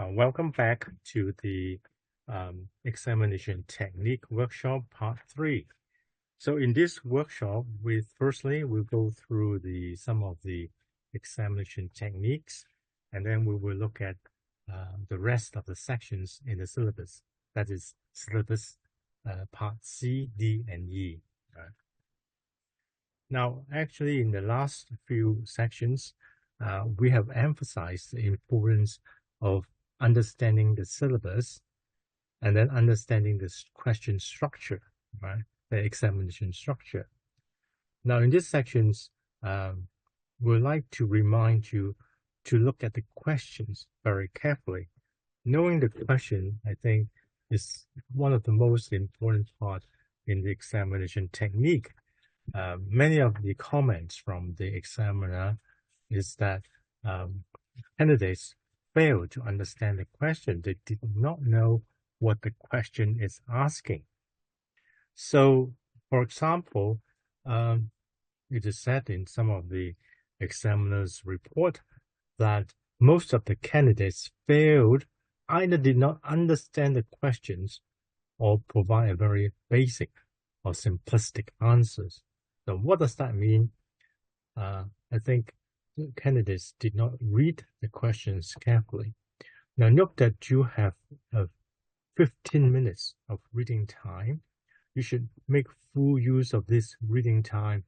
Welcome back to the examination technique workshop part 3. So in this workshop, we firstly will go through some of the examination techniques, and then we will look at the rest of the sections in the syllabus. That is syllabus part C, D, and E. Now, actually, in the last few sections, we have emphasized the importance of understanding the syllabus and then understanding the question structure, right? The examination structure. Now, in these sections, we'd like to remind you to look at the questions very carefully. Knowing the question, I think, is one of the most important parts in the examination technique. Many of the comments from the examiner is that candidates fail to understand the question. They did not know what the question is asking. So, for example, it is said in some of the examiner's report that most of the candidates failed, either did not understand the questions or provide a very basic or simplistic answers. So what does that mean? I think candidates did not read the questions carefully. Now note that you have 15 minutes of reading time. You should make full use of this reading time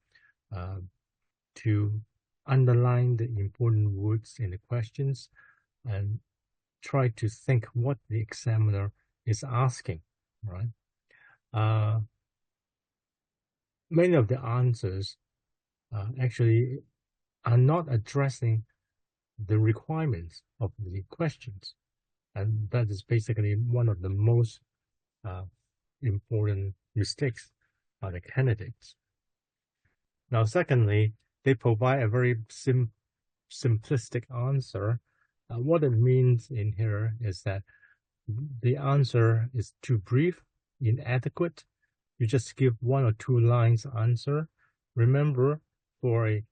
to underline the important words in the questions and try to think what the examiner is asking, right? Many of the answers actually are not addressing the requirements of the questions. And that is basically one of the most important mistakes by the candidates. Now, secondly, they provide a very simplistic answer. What it means in here is that the answer is too brief, inadequate. You just give 1 or 2 lines answer. Remember, for a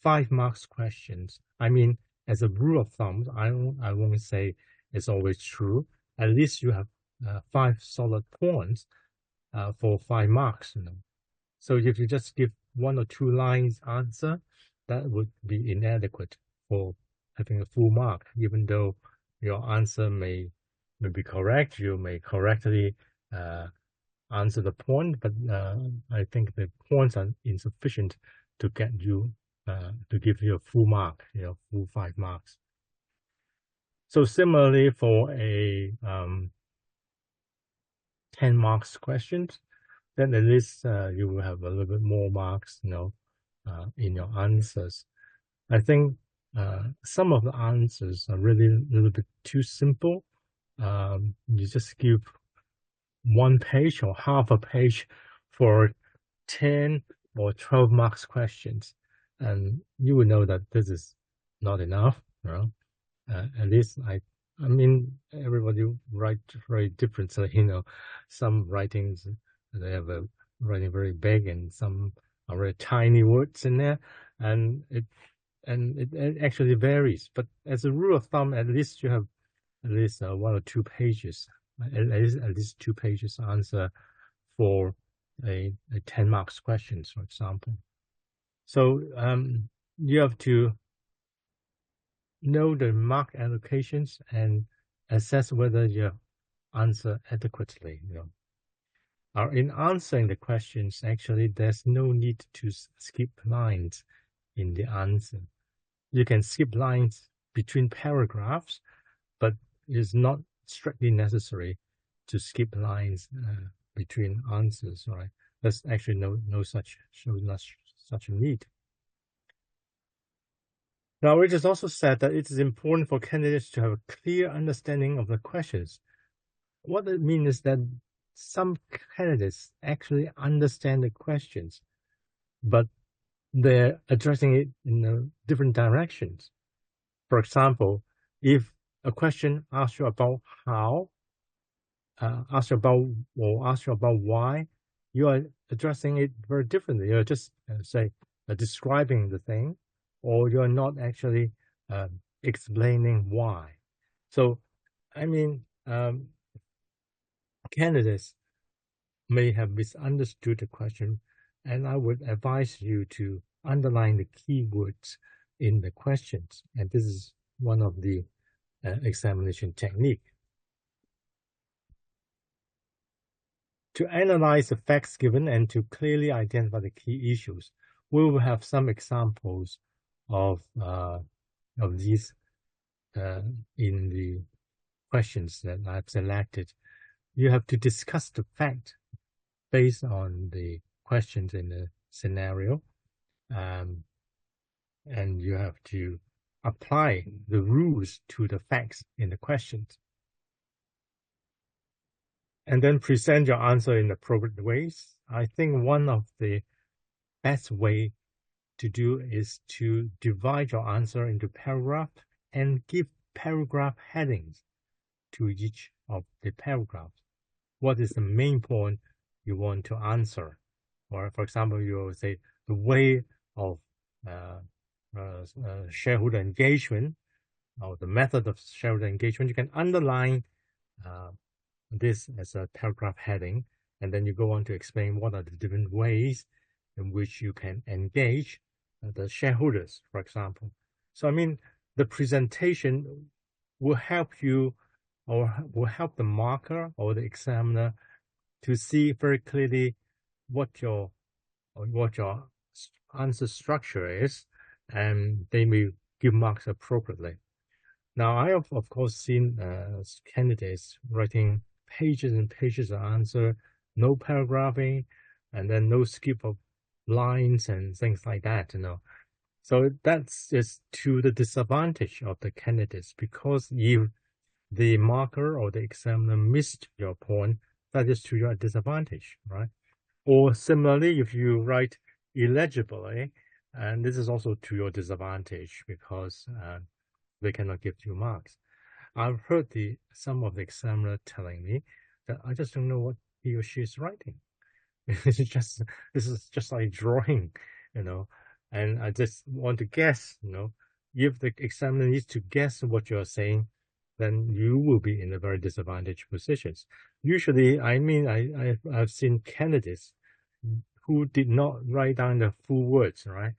5 marks questions, I mean, as a rule of thumb, I won't say it's always true. At least you have 5 solid points for 5 marks. So if you just give 1 or 2 lines answer, that would be inadequate for having a full mark, even though your answer may be correct. You may correctly answer the point, but I think the points are insufficient to get you to give you a full mark, full 5 marks. So similarly, for a 10 marks questions, then at least you will have a little bit more marks, in your answers. I think some of the answers are really a little bit too simple. You just give 1 page or half a page for 10 or 12 marks questions, and you will know that this is not enough. At least I mean, everybody write very differently. Some writings, they have a writing very big, and some are very tiny words in there, and it actually varies. But as a rule of thumb, at least you have at least 1 or 2 pages, at least 2 pages answer for a 10 marks questions, for example. So you have to know the mark allocations and assess whether you answer adequately. In answering the questions, actually, there's no need to skip lines in the answer. You can skip lines between paragraphs, but it's not strictly necessary to skip lines between answers, right? There's actually no such a need. Now, it is also said that it is important for candidates to have a clear understanding of the questions. What it means is that some candidates actually understand the questions, but they're addressing it in different directions. For example, if a question asks you about how, asks you about why, you are addressing it very differently. You're just describing the thing, or you're not actually explaining why. So, I mean, candidates may have misunderstood the question, and I would advise you to underline the keywords in the questions. And this is one of the examination technique. To analyze the facts given and to clearly identify the key issues, we will have some examples of these in the questions that I've selected. You have to discuss the fact based on the questions in the scenario, and you have to apply the rules to the facts in the questions. And then present your answer in appropriate ways. I think one of the best way to do is to divide your answer into paragraphs and give paragraph headings to each of the paragraphs. What is the main point you want to answer? Or, for example, you will say the way of shareholder engagement or the method of shareholder engagement. You can underline this as a paragraph heading, and then you go on to explain what are the different ways in which you can engage the shareholders, for example. So, I mean, the presentation will help you or will help the marker or the examiner to see very clearly what your answer structure is, and they may give marks appropriately. Now, I have, of course, seen candidates writing pages and pages of answer, no paragraphing, and then no skip of lines and things like that, So that's just to the disadvantage of the candidates, because if the marker or the examiner missed your point, that is to your disadvantage, right? Or similarly, if you write illegibly, and this is also to your disadvantage because they cannot give you marks. I've heard some of the examiner telling me that I just don't know what he or she is writing. This is just like drawing, and I just want to guess, if the examiner needs to guess what you're saying, then you will be in a very disadvantaged position. Usually, I mean, I've seen candidates who did not write down the full words, right?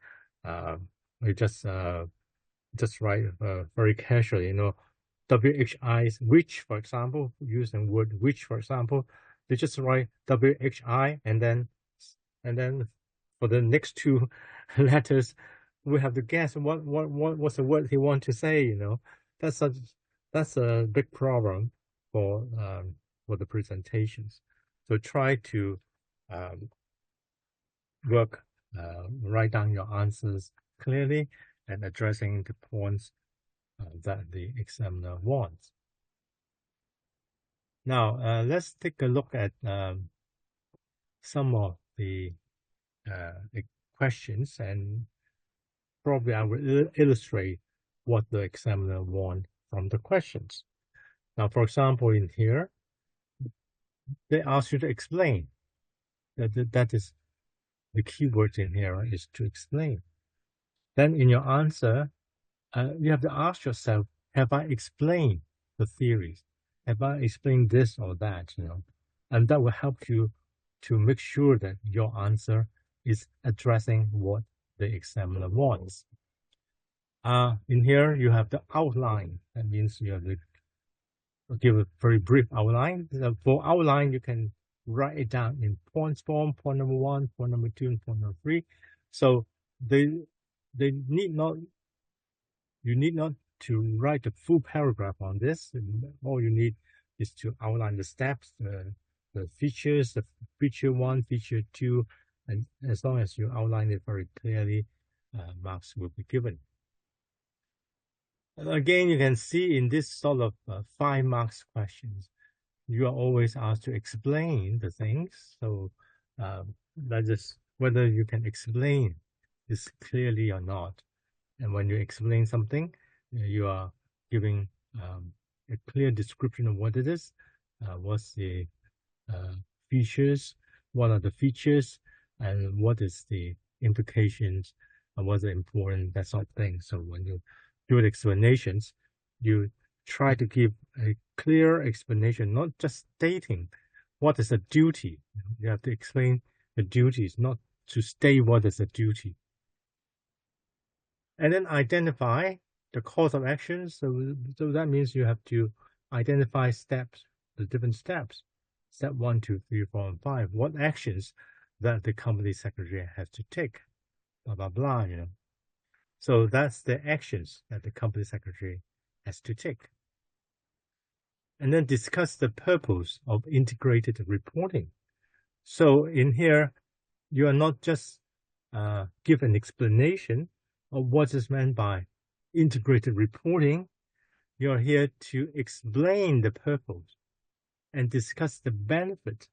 They just write very casually, WHI, which, for example, using word which, for example, they just write WHI, and then for the next two letters, we have to guess what's the word he want to say. That's a big problem for the presentations. So try to write down your answers clearly and addressing the points that the examiner wants. Now, let's take a look at some of the questions, and probably I will illustrate what the examiner wants from the questions. Now, for example, in here, they ask you to explain. That is the keyword in here is to explain. Then in your answer, you have to ask yourself, have I explained the theories? Have I explained this or that? And that will help you to make sure that your answer is addressing what the examiner wants. In here, you have the outline. That means you have to give a very brief outline. For outline, you can write it down in points form, point number 1, point number 2, and point number 3. So you need not to write the full paragraph on this. All you need is to outline the steps, the features, the feature 1, feature 2, and as long as you outline it very clearly, marks will be given. And again, you can see in this sort of 5 marks questions, you are always asked to explain the things. So that is whether you can explain this clearly or not. And when you explain something, you are giving a clear description of what it is, what's the features, what are the features, and what is the implications, and what's important, that sort of thing. So when you do the explanations, you try to give a clear explanation, not just stating what is a duty. You have to explain the duties, not to state what is a duty. And then identify the course of action. So that means you have to identify steps, the different steps. Step 1, 2, 3, 4, and 5. What actions that the company secretary has to take, blah, blah, blah, you know. So that's the actions that the company secretary has to take. And then discuss the purpose of integrated reporting. So in here, you are not just give an explanation of what is meant by integrated reporting. You're here to explain the purpose and discuss the benefit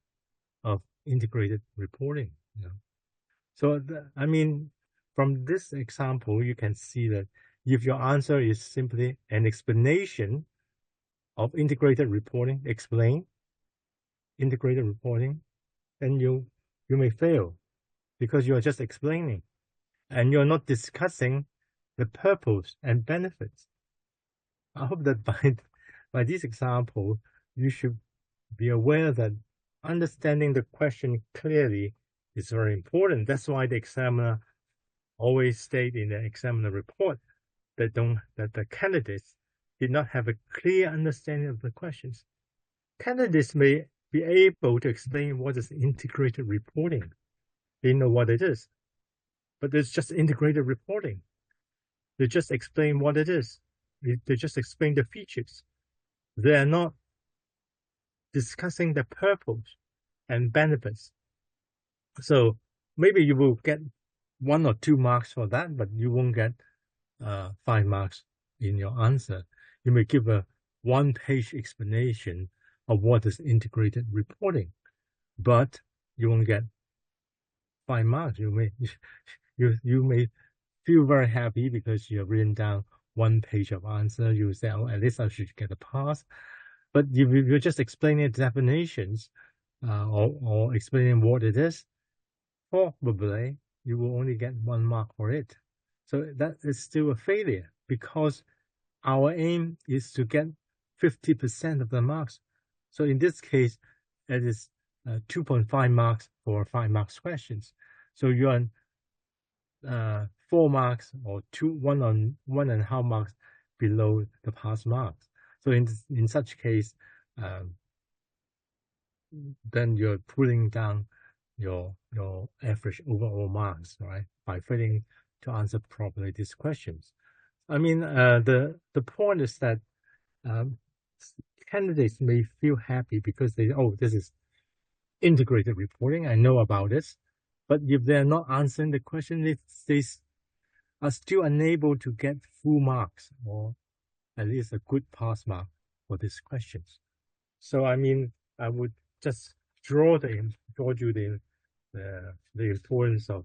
of integrated reporting. You know? So, I mean, from this example, you can see that if your answer is simply an explanation of integrated reporting, explain integrated reporting, then you may fail because you are just explaining and you're not discussing the purpose and benefits. I hope that by this example, you should be aware that understanding the question clearly is very important. That's why the examiner always state in the examiner report that the candidates did not have a clear understanding of the questions. Candidates may be able to explain what is integrated reporting. They know what it is, but it's just integrated reporting. They just explain what it is. They just explain the features. They are not discussing the purpose and benefits. So maybe you will get 1 or 2 marks for that, but you won't get 5 marks in your answer. You may give a 1-page explanation of what is integrated reporting, but you won't get 5 marks. You may feel very happy because you have written down 1 page of answer. You say, oh, at least I should get a pass. But if you're just explaining definitions or explaining what it is, probably you will only get 1 mark for it. So that is still a failure because our aim is to get 50% of the marks. So in this case, it is 2.5 marks for 5 marks questions. So you're on 4 marks or 1.5 marks below the pass marks. So in such case, then you're pulling down your average overall marks, right? By failing to answer properly these questions. I mean, the point is that candidates may feel happy because this is integrated reporting. I know about this. But if they're not answering the question, they are still unable to get full marks or at least a good pass mark for these questions. So, I mean, I would just draw you the importance of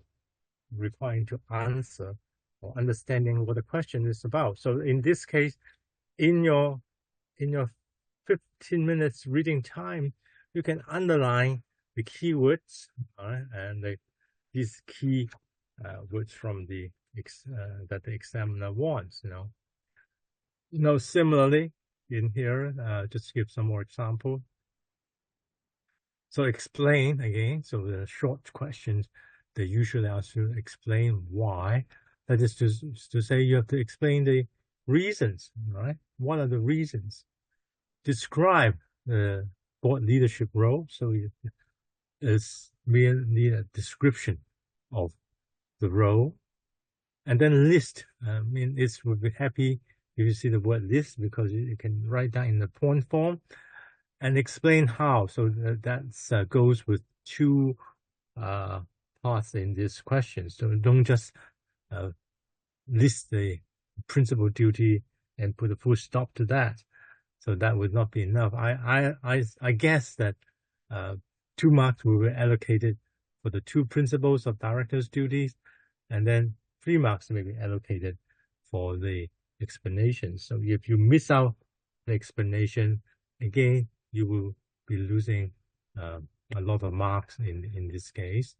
requiring to answer or understanding what the question is about. So in this case, in your 15 minutes reading time, you can underline the keywords and these key words from that the examiner wants. Similarly in here, just give some more example. So explain again. So the short questions, they usually ask you to explain why. That is to say you have to explain the reasons, right? What are the reasons? Describe the board leadership role. So it's merely a description of the role. And then list. I mean, it would be happy if you see the word list because you can write down in the point form and explain how. So that goes with 2 parts in this question. So don't just list the principal duty and put a full stop to that. So that would not be enough. I guess that 2 marks will be allocated for the 2 principles of director's duties, and then 3 marks may be allocated for the explanation. So if you miss out the explanation, again, you will be losing a lot of marks in this case.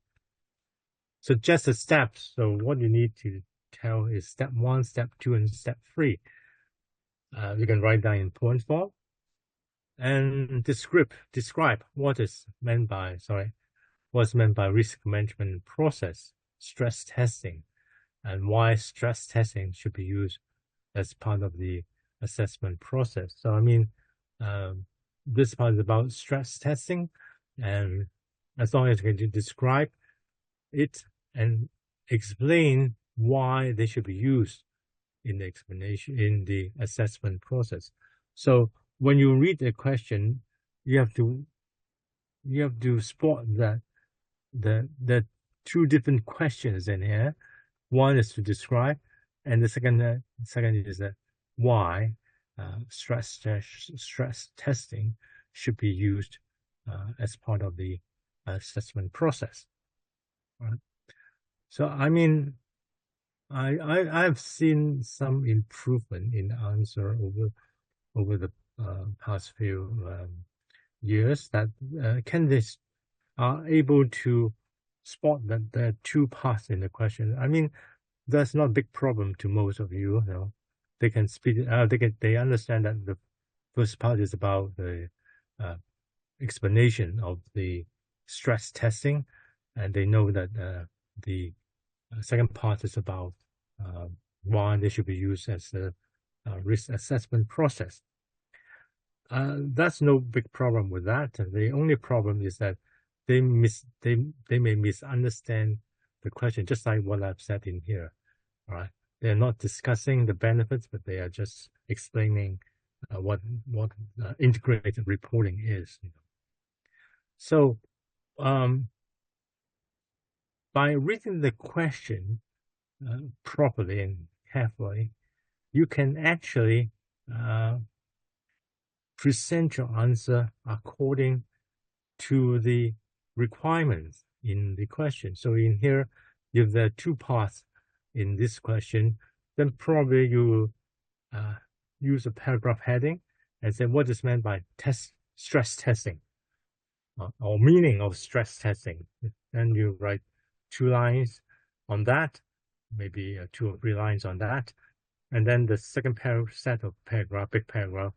So just the steps. So what you need to tell is step 1, step 2, and step 3. You can write down in point form and describe what's meant by risk management process, stress testing, and why stress testing should be used as part of the assessment process. So, I mean, um, this part is about stress testing, and as long as you can describe it and explain why they should be used in the explanation in the assessment process. So when you read the question, you have to spot that the two different questions in here. One is to describe, and the second is that why stress testing should be used as part of the assessment process. Right? So I mean, I've seen some improvement in the answer over the past few years that candidates are able to spot that there are two parts in the question. I mean, that's not a big problem to most of you. You know, they can speed it out. They understand that the first part is about the uh, explanation of the stress testing, and they know that the second part is about uh, why they should be used as a risk assessment process. That's no big problem with that. The only problem is that they may misunderstand the question, just like what I've said in here. Right? They're not discussing the benefits, but they are just explaining what integrated reporting is. You know. So by reading the question properly and carefully, you can actually present your answer according to the requirements in the question. So in here, if there are two parts in this question, then probably you use a paragraph heading and say what is meant by stress testing or meaning of stress testing. Then you write 2 lines on that, maybe 2 or 3 lines on that. And then the second set of big paragraph,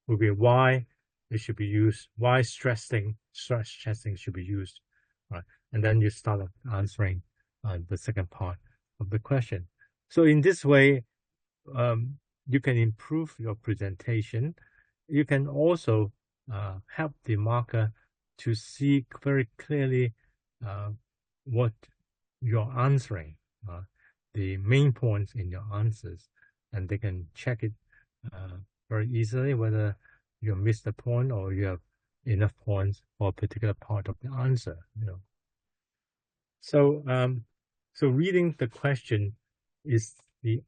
will be why it should be used, why stress testing should be used, right? And then you start answering the second part of the question. So in this way, you can improve your presentation. You can also help the marker to see very clearly what you're answering, the main points in your answers, and they can check it very easily whether you missed a point or you have enough points for a particular part of the answer. You know. So so reading the question is the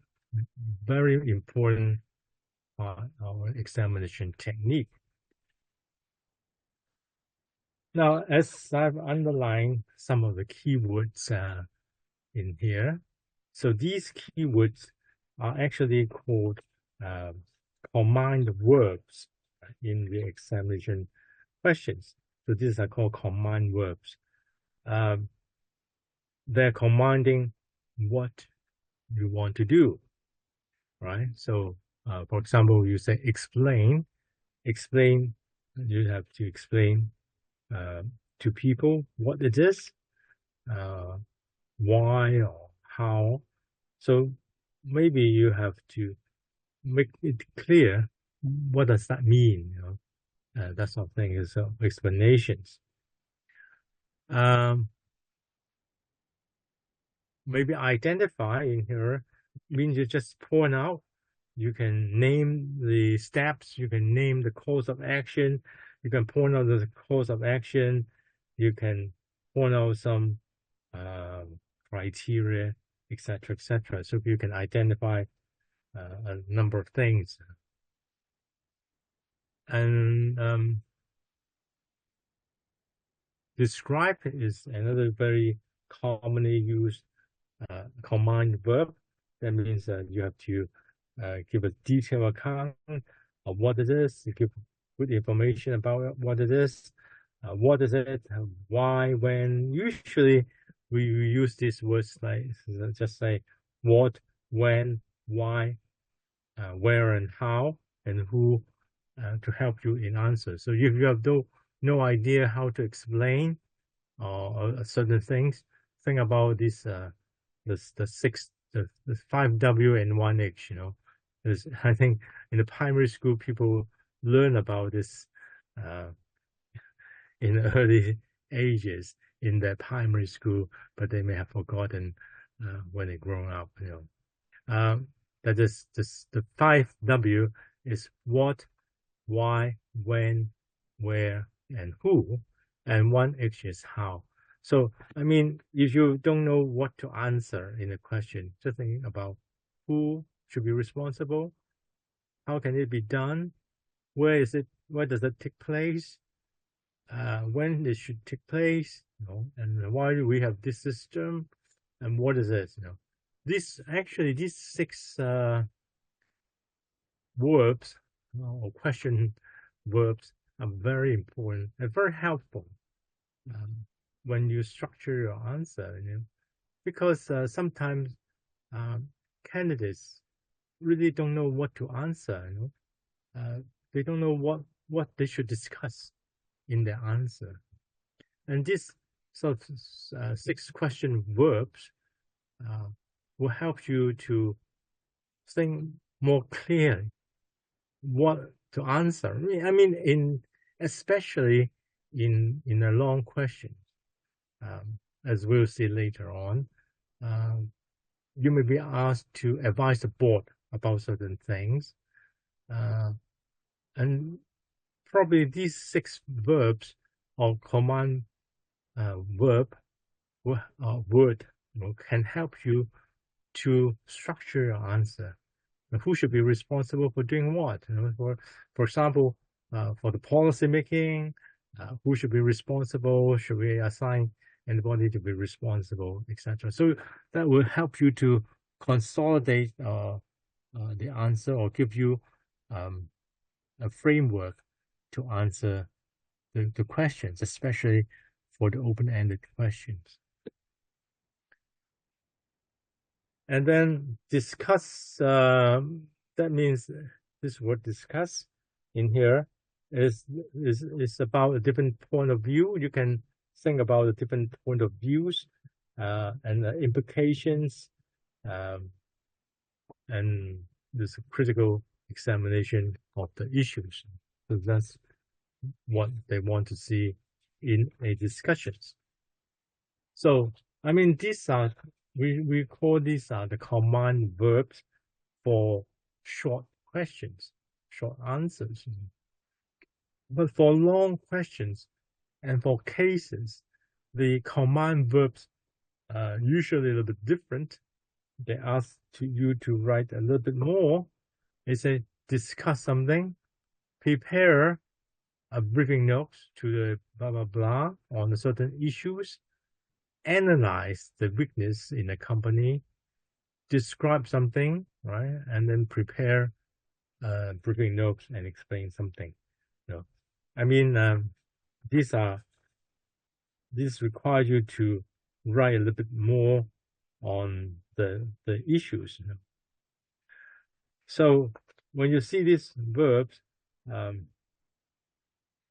very important part of our examination technique. Now, as I've underlined some of the keywords in here, so these keywords are actually called combined verbs in the examination questions. So these are called combined verbs. They're commanding what you want to do, right? So, for example, you say explain, you have to explain to people what it is, why or how. So maybe you have to make it clear what does that mean, you know, that sort of thing is explanations. Maybe identify in here means you just point out. You can name the steps. You can name the course of action. You can point out the course of action. You can point out some criteria, etc., etc. So you can identify a number of things. And describe is another very commonly used combined verb. That means you have to give a detailed account of what it is, you give good information about what it is, what is it, why, when. Usually we use these words like just say what, when, why, where, and how. and who to help you in answers. So if you have no idea how to explain certain things, think about this the 5W and 1H. I think in the primary school people learn about this uh, in early ages in their primary school, but they may have forgotten when they grow up. That is the 5W is what, why, when, where, and who, and 1H is how. So, I mean, if you don't know what to answer in a question, just think about who should be responsible, how can it be done, where does it take place, when it should take place, and why do we have this system, and what is it, these 6 verbs or question verbs are very important and very helpful when you structure your answer, because sometimes candidates really don't know what to answer, they don't know what they should discuss in their answer. And this sort of 6 question verbs will help you to think more clearly what to answer. I mean, especially in a long question, as we'll see later on, you may be asked to advise the board about certain things, and probably these 6 verbs or command verb word can help you to structure your answer. Who should be responsible for doing what? For example, for the policy making, who should be responsible? Should we assign anybody to be responsible, etc.? So that will help you to consolidate the answer or give you a framework to answer the questions, especially for the open-ended questions. And then discuss, that means this word discuss in here is about a different point of view. You can think about a different point of views and the implications, and this critical examination of the issues. So that's what they want to see in a discussions. So, I mean, these are, we call these are the command verbs for short questions, short answers. But for long questions and for cases, the command verbs are usually a little bit different. They ask you to write a little bit more. They say discuss something, prepare a briefing notes to the blah blah blah on certain issues, analyze the weakness in a company, describe something, right, and then prepare briefing notes and explain something. I mean, these require you to write a little bit more on the issues. So when you see these verbs, then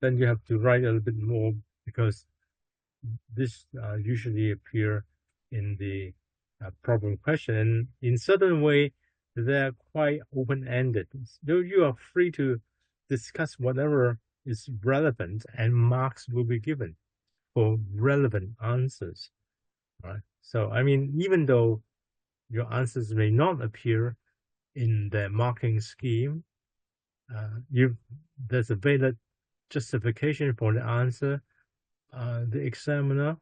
you have to write a little bit more, because this usually appear in the problem question. And in certain way, they're quite open-ended. So you are free to discuss whatever is relevant, and marks will be given for relevant answers. Right? So, I mean, even though your answers may not appear in the marking scheme, there's a valid justification for the answer. The examiner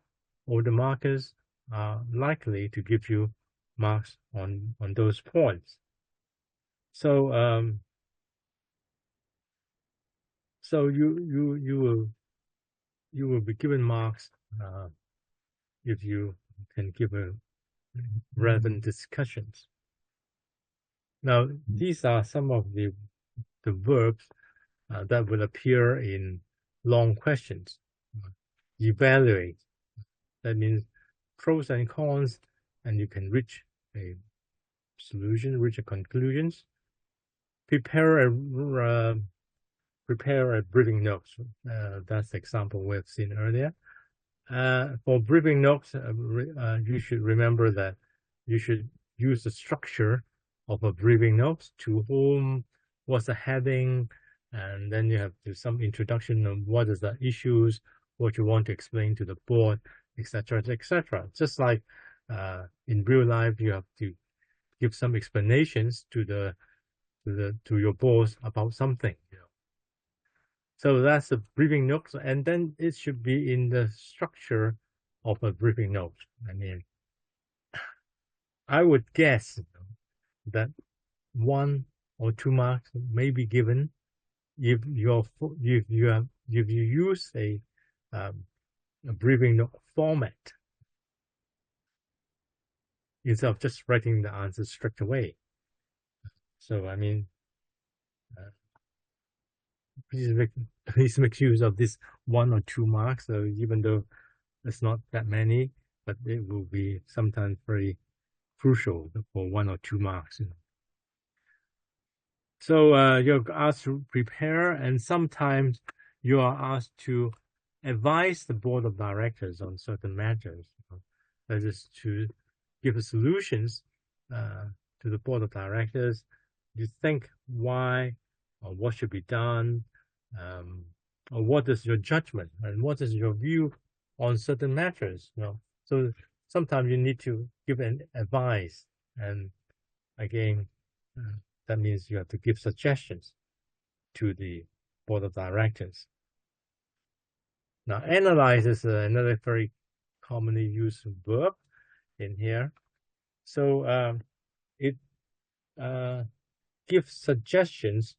or the markers are likely to give you marks on those points. So so you will be given marks if you can give a relevant discussions. Now, these are some of the verbs that will appear in long questions. Evaluate, that means pros and cons, and you can reach a solution, reach a conclusions. prepare a briefing note. That's the example we've seen earlier. For briefing notes, you should remember that you should use the structure of a briefing note. To whom, what's the heading, and then you have some introduction on what is the issues, what you want to explain to the board, etc., etc. Just like in real life, you have to give some explanations to your boss about something. So that's a briefing note, and then it should be in the structure of a briefing note. I mean, I would guess that 1 or 2 marks may be given if you use a briefing note format instead of just writing the answer straight away. So I mean, please make use of this 1 or 2 marks. So even though it's not that many, but it will be sometimes very crucial for 1 or 2 marks. So you're asked to prepare, and sometimes you are asked to advise the board of directors on certain matters. That is to give solutions to the board of directors. You think why or what should be done, or what is your judgment and what is your view on certain matters. So sometimes you need to give an advice, and again, that means you have to give suggestions to the board of directors. Now, analyze is another very commonly used verb in here. So it gives suggestions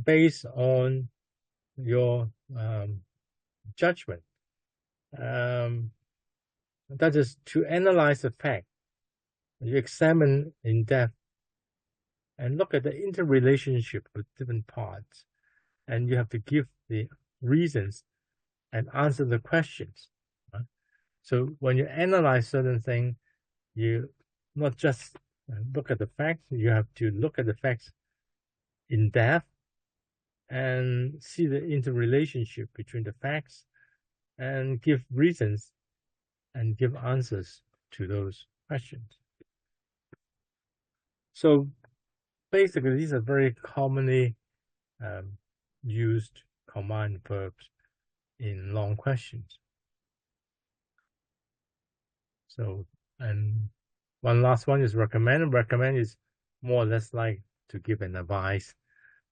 based on your judgment. That is to analyze the fact. You examine in depth and look at the interrelationship with different parts. And you have to give the reasons and answer the questions. Right? So when you analyze certain things, you not just look at the facts, you have to look at the facts in depth and see the interrelationship between the facts and give reasons and give answers to those questions. So basically, these are very commonly used command verbs in long questions. So, and one last one is recommend. Recommend is more or less like to give an advice.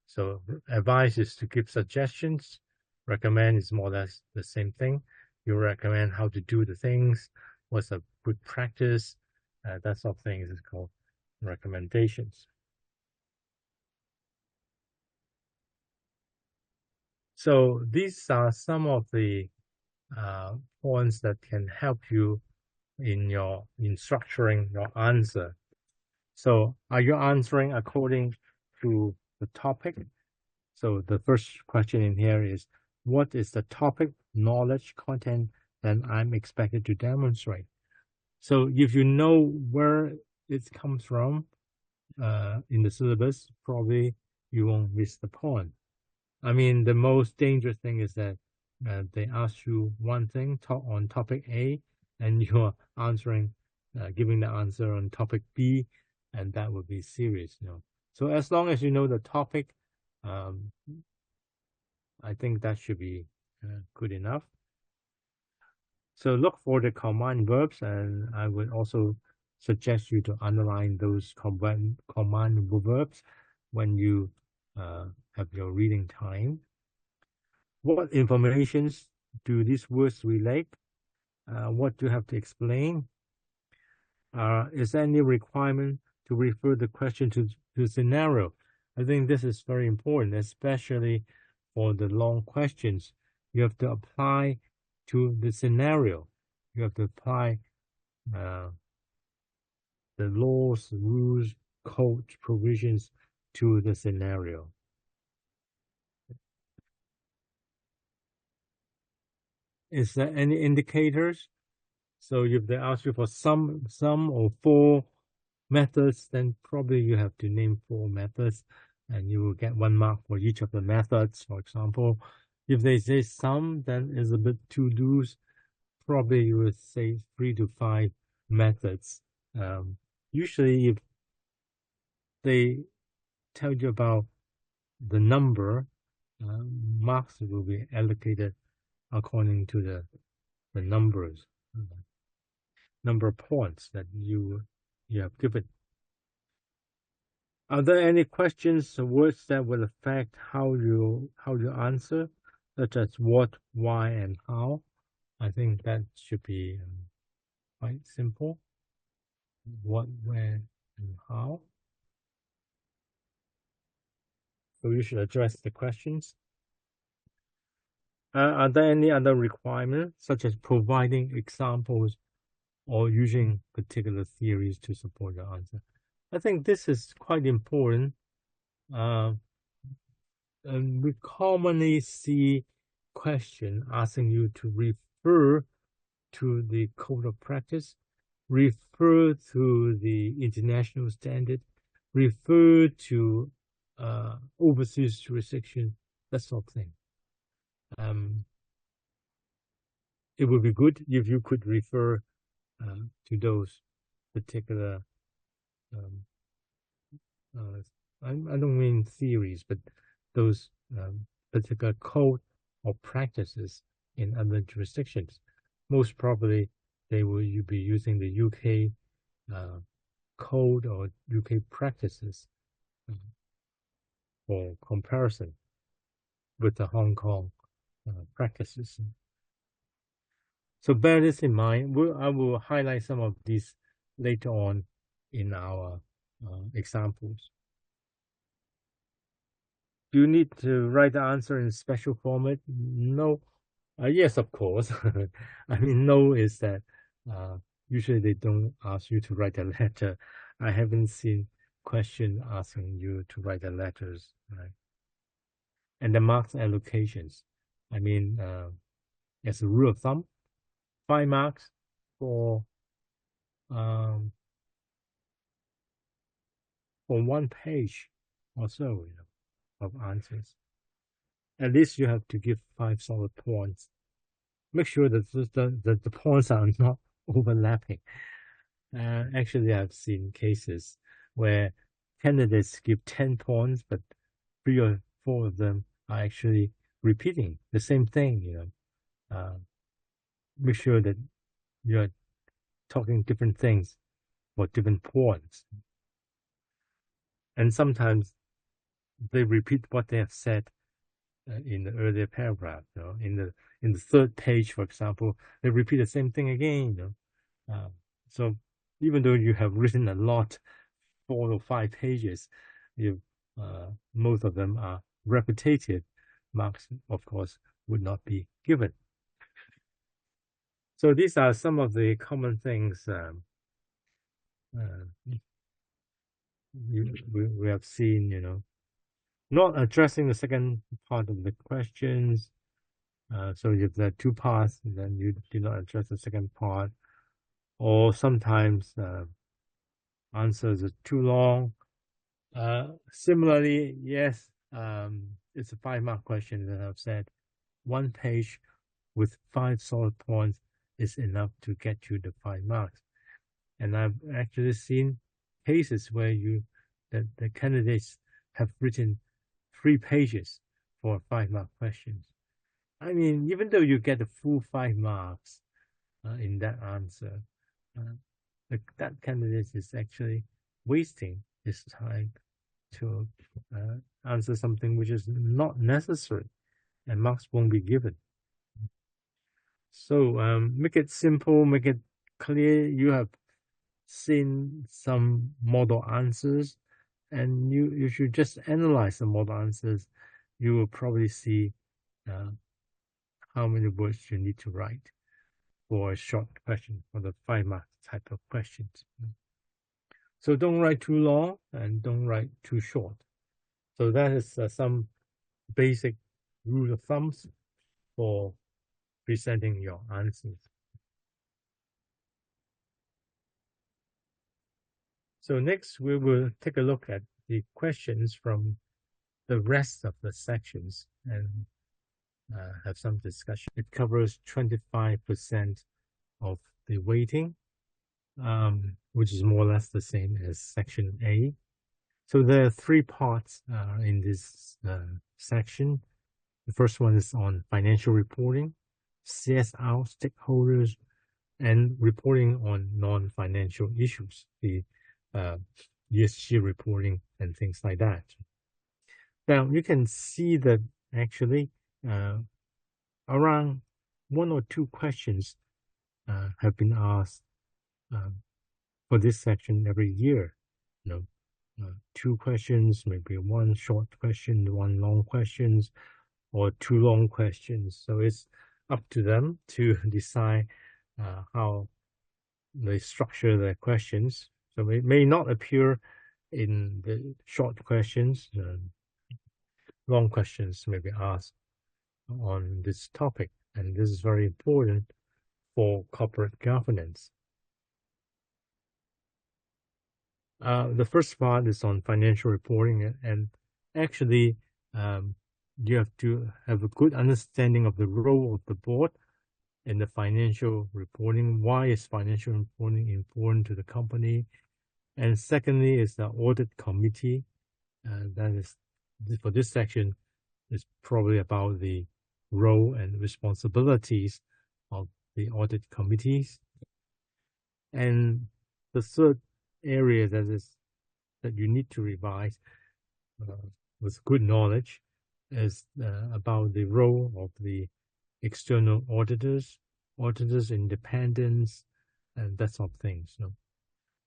So advice is to give suggestions. Recommend is more or less the same thing. You recommend how to do the things, what's a good practice, that sort of thing is called recommendations. So these are some of the points that can help you in structuring your answer. So are you answering according to the topic? So the first question in here is, what is the topic, knowledge, content that I'm expected to demonstrate? So if you know where it comes from in the syllabus, probably you won't miss the point. I mean, the most dangerous thing is that they ask you one thing on topic A, and you're answering, giving the answer on topic B, and that would be serious. So as long as you know the topic, I think that should be good enough. So look for the command verbs, and I would also suggest you to underline those command verbs when you have your reading time. What informations do these words relate? What do you have to explain? Is there any requirement to refer the question to the scenario? I think this is very important, especially for the long questions. You have to apply to the scenario. You have to apply the laws, rules, code provisions to the scenario. Is there any indicators? So if they ask you for some or 4 methods, then probably you have to name 4 methods. and you will get 1 mark for each of the methods. For example, if they say some, then it's a bit too loose. Probably you would say 3 to 5 methods. Usually, if they tell you about the number, marks will be allocated according to the numbers, number of points that you have given. Are there any questions or words that will affect how you answer, such as what, why, and how? I think that should be quite simple. What, where, and how. So you should address the questions. Are there any other requirements, such as providing examples or using particular theories to support your answer? I think this is quite important. And we commonly see questions asking you to refer to the code of practice, refer to the international standard, refer to overseas jurisdiction, that sort of thing. It would be good if you could refer to those particular I don't mean theories, but those particular code or practices in other jurisdictions. Most probably, they will be using the UK code or UK practices for comparison with the Hong Kong practices. So bear this in mind. I will highlight some of these later on in our examples. Do you need to write the answer in special format? No. Yes, of course. I mean, no is that usually they don't ask you to write a letter. I haven't seen question asking you to write the letters, right? And the marks allocations. I mean, as a rule of thumb, 5 marks for 1 page or so, of answers. At least you have to give 5 solid points. Make sure that the points are not overlapping. Actually, I've seen cases where candidates give 10 points, but 3 or 4 of them are actually repeating the same thing. Make sure that you're talking different things for different points. And sometimes they repeat what they have said in the earlier paragraph. In the 3rd page, for example, they repeat the same thing again. So even though you have written a lot, 4 or 5 pages, if most of them are repetitive, marks, of course, would not be given. So these are some of the common things we have seen, not addressing the second part of the questions. So if there are 2 parts, then you do not address the second part. Or sometimes answers are too long. Similarly, yes, it's a 5-mark question that I've said. 1 page with 5 solid points is enough to get you the 5 marks. And I've actually seen cases where the candidates have written 3 pages for 5-mark questions. I mean, even though you get the full 5 marks in that answer, that candidate is actually wasting his time to answer something which is not necessary, and marks won't be given. So make it simple, make it clear. You have seen some model answers, and you should just analyze the model answers. You will probably see how many words you need to write for a short question, for the 5-mark type of questions. So don't write too long and don't write too short. So that is some basic rule of thumbs for presenting your answers. So next we will take a look at the questions from the rest of the sections and have some discussion. It covers 25% of the weighting, which is more or less the same as section A. So there are three parts in this section. The first one is on financial reporting, CSR stakeholders, and reporting on non-financial issues, the ESG reporting and things like that. Now you can see that actually around one or two questions have been asked for this section every year. You know, two questions, maybe one short question, one long questions, or two long questions. So it's up to them to decide how they structure their questions. So it may not appear in the short questions. Long questions may be asked on this topic, and this is very important for corporate governance. The first part is on financial reporting, and actually you have to have a good understanding of the role of the board in the financial reporting. Why is financial reporting important to the company? And secondly is the audit committee. That is, for this section, is probably about the role and responsibilities of the audit committees. And the third area that you need to revise with good knowledge is about the role of the external auditors independence, and that sort of things.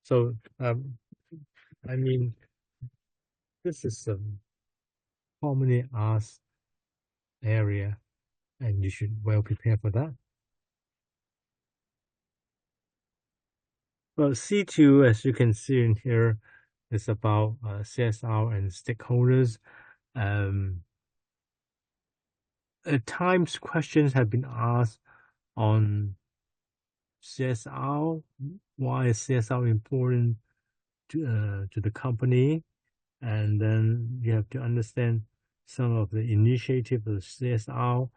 So I mean, this is a commonly asked area, and you should well prepare for that. Well, C2, as you can see in here, is about CSR and stakeholders. At times, questions have been asked on CSR. Why is CSR important to the company? And then you have to understand some of the initiative of CSR,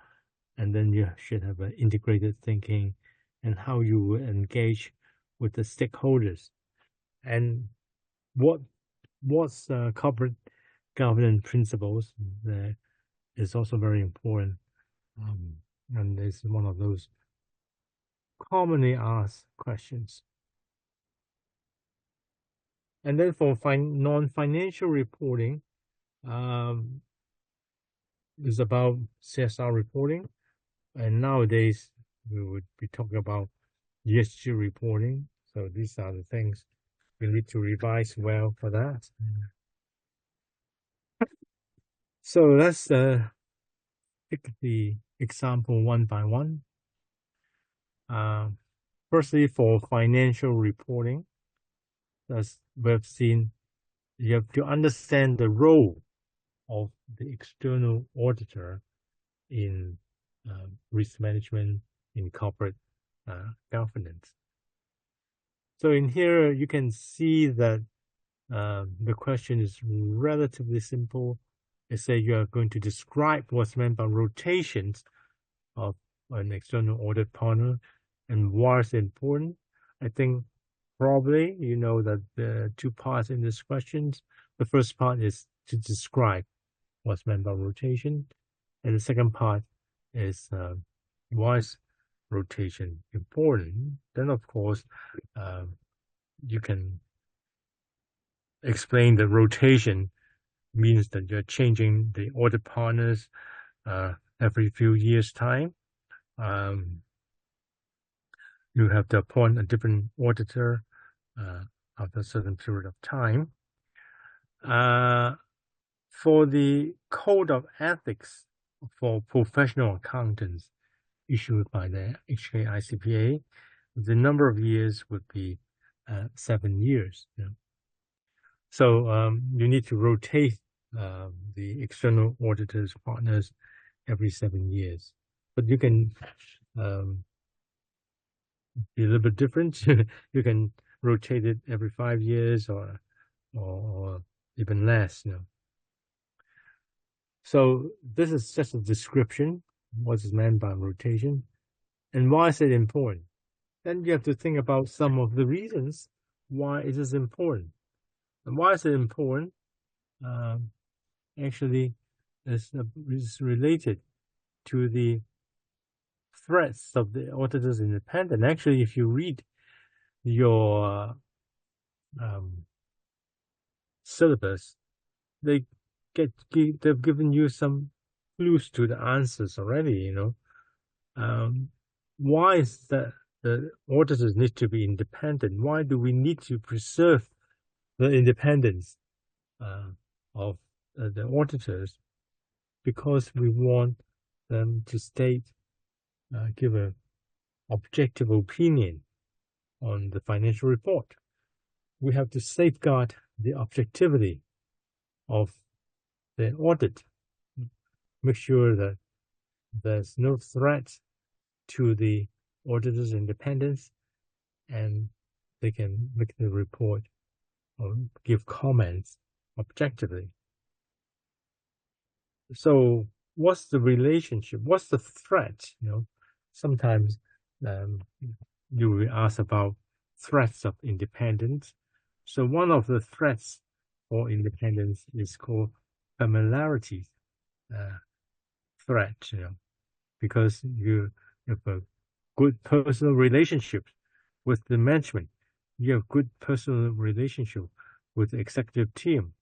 and then you should have an integrated thinking and how you will engage with the stakeholders. And what's corporate governance principles that is also very important. And it's one of those commonly asked questions. And then for non-financial reporting, is about CSR reporting. And nowadays, we would be talking about ESG reporting. So these are the things we need to revise well for that. So let's pick the example one by one. Firstly, for financial reporting, as we've seen, you have to understand the role of the external auditor in risk management in corporate governance. So in here, you can see that the question is relatively simple. It says you are going to describe what's meant by rotations of an external audit partner and why it's important. I think probably you know that the two parts in this question. The first part is to describe what's meant by rotation, and the second part is why is rotation important. Then of course you can explain that rotation means that you're changing the audit partners every few years' time. You have to appoint a different auditor after a certain period of time. For the Code of Ethics for Professional Accountants issued by the HKICPA, the number of years would be 7 years. So you need to rotate the external auditors partners every 7 years. But you can be a little bit different. You can rotate it every 5 years or even less. So this is just a description, what is meant by rotation, and why is it important. Then you have to think about some of the reasons why it is important. And why is it important? Um, Actually, is related to the threats of the auditor's independence. Actually, if you read your um, syllabus, they they've given you some clues to the answers already. Why is that the auditors need to be independent? Why do we need to preserve the independence of the auditors? Because we want them to give a objective opinion on the financial report. We have to safeguard the objectivity of the audit, make sure that there's no threat to the auditor's independence, and they can make the report or give comments objectively. So what's the relationship? What's the threat? Sometimes um, you will ask about threats of independence. So one of the threats for independence is called familiarity uh, threat, because you have a good personal relationship with the management. You have good personal relationship with the executive team,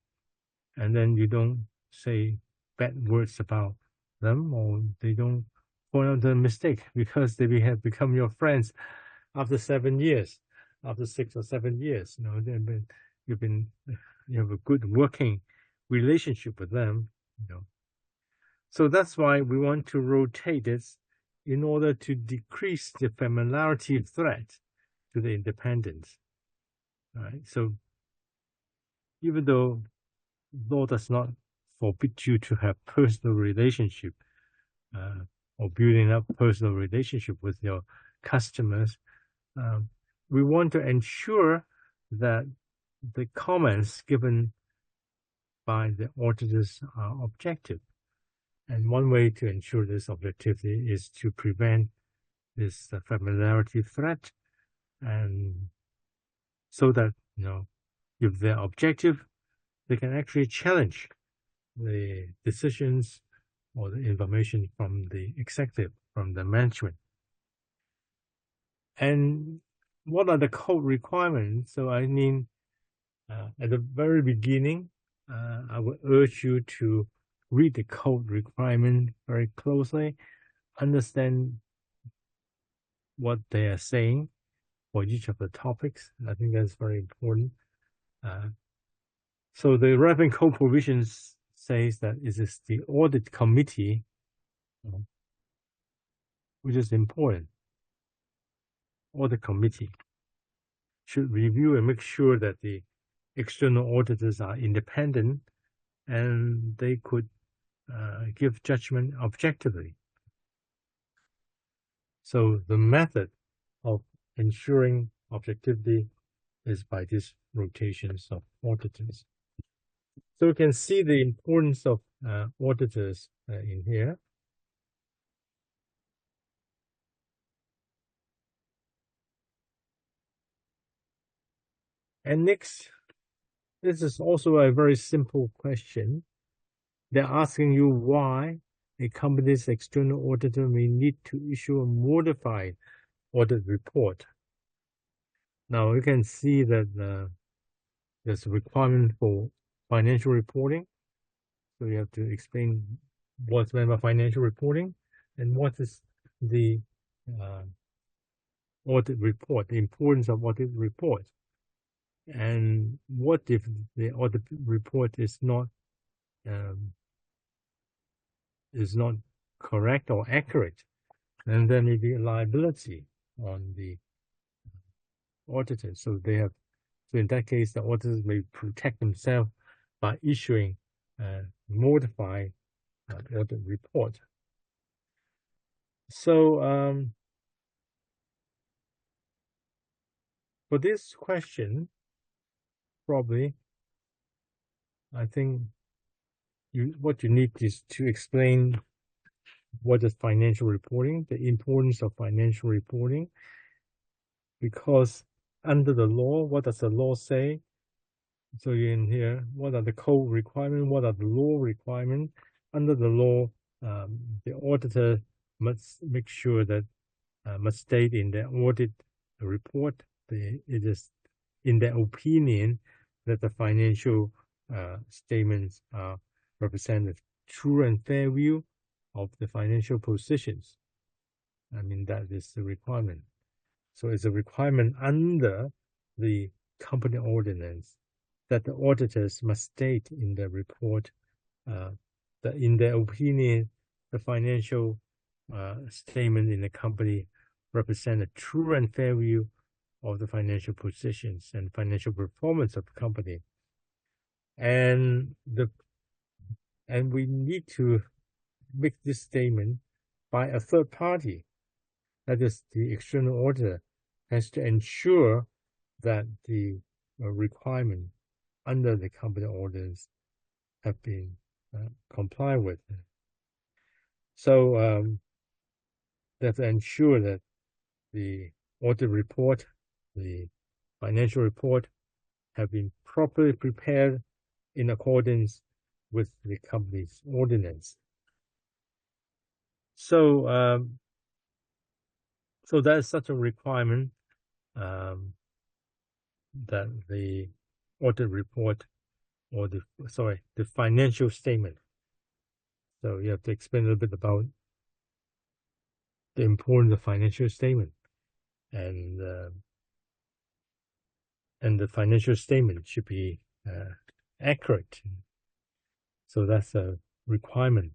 and then you don't say bad words about them, or they don't point out the mistake because they have become your friends after 7 years, after 6 or 7 years. You've been you have a good working relationship with them. So that's why we want to rotate this in order to decrease the familiarity threat to the independence. Right. So even though law does not forbid you to have personal relationship or building up personal relationship with your customers, um, we want to ensure that the comments given by the auditors are objective. And one way to ensure this objectivity is to prevent this familiarity threat, and so that if they're objective, they can actually challenge the decisions or the information from the executive, from the management. And what are the code requirements? So I mean, at the very beginning, I would urge you to read the code requirement very closely, understand what they are saying for each of the topics. I think that's very important. Uh, so the relevant code provisions says that it is the audit committee, which is important. Audit committee should review and make sure that the external auditors are independent and they could give judgment objectively. So the method of ensuring objectivity is by these rotations of auditors. So we can see the importance of auditors in here. And next, this is also a very simple question. They're asking you why a company's external auditor may need to issue a modified audit report. Now you can see that there's a requirement for financial reporting. So you have to explain what's meant by financial reporting and what is the uh, audit report, the importance of audit report. And what if the audit report um, is not correct or accurate? And there may be a liability on the auditors. So in that case, the auditors may protect themselves by issuing a modified audit report. So for this question, probably, I think what you need is to explain what is financial reporting, the importance of financial reporting, because under the law, what does the law say? So you're in here, what are the code requirements? What are the law requirements? Under the law, the auditor must make sure that must state in their audit report, it is in their opinion that the financial statements represent a true and fair view of the financial positions. I mean, that is the requirement. So it's a requirement under the company ordinance that the auditors must state in the report that in their opinion, the financial statement in the company represent a true and fair view of the financial positions and financial performance of the company. And we need to make this statement by a third party, that is the external auditor, has to ensure that the requirement under the company orders have been complied with. So they have to ensure that the audit report, the financial report, have been properly prepared in accordance with the company's ordinance. So that is such a requirement that the audit report or the financial statement. So you have to explain a little bit about the importance of financial statement, and the financial statement should be accurate. So that's a requirement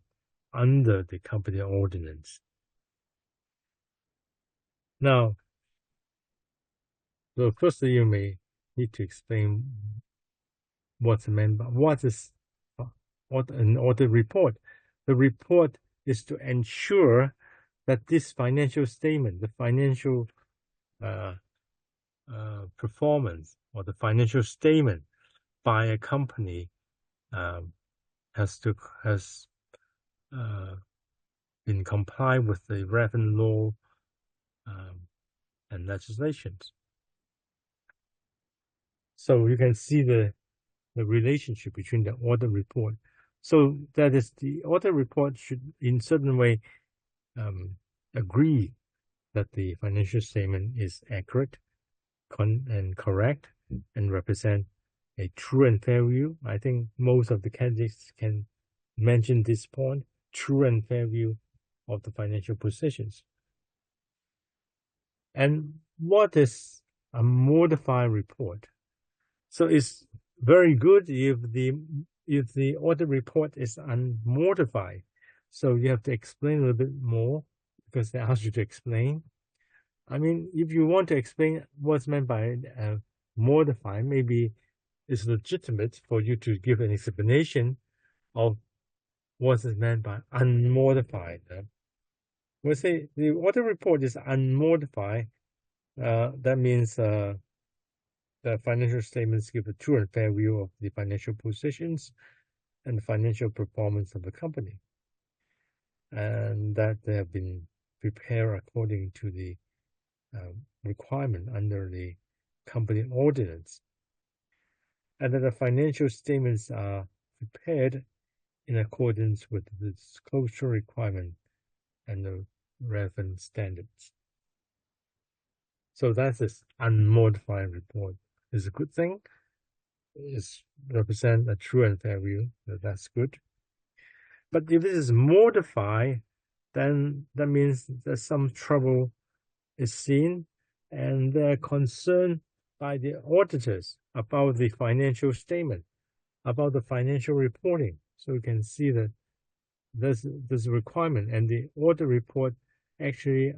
under the company ordinance. Now, so firstly, you may need to explain what's meant by what an audit report. The report is to ensure that this financial statement, the financial performance or the financial statement by a company has been complied with the relevant law and legislations. So you can see the relationship between the audit report. So that is, the audit report should in certain way agree that the financial statement is accurate and correct and represent a true and fair view. I think most of the candidates can mention this point, true and fair view of the financial positions. And what is a modified report? So it's very good if the audit report is unmodified. So you have to explain a little bit more because they ask you to explain. I mean, if you want to explain what's meant by modify, maybe it's legitimate for you to give an explanation of what is meant by unmodified. We'll say the audit report is unmodified. That means the financial statements give a true and fair view of the financial positions and the financial performance of the company, and that they have been prepared according to the requirement under the company ordinance, and that the financial statements are prepared in accordance with the disclosure requirement and the relevant standards. So that's this unmodified report. It's a good thing. It represents a true and fair view. That's good. But if it is modified, then that means that some trouble is seen, and they're concerned by the auditors about the financial statement, about the financial reporting. So you can see that there's a requirement, and the audit report actually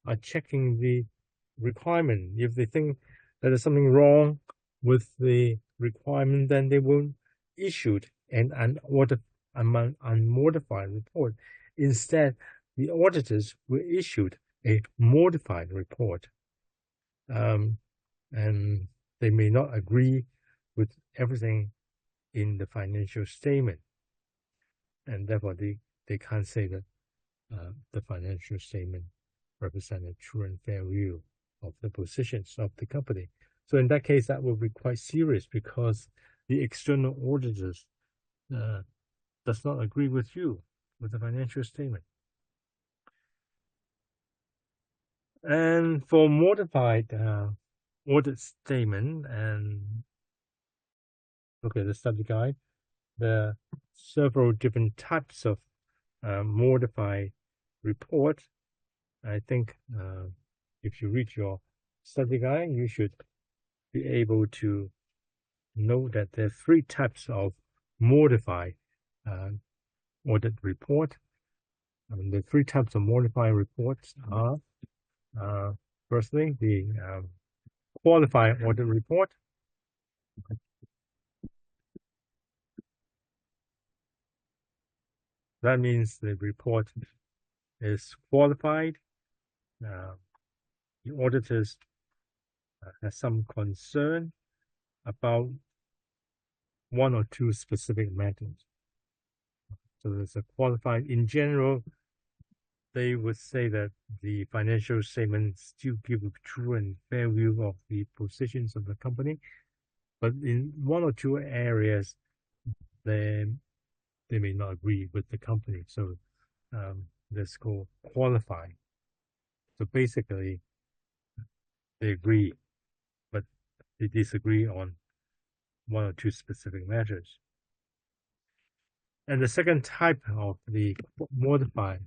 are checking the requirement. If they think that there's something wrong with the requirement, then they won't issue an unmodified report. Instead, the auditors will issue a modified report, and they may not agree with everything in the financial statement. and therefore they can't say that the financial statement represent a true and fair view of the positions of the company. So in that case, that will be quite serious because the external auditors does not agree with you with the financial statement. And for modified audit statement and look at the study guide, there are several different types of modified report. I think if you read your study guide, you should be able to know that there are three types of modified audit report. The three types of modified reports are firstly the qualified audit report. That means the report is qualified. The auditors have some concern about one or two specific matters. So there's a qualified. In general, they would say that the financial statements still give a true and fair view of the positions of the company, but in one or two areas, they may not agree with the company. So that's called qualified. So basically, they agree, but they disagree on one or two specific measures. And the second type of the modified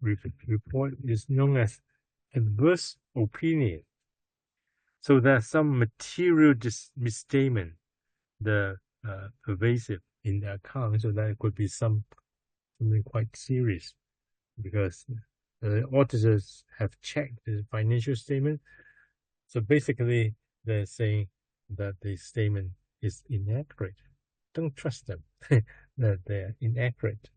report is known as adverse opinion. So there's some material misstatement, the pervasive in the account, so that it could be something quite serious because the auditors have checked the financial statement. So basically, they're saying that the statement is inaccurate. Don't trust them, that they're inaccurate.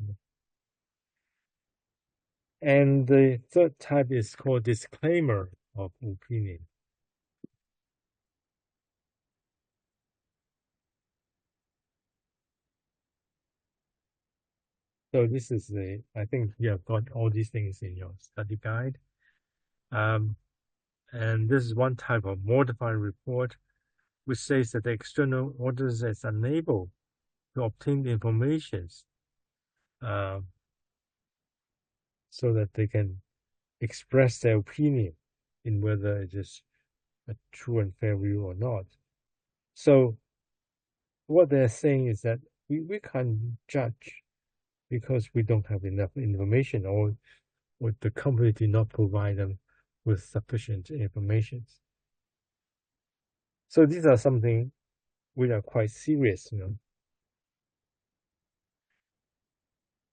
And the third type is called disclaimer of opinion. So this is I think you have got all these things in your study guide. And this is one type of modified report, which says that the external auditor is unable to obtain information so that they can express their opinion in whether it is a true and fair view or not. So what they're saying is that we can't judge because we don't have enough information or the company did not provide them with sufficient information. So these are something which are quite serious,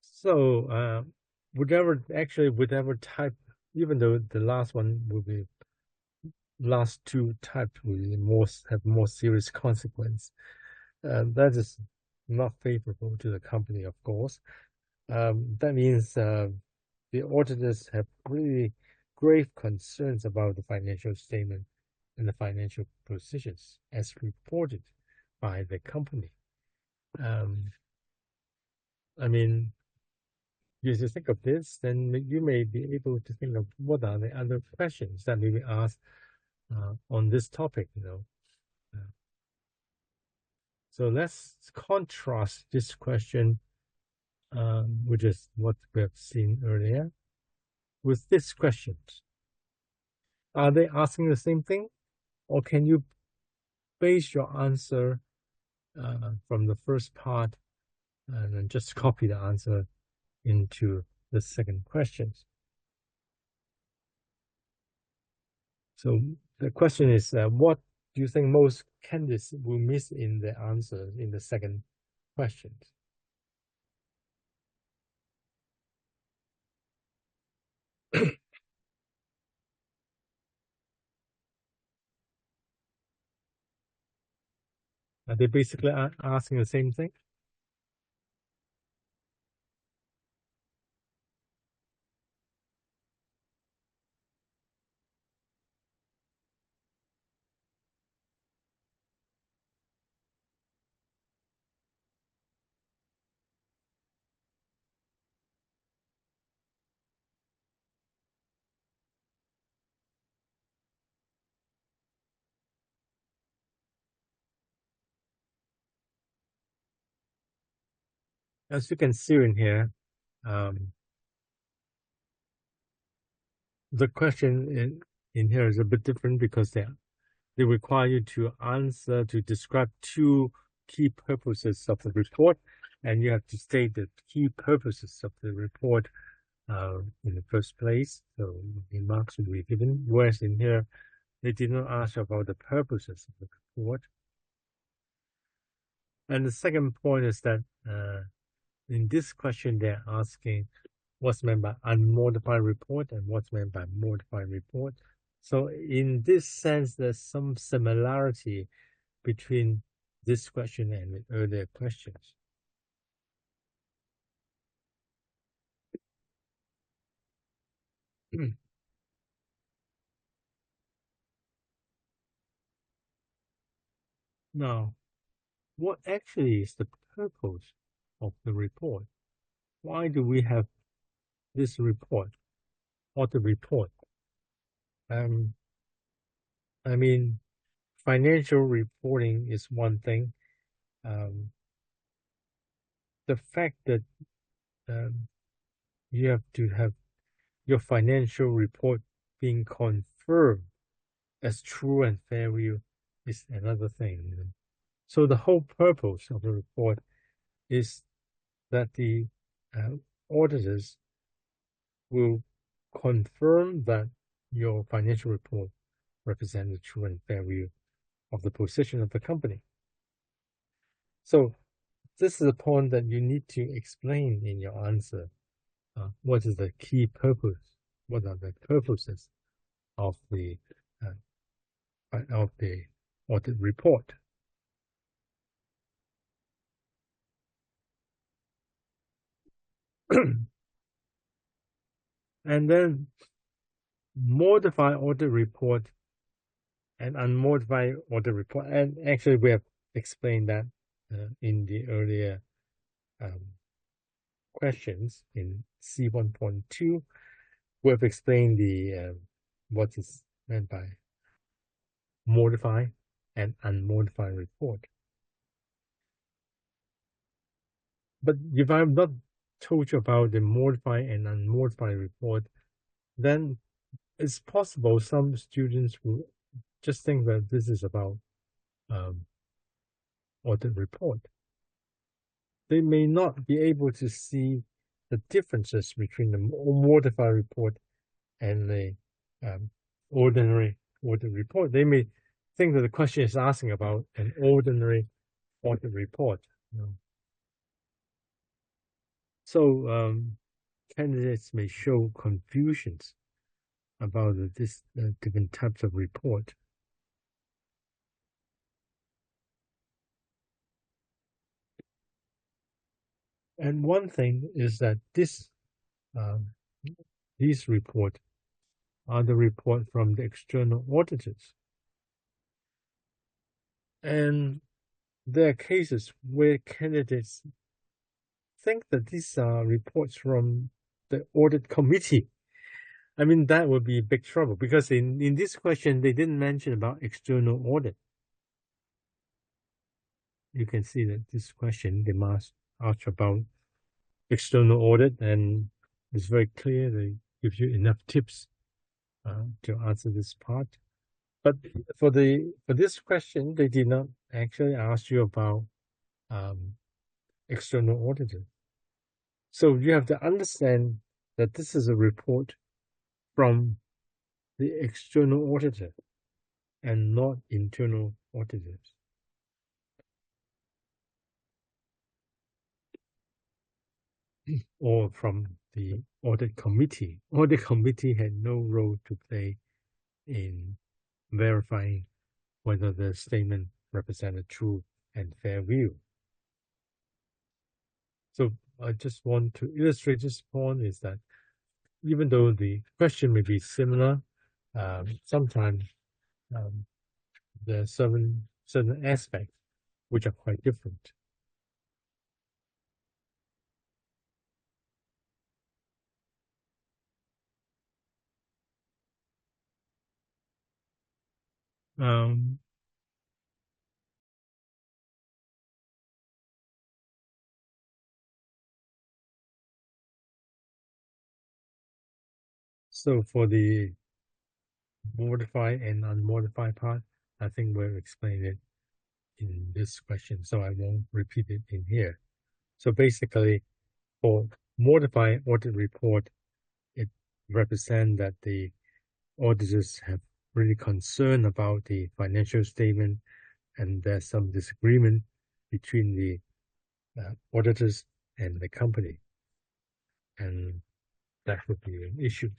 So whatever type, even though the last one will be last two types will have more serious consequence. That is not favorable to the company, of course. That means the auditors have really grave concerns about the financial statement and the financial positions as reported by the company. I mean, if you think of this, then you may be able to think of what are the other questions that may be asked on this topic, So let's contrast this question, which is what we have seen earlier, with this question. Are they asking the same thing? Or can you base your answer from the first part and then just copy the answer into the second question? So the question is, what do you think most candidates will miss in the answer in the second question? Are they basically asking the same thing? As you can see in here, um, the question in here is a bit different because they require you to answer to describe two key purposes of the report, and you have to state the key purposes of the report in the first place. So the marks will be given. Whereas in here, they did not ask about the purposes of the report. And the second point is that in this question, they're asking what's meant by unmodified report and what's meant by modified report. So in this sense, there's some similarity between this question and the earlier questions. Now, what actually is the purpose of the report? Why do we have this report or the report? Um, I mean, financial reporting is one thing. Um, the fact that um, you have to have your financial report being confirmed as true and fair view is another thing. So the whole purpose of the report is that the uh, auditors will confirm that your financial report represents the true and fair view of the position of the company. So this is a point that you need to explain in your answer. What is the key purpose? What are the purposes of the audit report? And then modify audit report and unmodified audit report. And actually, we have explained that in the earlier um, questions in C1.2. We have explained what is meant by modified and unmodified report. But if I've not told you about the modified and unmodified report, then it's possible some students will just think that this is about um, audit report. They may not be able to see the differences between the modified report and the ordinary audit report. They may think that the question is asking about an ordinary audit report. So candidates may show confusions about this different types of report. And one thing is that these reports are the report from the external auditors. And there are cases where candidates think that these are reports from the audit committee. I mean, that would be big trouble because in this question, they didn't mention about external audit. You can see that this question, they must ask about external audit, and it's very clear. They give you enough tips to answer this part. But for this question, they did not actually ask you about external auditor. So you have to understand that this is a report from the external auditor and not internal auditors. Or from the audit committee. Audit committee had no role to play in verifying whether the statement represents a true and fair view. So I just want to illustrate this point is that even though the question may be similar, sometimes there are certain aspects which are quite different. Um, So for the modified and unmodified part, I think we'll explain it in this question, so I won't repeat it in here. So basically, for modified audit report, it represents that the auditors have really concern about the financial statement, and there's some disagreement between the auditors and the company, and that would be an issue.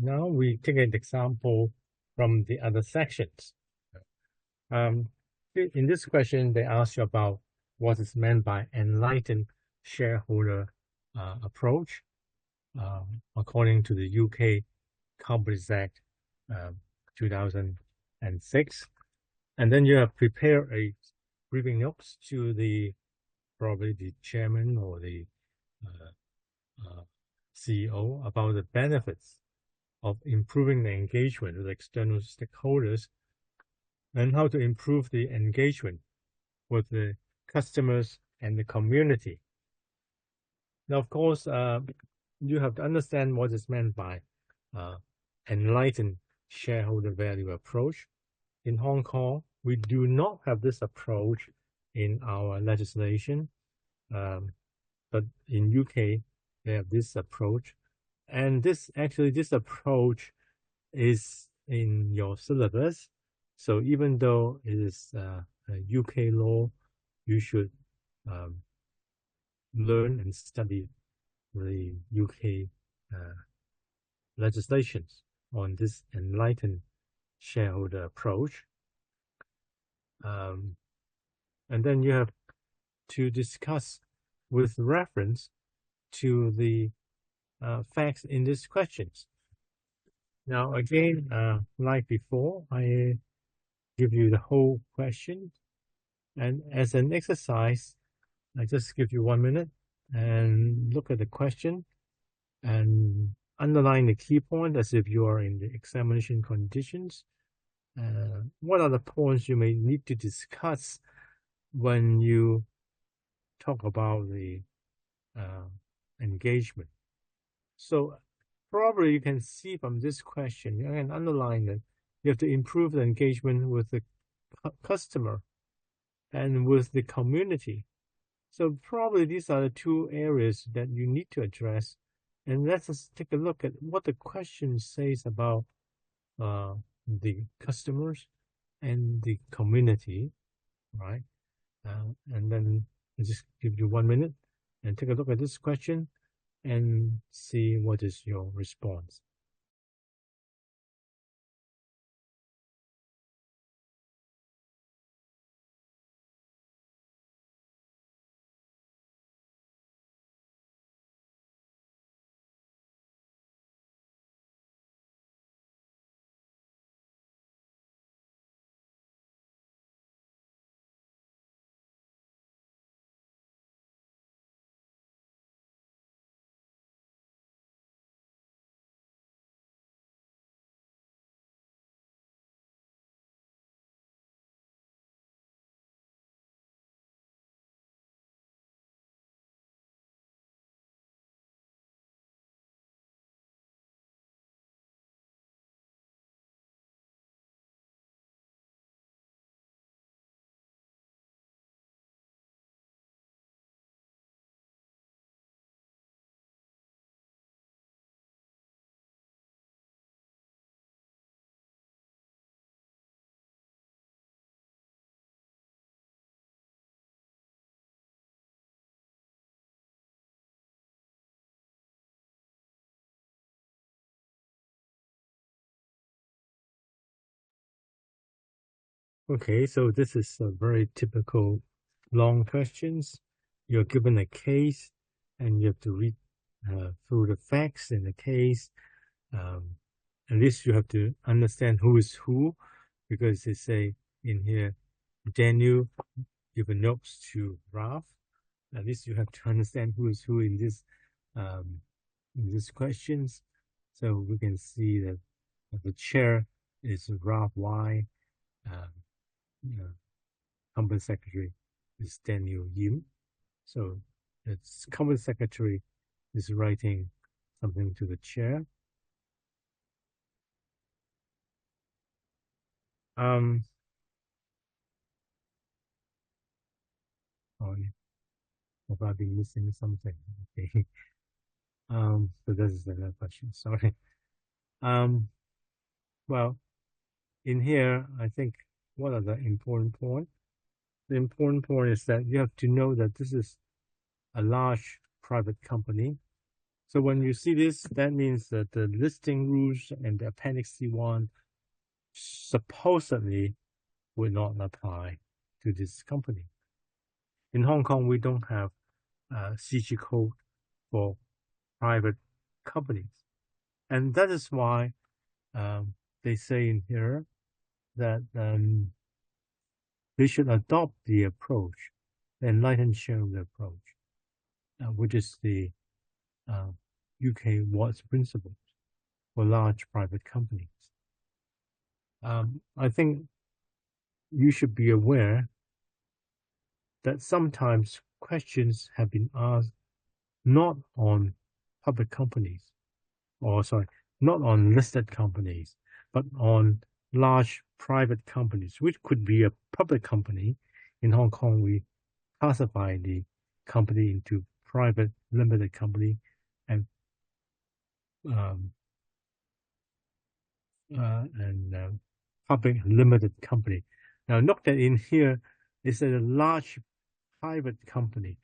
Now we take an example from the other sections. In this question, they ask you about what is meant by enlightened shareholder approach, according to the UK Companies Act 2006. And then you have prepared a briefing notes to probably the chairman or the CEO about the benefits of improving the engagement with external stakeholders and how to improve the engagement with the customers and the community. Now, of course, you have to understand what is meant by enlightened shareholder value approach. In Hong Kong, we do not have this approach in our legislation, but in UK, they have this approach. And this approach is in your syllabus. So even though it is a UK law, you should learn and study the UK legislations on this enlightened shareholder approach. And then you have to discuss with reference to the facts in these questions. Now, again, like before, I give you the whole question. And as an exercise, I just give you 1 minute and look at the question and underline the key point as if you are in the examination conditions. What are the points you may need to discuss when you talk about the engagement? So probably you can see from this question, you can underline that you have to improve the engagement with the customer and with the community. So probably these are the two areas that you need to address. And let's just take a look at what the question says about the customers and the community, right? And then I'll just give you 1 minute and take a look at this question and see what is your response. Okay, so this is a very typical long questions. You're given a case and you have to read through the facts in the case. At least you have to understand who is who, because they say in here, Daniel give a notes to Ralph. At least you have to understand who is who in these questions. So we can see that the chair is Ralph Y. Company secretary is Daniel Yim. So its company secretary is writing something to the chair. Um, oh, have I been missing something? Okay. So this is another question. Sorry. Um, well, in here, I think what are the important points? The important point is that you have to know that this is a large private company. So when you see this, that means that the listing rules and the Appendix C1 supposedly will not apply to this company. In Hong Kong, we don't have a CG code for private companies. And that is why they say in here that they should adopt the approach, the enlightened shareholder approach, which is the UK Watts principle for large private companies. I think you should be aware that sometimes questions have been asked not on public companies, or sorry, not on listed companies, but on large private companies, which could be a public company. In Hong Kong, we classify the company into private limited company and um, public limited company. Now, note that in here is a large private company.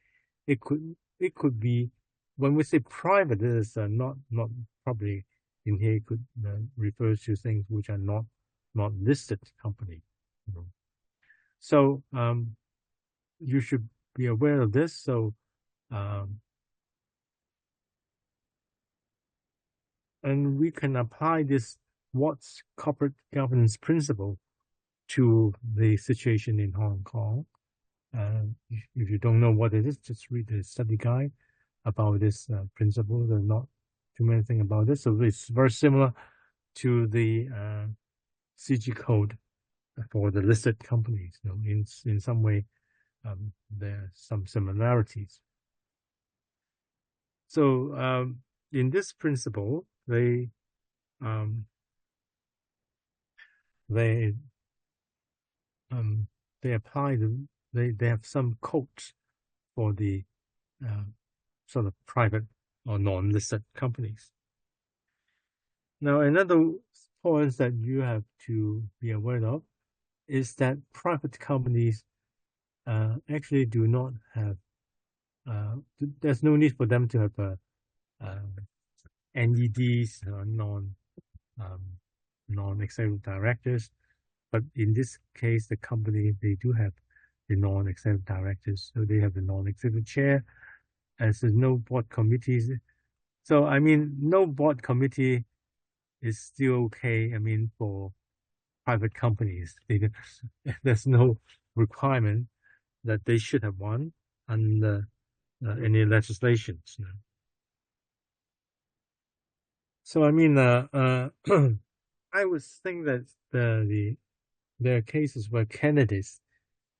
It could be when we say private, it is not probably in here. It could refer to things which are not listed company. You know. So you should be aware of this. So um, and we can apply this what's corporate governance principle to the situation in Hong Kong. If you don't know what it is, just read the study guide about this principle. There's not too many things about this. So it's very similar to the CG code for the listed companies. You know, in some way, there are some similarities. So in this principle, um, they they apply they have some codes for the sort of private or non-listed companies. Now, another point that you have to be aware of is that private companies actually do not have, there's no need for them to have NEDs, um, non-executive directors. But in this case, the company, they do have the non-executive directors. So they have the non-executive chair, as there's no board committees. So, I mean, no board committee is still okay. I mean, for private companies, there's no requirement that they should have one under any legislations. You know. So, I mean, I would think that there are cases where candidates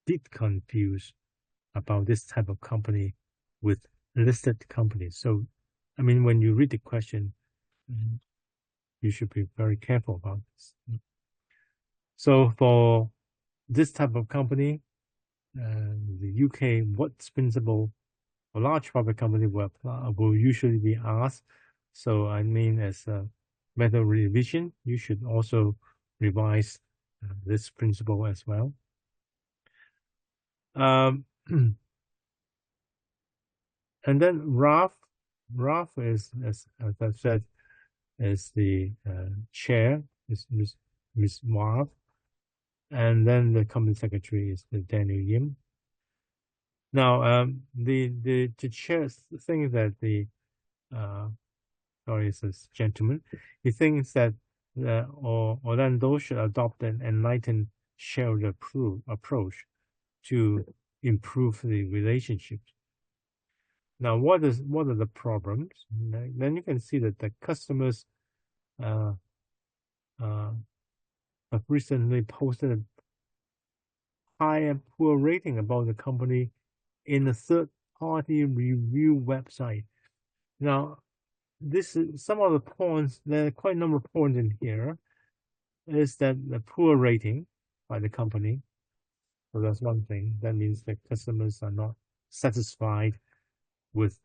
did confuse about this type of company with listed companies. So, I mean, when you read the question, you should be very careful about this. So for this type of company, the UK Watts principle for large private company will usually be asked. So I mean, as a method revision, you should also revise this principle as well. And then Ralph is, as I said, is the chair, is Ms. Marv, and then the company secretary is the Daniel Yim. Now, the chair thinks that sorry, it's this gentleman. He thinks that Orlando should adopt an enlightened shareholder approach to improve the relationship. Now, what are the problems? Then you can see that the customers uh, have recently posted a high and poor rating about the company in a third-party review website. Now, this is some of the points. There are quite a number of points in here. Is that the poor rating by the company? So that's one thing. That means that customers are not satisfied with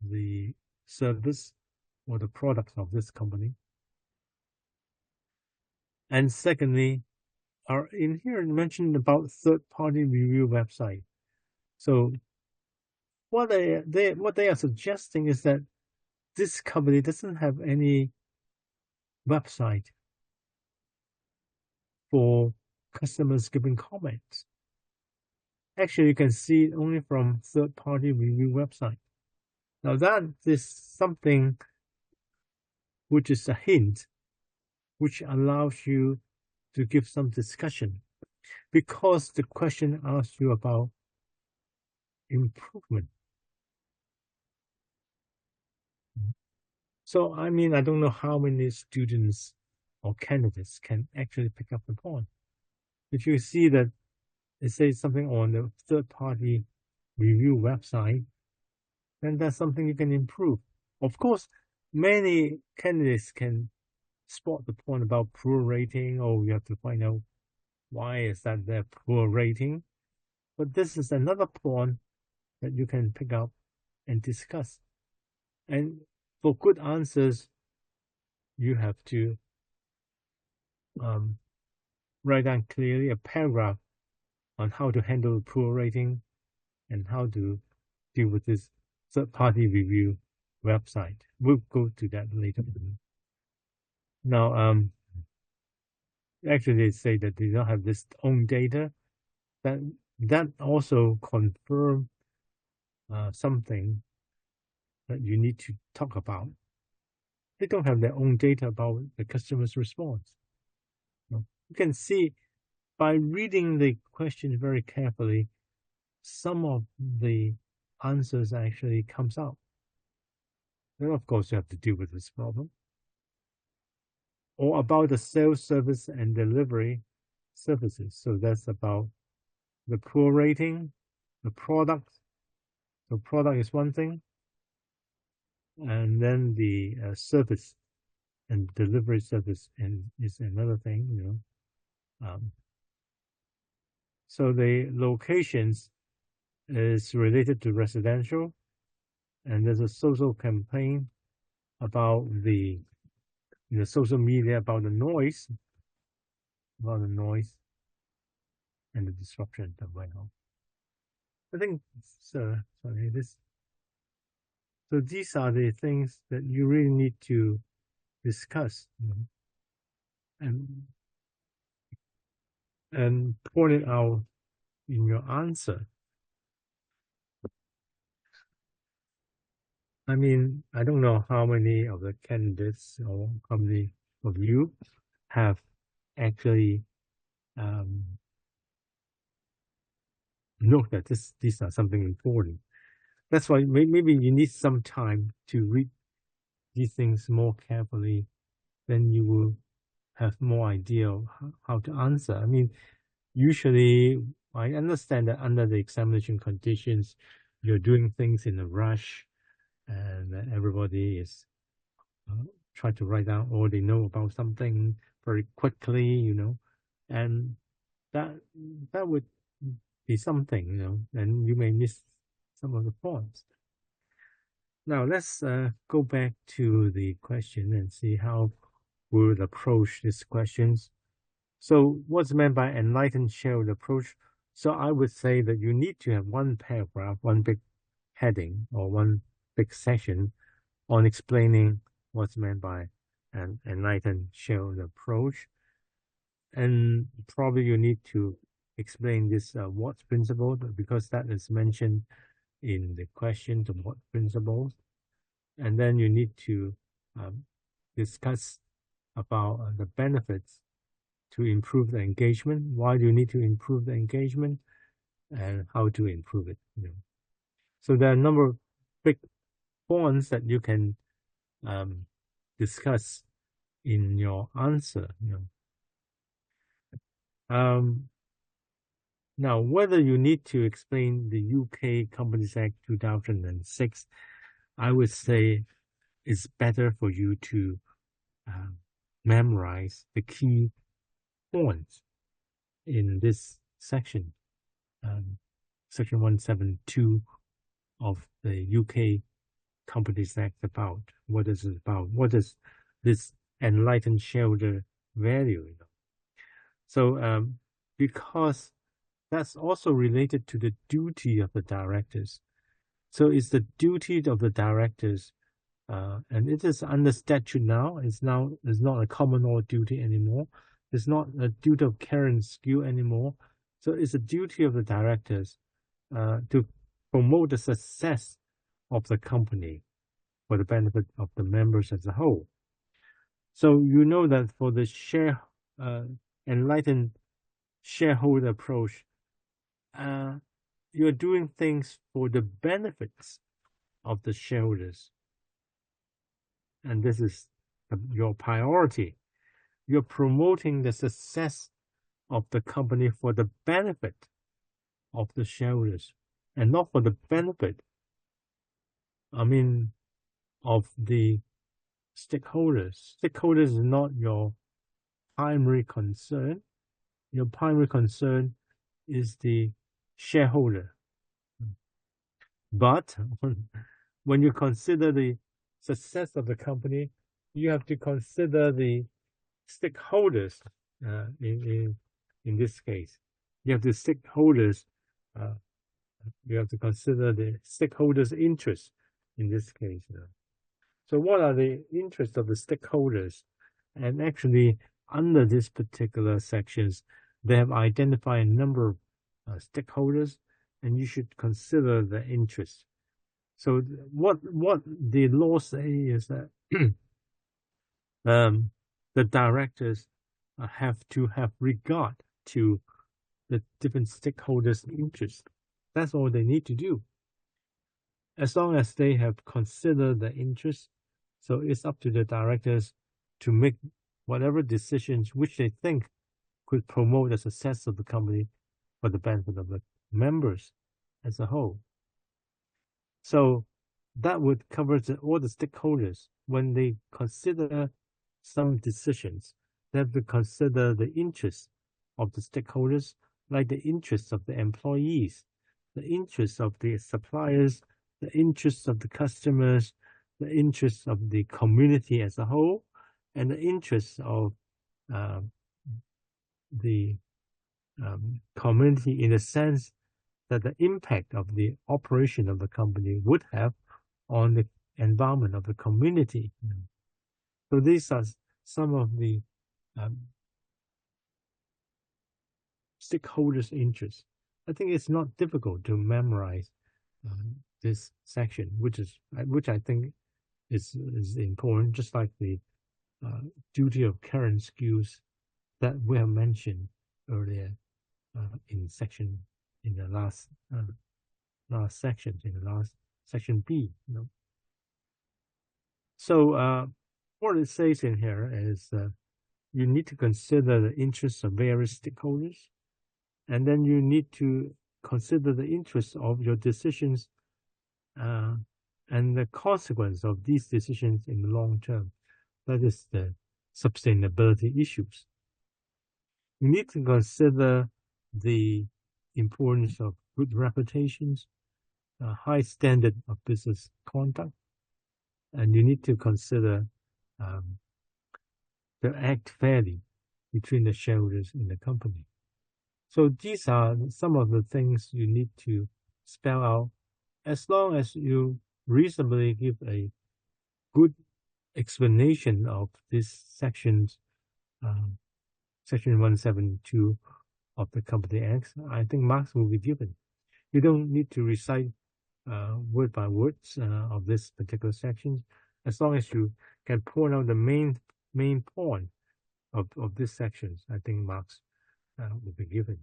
the service or the product of this company. And secondly, are in here mentioned about third-party review website. So what they are suggesting is that this company doesn't have any website for customers giving comments. Actually, you can see it only from third-party review website. Now that is something which is a hint, which allows you to give some discussion, because the question asks you about improvement. So, I mean, I don't know how many students or candidates can actually pick up the point. If you see that it says something on the third-party review website, then that's something you can improve. Of course, many candidates can spot the point about poor rating, or you have to find out why is that their poor rating. But this is another point that you can pick up and discuss. And for good answers, you have to write down clearly a paragraph on how to handle poor rating and how to deal with this third-party review website. We'll go to that later. Now, actually, they say that they don't have this own data. That also confirm something that you need to talk about. They don't have their own data about the customer's response. You can see by reading the question very carefully, some of the answers actually comes out. Then, of course, you have to deal with this problem. Or about the sales service and delivery services. So that's about the poor rating, the product. The product is one thing, and then the service and delivery service is another thing. So the locations is related to residential, and there's a social campaign about the social media about the noise and the disruption that went on. I think so. So these are the things that you really need to discuss, and point it out in your answer. I mean, I don't know how many of the candidates or how many of you have actually know that these are something important. That's why maybe you need some time to read these things more carefully. Then you will have more idea of how to answer. I mean, usually I understand that under the examination conditions, you're doing things in a rush, and everybody is trying to write down all they know about something very quickly, and that would be something, and you may miss some of the points. Now let's go back to the question and see how we would approach these questions. So what's meant by enlightened shared approach? So I would say that you need to have one paragraph, one big heading, or one big section on explaining what's meant by an enlightened shared approach. And probably you need to explain this what principle, because that is mentioned in the question, the what principles. And then you need to discuss about the benefits to improve the engagement. Why do you need to improve the engagement, and how to improve it? So there are a number of big points that you can discuss in your answer. Now, whether you need to explain the UK Companies Act 2006, I would say it's better for you to memorize the key points in this section, section 172 of the UK Companies Act about. What is it about? What is this enlightened shareholder value? So because that's also related to the duty of the directors. So it's the duty of the directors, and it is under statute now. It's not a common law duty anymore. It's not a duty of care and skill anymore. So it's a duty of the directors to promote the success of the company for the benefit of the members as a whole. So you know that for the enlightened shareholder approach, you're doing things for the benefits of the shareholders. And this is your priority. You're promoting the success of the company for the benefit of the shareholders and not for the benefit, of the stakeholders. Stakeholders is not your primary concern. Your primary concern is the shareholder. But when you consider the success of the company, you have to consider the stakeholders in this case. You have to consider the stakeholders' interests in this case. So what are the interests of the stakeholders? And actually, under this particular sections, they have identified a number of stakeholders, and you should consider the interests. So what the law say is that the directors have to have regard to the different stakeholders' interests. That's all they need to do. As long as they have considered the interests, so it's up to the directors to make whatever decisions which they think could promote the success of the company for the benefit of the members as a whole. So that would cover all the stakeholders. When they consider some decisions, they have to consider the interests of the stakeholders, like the interests of the employees, the interests of the suppliers, the interests of the customers, the interests of the community as a whole, and the interests of the community in the sense that the impact of the operation of the company would have on the environment of the community. So these are some of the stakeholders' interests. I think it's not difficult to memorize this section, which I think is important, just like the duty of care and skills that we have mentioned earlier in the last section, in the last section B. So what it says in here is you need to consider the interests of various stakeholders, and then you need to consider the interests of your decisions and the consequence of these decisions in the long term. That is the sustainability issues. You need to consider the importance of good reputations, high standard of business conduct, and you need to consider the act fairly between the shareholders in the company. So these are some of the things you need to spell out. As long as you reasonably give a good explanation of this sections, section 172 of the Company Act, I think marks will be given. You don't need to recite word by words of this particular section. As long as you can point out the main point of this sections, I think marks will be given.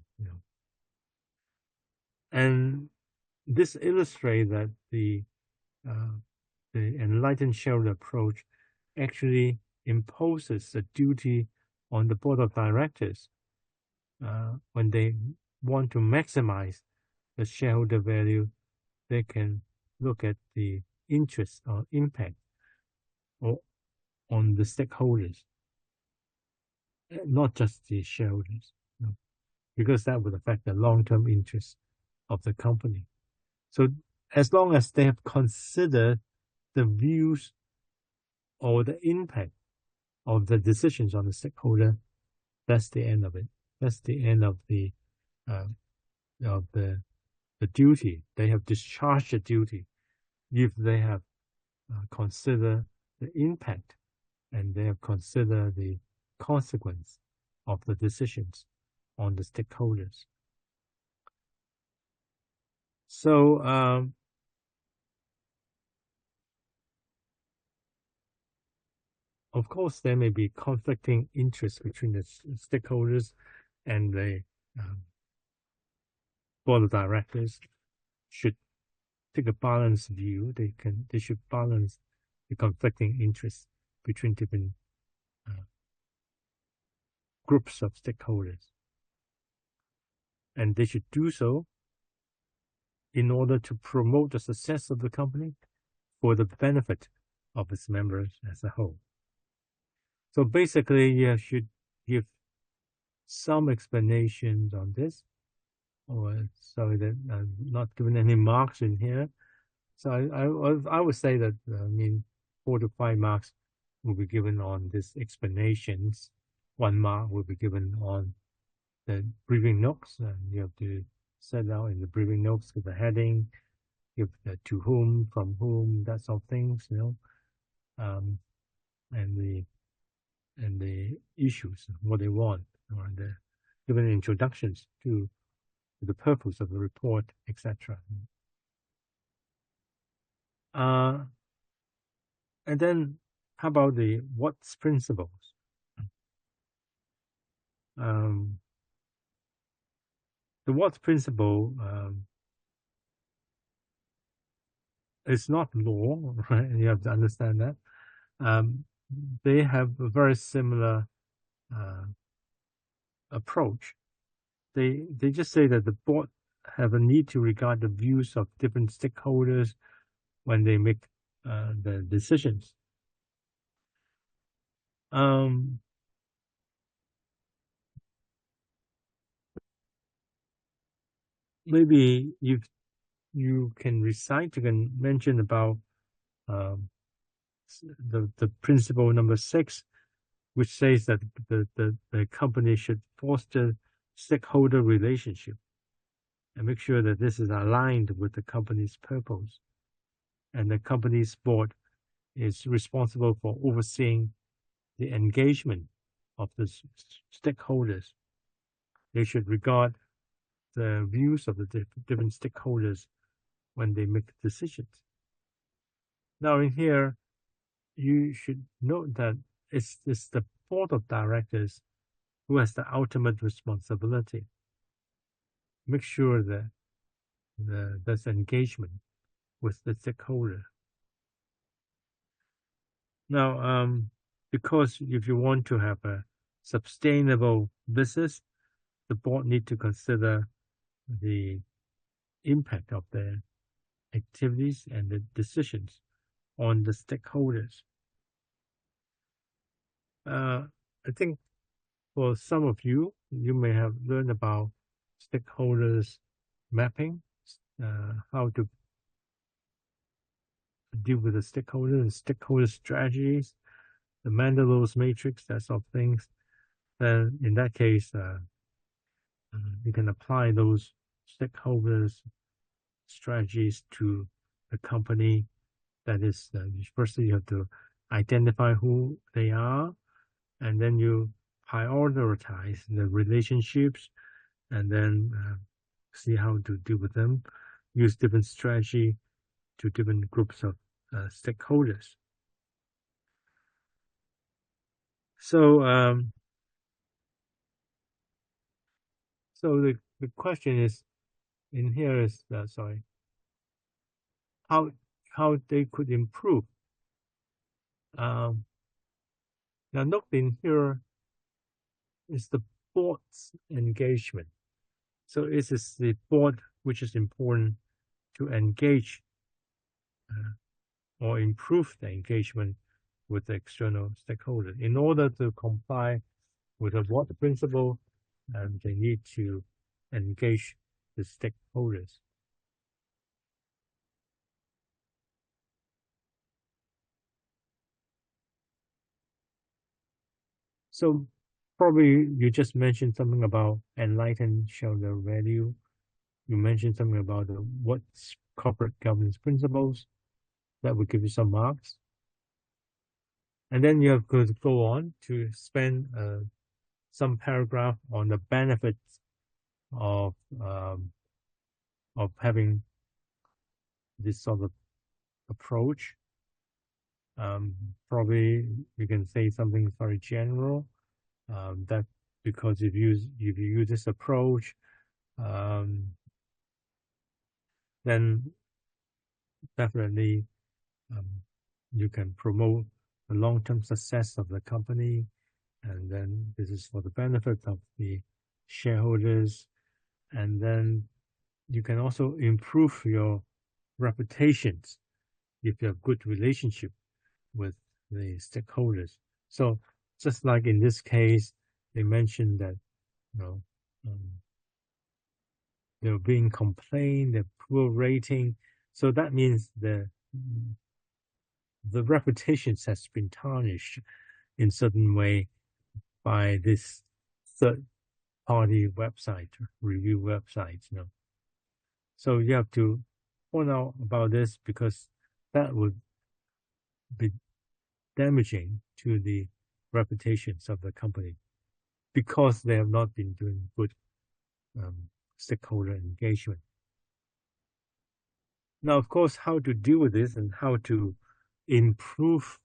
And this illustrates that the enlightened shareholder approach actually imposes a duty on the board of directors when they want to maximize the shareholder value, they can look at the interest or impact or on the stakeholders, not just the shareholders, because that would affect the long-term interest of the company. So as long as they have considered the views or the impact of the decisions on the stakeholder, that's the end of it. That's the end of the uh, of the duty. They have discharged the duty if they have considered the impact and they have considered the consequence of the decisions on the stakeholders. So of course, there may be conflicting interests between the stakeholders and the board of directors should take a balanced view. They should balance the conflicting interests between different groups of stakeholders, and they should do so in order to promote the success of the company for the benefit of its members as a whole. So basically, you should give some explanations on this. Or sorry that I'm not giving any marks in here. So I would say that 4 to 5 marks will be given on these explanations. 1 mark will be given on the briefing notes. You have to set out in the briefing notes with the heading, give the to whom, from whom, that sort of things, and the issues, what they want, or the given introductions to the purpose of the report, etc. And then how about the what's principles? The what's principle is not law, right? You have to understand that. They have a very similar approach. They just say that the board have a need to regard the views of different stakeholders when they make the decisions. Maybe you can mention about the principle number 6, which says that the company should foster stakeholder relationship and make sure that this is aligned with the company's purpose. And the company's board is responsible for overseeing the engagement of the stakeholders. They should regard the views of the different stakeholders when they make decisions. Now in here, you should note that it's the board of directors who has the ultimate responsibility. Make sure that there's engagement with the stakeholder. Now, because if you want to have a sustainable business, the board need to consider the impact of their activities and the decisions on the stakeholders. I think for some of you, you may have learned about stakeholders mapping, how to deal with the stakeholders, stakeholder strategies, the Mandelbrot's matrix, that sort of things. Then in that case, you can apply those stakeholders strategies to the company. That is, firstly you have to identify who they are, and then you prioritize the relationships, and then see how to deal with them. Use different strategy to different groups of stakeholders. So, so the question is in here is sorry, how they could improve. Now, note in here is the board's engagement. So it is the board which is important to engage or improve the engagement with the external stakeholders. In order to comply with the board principle, they need to engage the stakeholders. So probably you just mentioned something about enlightened shareholder value. You mentioned something about what's corporate governance principles. That would give you some marks. And then you have to go on to spend some paragraph on the benefits of um, of having this sort of approach. Probably you can say something very general, that because if you use this approach, um, then definitely um, you can promote the long-term success of the company, and then this is for the benefit of the shareholders, and then you can also improve your reputations if you have good relationship with the stakeholders. So just like in this case, they mentioned that you know um, they're being complained, the poor rating. So that means the reputations has been tarnished in certain way by this third party website, review websites, you know. So you have to point out about this because that would be damaging to the reputations of the company because they have not been doing good um, stakeholder engagement. Now, of course, how to deal with this and how to improve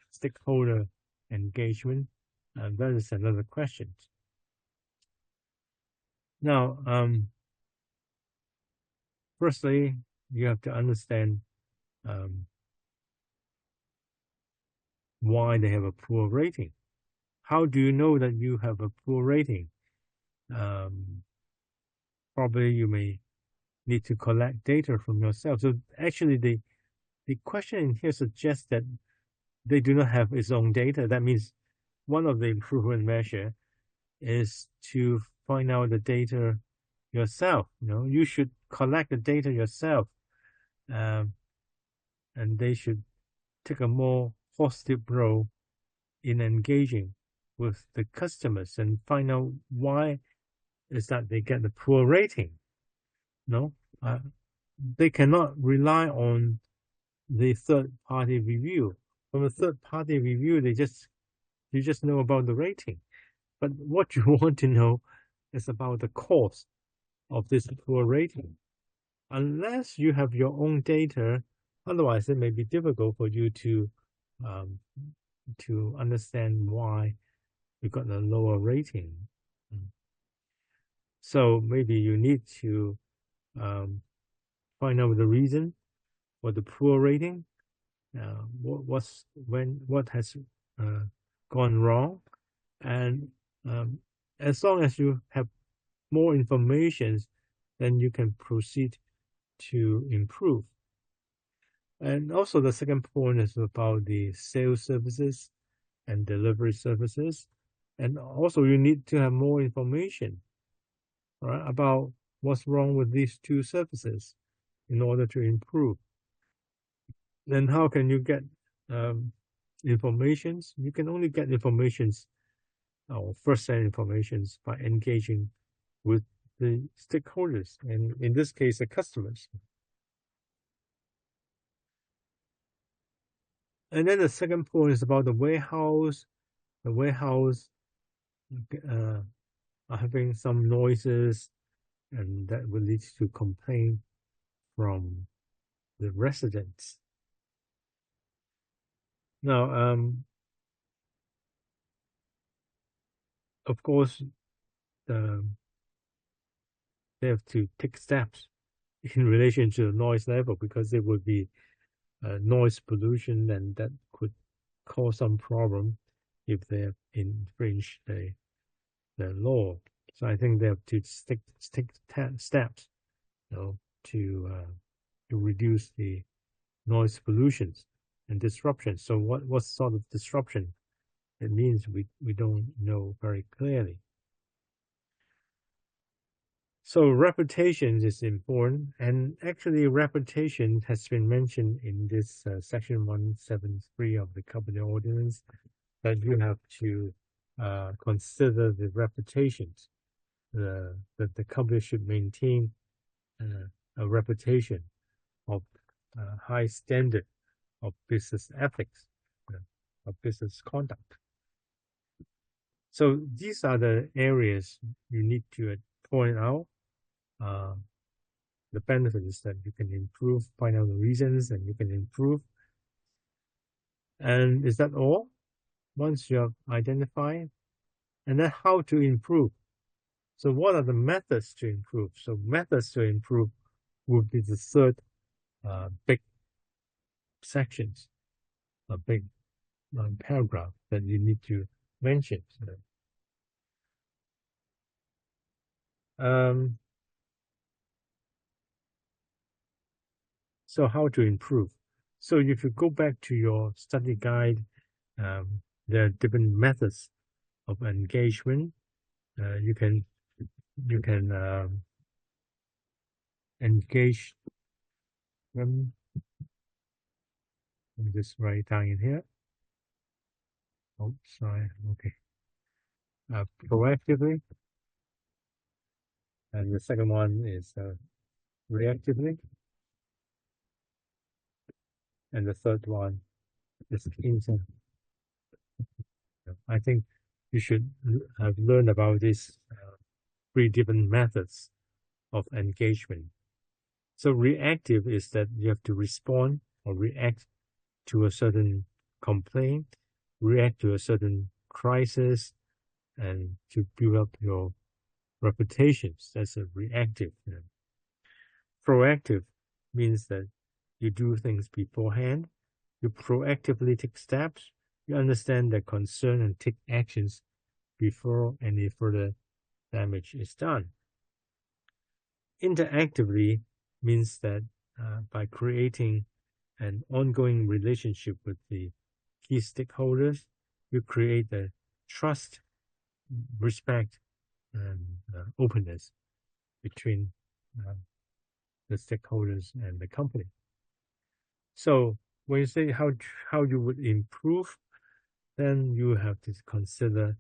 stakeholder engagement, that is another question. Now, firstly, you have to understand um, why they have a poor rating. How do you know that you have a poor rating? Probably you may need to collect data from yourself. So actually, the question in here suggests that they do not have its own data. That means one of the improvement measure is to find out the data yourself. You know, you should collect the data yourself, and they should take a more positive role in engaging with the customers and find out why is that they get the poor rating. No, they cannot rely on the third party review. From a third party review, you just know about the rating. But what you want to know is about the cause of this poor rating. Unless you have your own data, otherwise it may be difficult for you um, to understand why you got a lower rating. So maybe you need to find out the reason for the poor rating. What has gone wrong, and as long as you have more information, then you can proceed to improve. And also the second point is about the sales services and delivery services. And also you need to have more information, right, about what's wrong with these two services in order to improve. Then how can you get informations? You can only get informations or first-hand informations by engaging with the stakeholders, and in this case, the customers. And then the second point is about the warehouse. The warehouse are having some noises, and that will lead to complaint from the residents. Now, of course, they have to take steps in relation to the noise level because it would be noise pollution, and that could cause some problem if they have infringed the law. So I think they have to take steps, to reduce the noise pollutions and disruption. So what sort of disruption it means we don't know very clearly. So reputation is important, and actually reputation has been mentioned in this section 173 of the company ordinance, that you have to consider the reputations. That the company should maintain a reputation of high standard of business ethics, of business conduct. So these are the areas you need to point out. The benefit is that you can improve, find out the reasons, and you can improve. And is that all? Once you have identified, and then how to improve. So what are the methods to improve? So methods to improve would be the third big sections, a big paragraph that you need to mention. So how to improve? So if you go back to your study guide, there are different methods of engagement. You can engage them. Let me just write down in here. Oh, sorry. Okay. Proactively, and the second one is reactively, and the third one is instant. I think you should have learned about these three different methods of engagement. So reactive is that you have to respond or react to a certain complaint, react to a certain crisis, and to build up your reputations. That's a reactive. Proactive means that you do things beforehand, you proactively take steps, you understand the concern and take actions before any further damage is done. Interactively means that by creating an ongoing relationship with the key stakeholders, you create the trust, respect, and openness between the stakeholders and the company. So when you say how you would improve, then you have to consider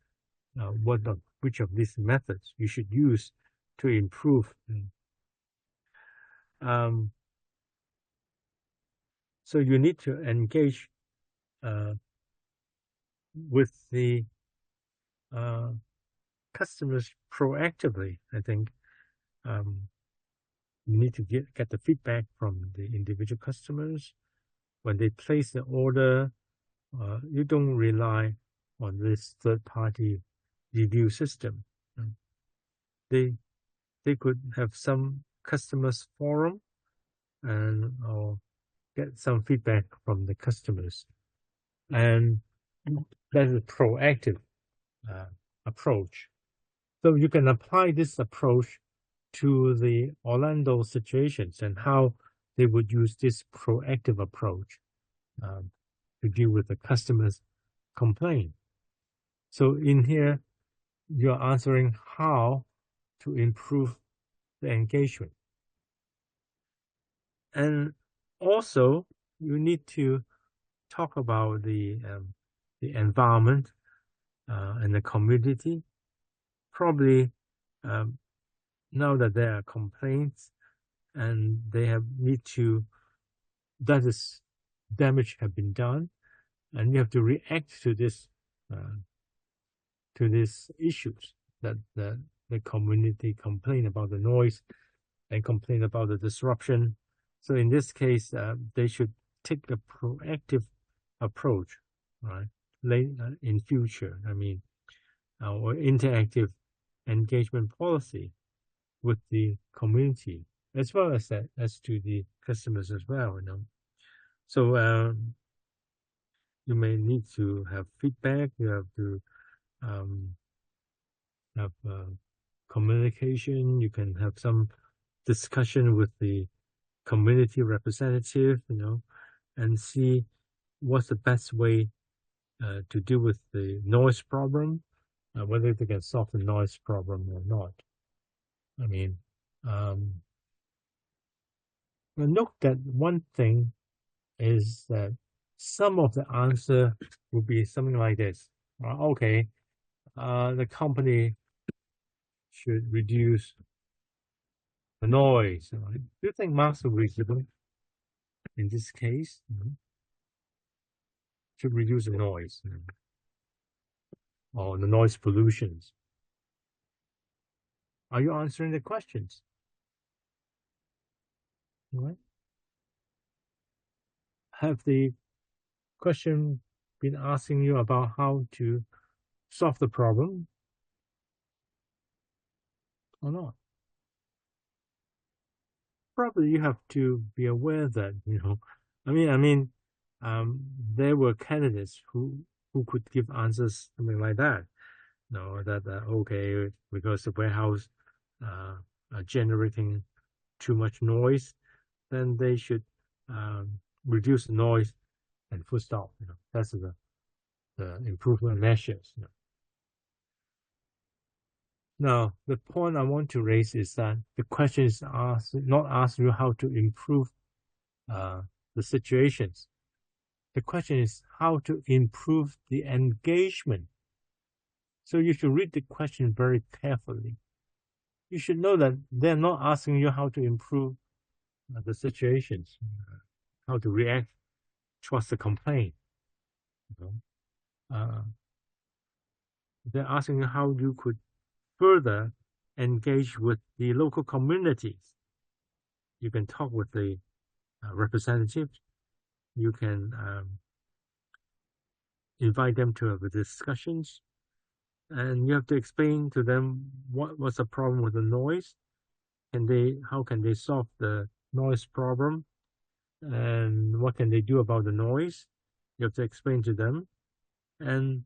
which of these methods you should use to improve. So you need to engage with the customers proactively. I think you need to get the feedback from the individual customers when they place the order. You don't rely on this third-party review system. They could have some customers forum or get some feedback from the customers, and that's a proactive approach. So you can apply this approach to the Orlando situations and how they would use this proactive approach to deal with the customer's complaint. So in here, you're answering how to improve the engagement. And also, you need to talk about the environment and the community. Probably now that there are complaints and they need to, that is damage have been done, and you have to react to these issues that the community complain about the noise and complain about the disruption. So in this case, they should take a proactive approach, right? In future, I mean, or interactive engagement policy with the community as well as to the customers as well. So you may need to have feedback. You have to have communication. You can have some discussion with the community representative, and see what's the best way to deal with the noise problem, whether they can solve the noise problem or not. I mean, note that one thing is that some of the answer will be something like this. Okay, the company should reduce the noise. Right? Do you think marks will be given in this case? Should reduce the noise or the noise pollutions. Are you answering the questions? Right? Have the question been asking you about how to solve the problem or not? Probably you have to be aware that, there were candidates who could give answers something like that. That okay, because the warehouse are generating too much noise, then they should reduce the noise and full stop. That's the improvement measures. Now, the point I want to raise is that the question is not asking you how to improve the situations. The question is how to improve the engagement. So you should read the question very carefully. You should know that they're not asking you how to improve the situations, how to react towards the complaint. They're asking you how you could further engage with the local communities. You can talk with the representatives. You can invite them to have discussions, and you have to explain to them what's the problem with the noise. How can they solve the noise problem, and what can they do about the noise? You have to explain to them, and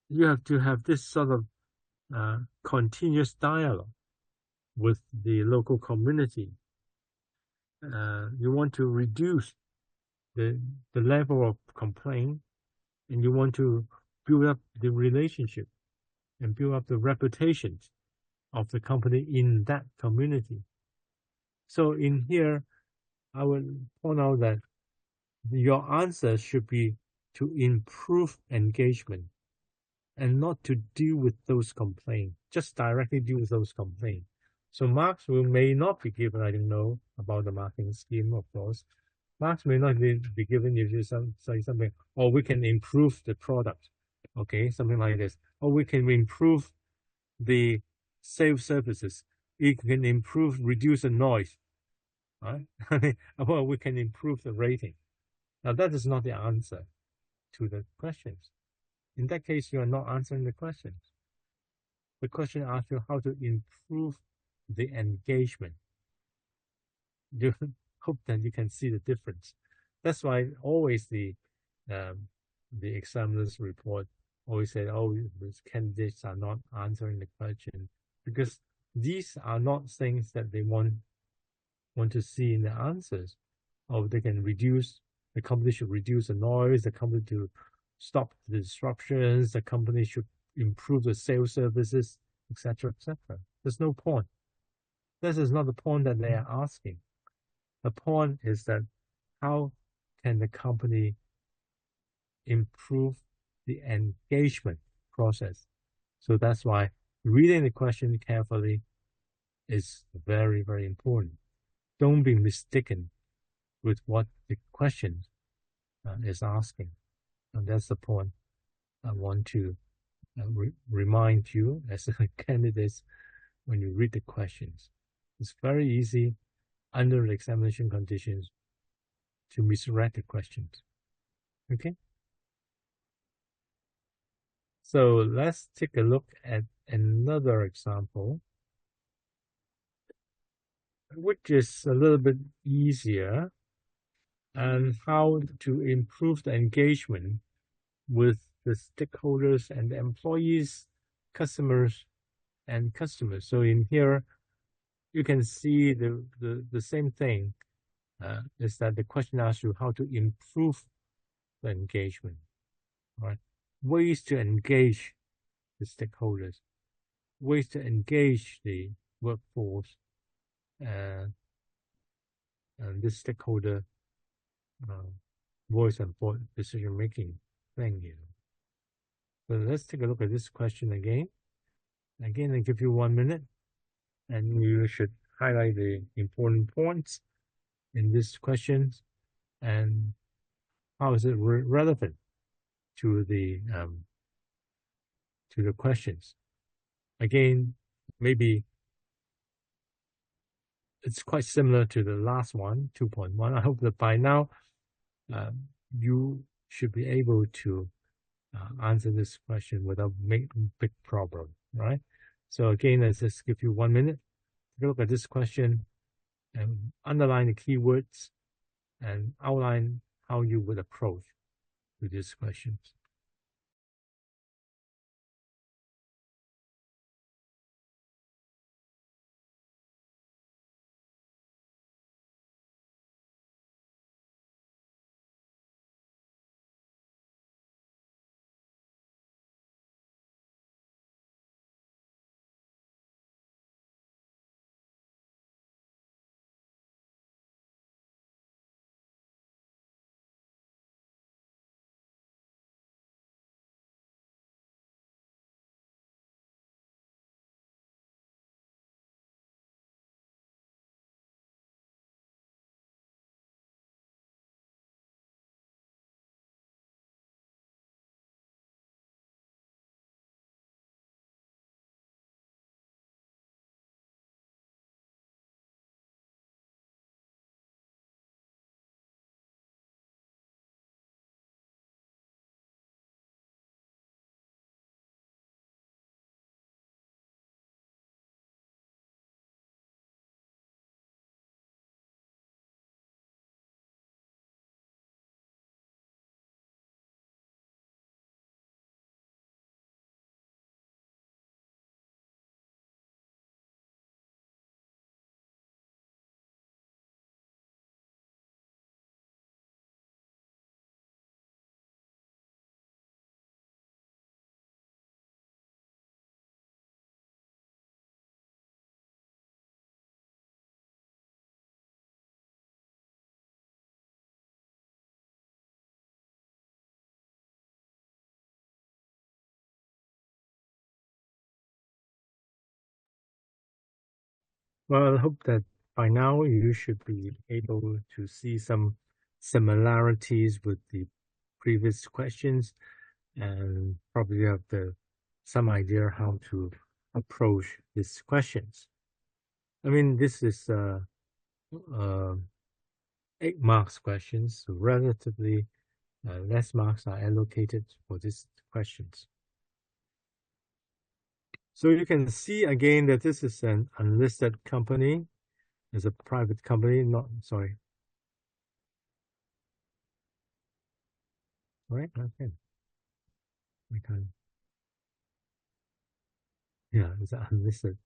you have to have this sort of continuous dialogue with the local community. You want to reduce the level of complaint, and you want to build up the relationship and build up the reputation of the company in that community. So in here, I would point out that your answer should be to improve engagement and not to deal with those complaints, just directly deal with those complaints. So marks may not be given, I don't know about the marketing scheme, of course. Marks may not be given if you say something, or we can improve the product, okay, something like this. Or we can improve the sales services. We can improve, reduce the noise, right? Well, we can improve the rating. Now, that is not the answer to the questions. In that case, you are not answering the questions. The question asks you how to improve the engagement. You hope that you can see the difference. That's why always the examiner's report always say, oh, these candidates are not answering the question, because these are not things that they want to see in the answers. Or they can reduce, the company should reduce the noise, the company to stop the disruptions, the company should improve the sales services, etc., etc. There's no point. This is not the point that they are asking. The point is that how can the company improve the engagement process? So that's why reading the question carefully is very, very important. Don't be mistaken with what the question is asking. And that's the point I want to remind you as candidates when you read the questions. It's very easy under the examination conditions to misread the questions. Okay? So let's take a look at another example, which is a little bit easier, and how to improve the engagement with the stakeholders and the employees, customers, and customers. So in here, you can see the same thing, is that the question asks you how to improve the engagement, right? Ways to engage the stakeholders, ways to engage the workforce, uh, and this stakeholder uh, voice and decision making thing here. So let's take a look at this question again. Again, I give you 1 minute, and you should highlight the important points in this question and how is it relevant to the questions. Again, maybe it's quite similar to the last one, 2.1. I hope that by now you should be able to answer this question without making big problem, right? So again, let's just give you 1 minute to look at this question and underline the keywords and outline how you would approach to these questions. Well, I hope that by now you should be able to see some similarities with the previous questions and probably have some idea how to approach these questions. I mean, this is uh, 8 marks questions, so relatively less marks are allocated for these questions. So you can see again that this is an unlisted company. It's a private company, not, sorry. Right? Okay. We can. Yeah, it's an unlisted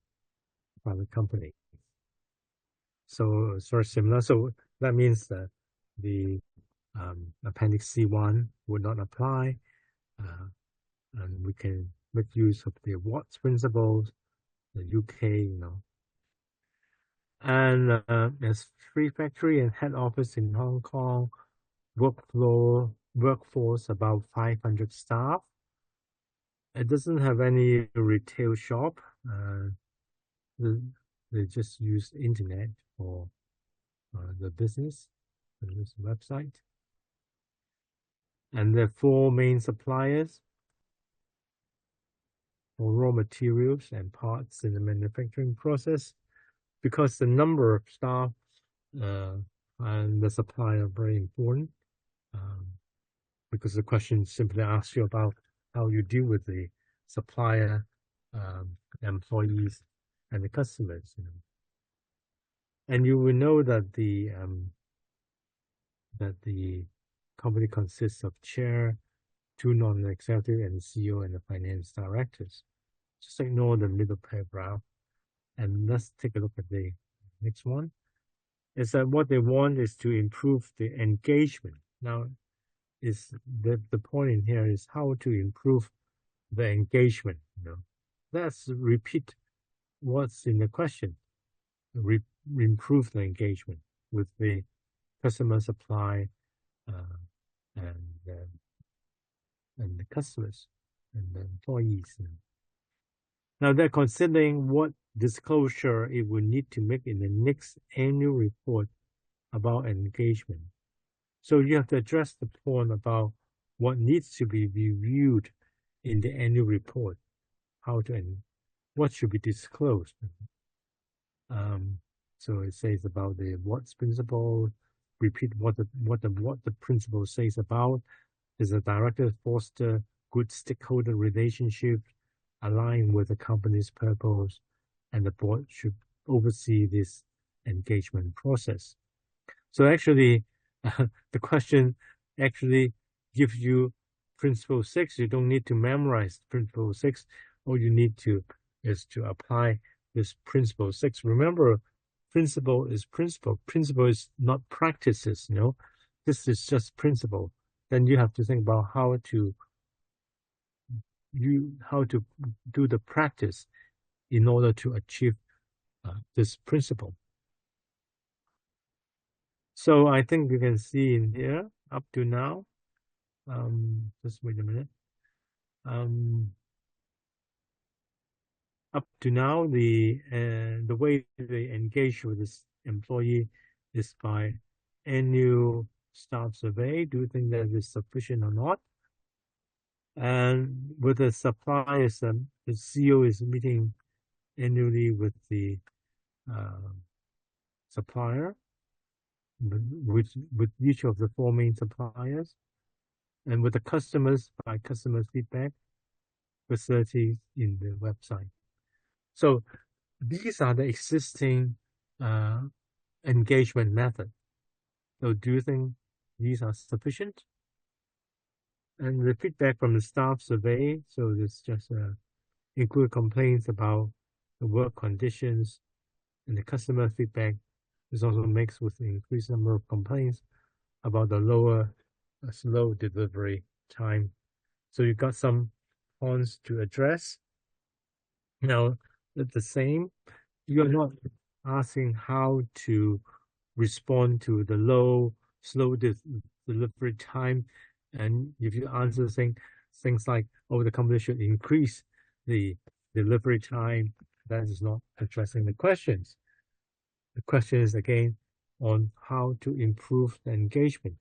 private company. So it's very similar. So that means that the Appendix C1 would not apply. And we can make use of the awards principles, the UK, And there's free factory and head office in Hong Kong, workforce about 500 staff. It doesn't have any retail shop. They just use internet for the business, this website. And there are 4 main suppliers for raw materials and parts in the manufacturing process. Because the number of staff and the supply are very important, because the question simply asks you about how you deal with the supplier, employees, and the customers. And you will know that the company consists of chair, 2 non-executive, and CEO and the finance directors. Just ignore the middle paragraph and let's take a look at the next one. Is that what they want is to improve the engagement. Now, is the point in here is how to improve the engagement. Let's repeat what's in the question. Improve the engagement with the customer supply and the customers and the employees. Now they're considering what disclosure it will need to make in the next annual report about engagement. So you have to address the point about what needs to be reviewed in the annual report, what should be disclosed. So it says about the what's principle, repeat what the principle says about. Is a director foster good stakeholder relationship, align with the company's purpose, and the board should oversee this engagement process. So actually, the question actually gives you principle 6. You don't need to memorize principle 6. All you need to is to apply this principle 6. Remember, principle is principle. Principle is not practices, This is just principle. Then you have to think about how to do the practice in order to achieve this principle. So I think you can see in here up to now. Just wait a minute. Up to now, the way they engage with this employee is by annual staff survey. Do you think that is sufficient or not? And with the suppliers, the CEO is meeting annually with the supplier, with each of the 4 main suppliers, and with the customers by customer feedback facilities in the website. So these are the existing engagement methods. So do you think these are sufficient? And the feedback from the staff survey, so this just include complaints about the work conditions, and the customer feedback is also mixed with the increased number of complaints about the slow delivery time. So you got some points to address. Now, at the same, you're not asking how to respond to the slow delivery time. And if you answer things like, oh, the company should increase the delivery time, that is not addressing the questions. The question is again on how to improve the engagement.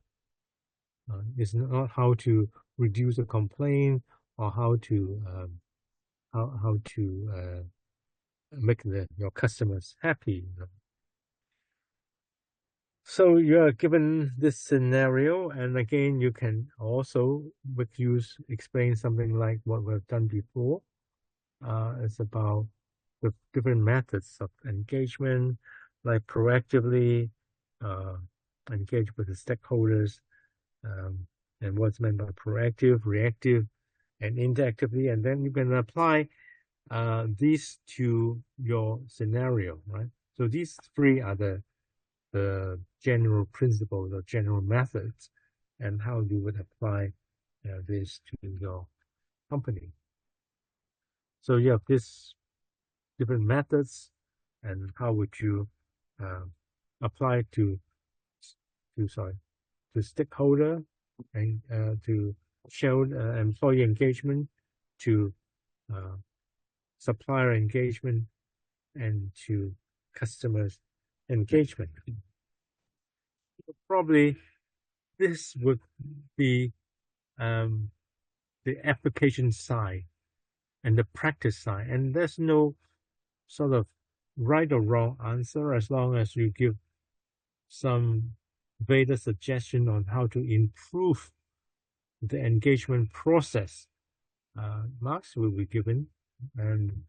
It's not how to reduce the complaint or how to make your customers happy. So you are given this scenario, and again, you can also explain something like what we've done before. It's about the different methods of engagement, like proactively engage with the stakeholders, and what's meant by proactive, reactive, and interactively, and then you can apply these to your scenario, right? So these 3 are the general principles or general methods, and how you would apply this to your company. So you have these different methods, and how would you apply to stakeholder, and to show employee engagement, to supplier engagement, and to customers engagement. Probably this would be the application side and the practice side, and there's no sort of right or wrong answer as long as you give some better suggestion on how to improve the engagement process. Marks will be given, and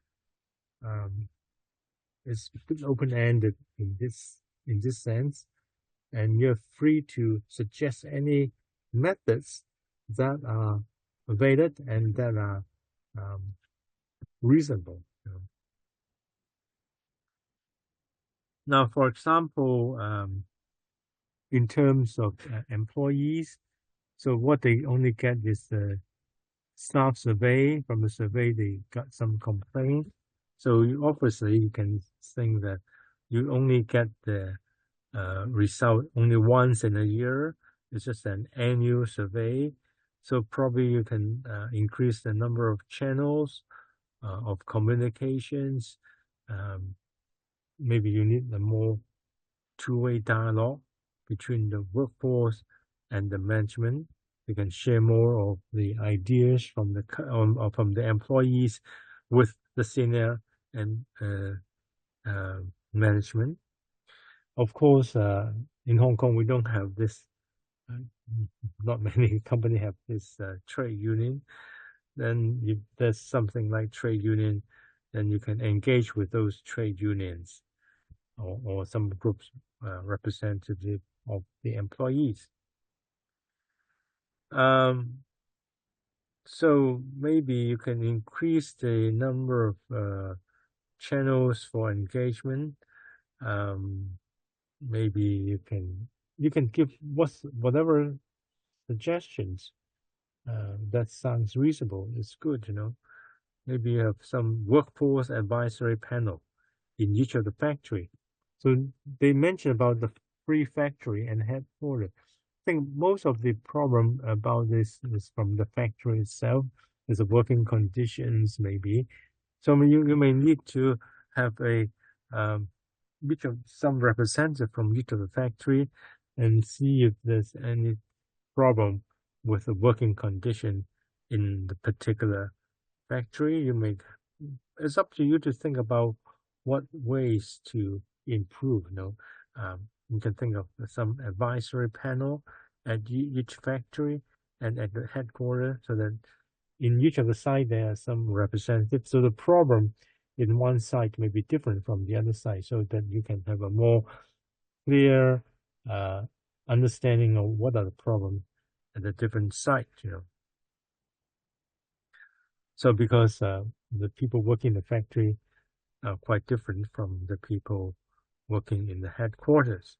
it's open-ended in this sense, and you're free to suggest any methods that are valid and that are reasonable. Now, for example, in terms of employees, so what they only get is the staff survey. From the survey, they got some complaint. So obviously, you can think that you only get the result only once in a year. It's just an annual survey. So probably you can increase the number of channels of communications. Maybe you need a more two-way dialogue between the workforce and the management. They can share more of the ideas from the employees with the senior and management. Of course, in Hong Kong, we don't have this. Not many companies have this trade union. Then if there's something like trade union, then you can engage with those trade unions or some groups representative of the employees. So maybe you can increase the number of channels for engagement. Maybe you can give whatever suggestions that sounds reasonable. It's good, Maybe you have some workforce advisory panel in each of the factory. So they mentioned about the free factory and headquarters. I think most of the problem about this is from the factory itself. Is the working conditions maybe. So you may need to have some representative from each of the factory and see if there's any problem with the working condition in the particular factory. It's up to you to think about what ways to improve. You can think of some advisory panel at each factory and at the headquarters, so that in each of the site there are some representatives. So the problem in one site may be different from the other site, so that you can have a more clear understanding of what are the problems at the different sites. So because the people working in the factory are quite different from the people working in the headquarters.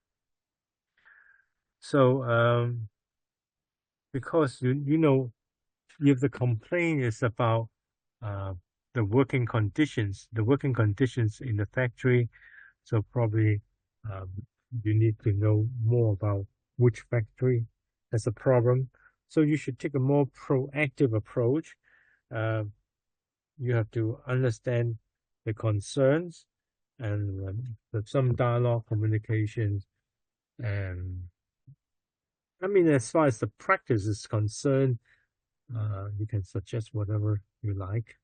So because if the complaint is about the working conditions in the factory, so probably you need to know more about which factory has a problem. So you should take a more proactive approach. You have to understand the concerns and some dialogue communications. And I mean, as far as the practice is concerned, you can suggest whatever you like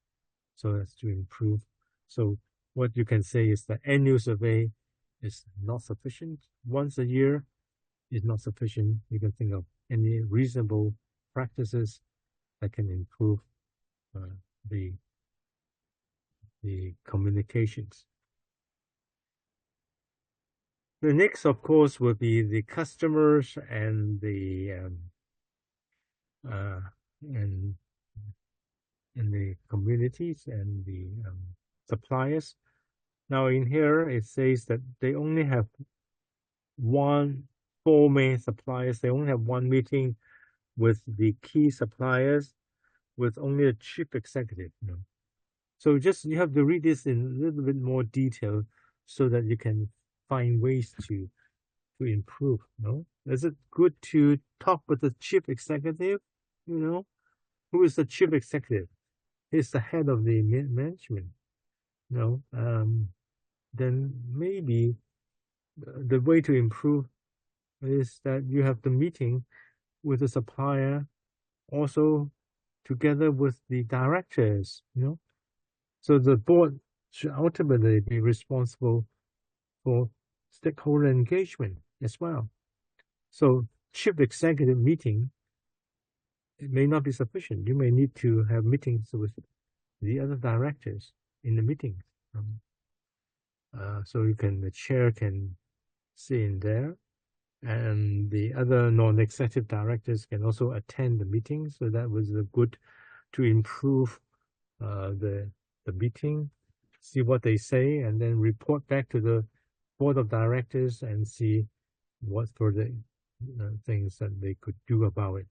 so as to improve. So what you can say is the annual survey is not sufficient. Once a year is not sufficient. You can think of any reasonable practices that can improve the communications. The next, of course, will be the customers and the communities and the suppliers. Now in here it says that they only have four main suppliers. They only have one meeting with the key suppliers with only a chief executive. So you have to read this in a little bit more detail so that you can find ways to improve. Is it good to talk with the chief executive? Who is the chief executive? He's the head of the management. Then maybe the way to improve is that you have the meeting with the supplier also together with the directors. So the board should ultimately be responsible for stakeholder engagement as well. So chief executive meeting, it may not be sufficient. You may need to have meetings with the other directors in the meetings. So the chair can sit in there, and the other non-executive directors can also attend the meeting. So that was good to improve the the meeting, see what they say, and then report back to the board of directors and see what further things that they could do about it.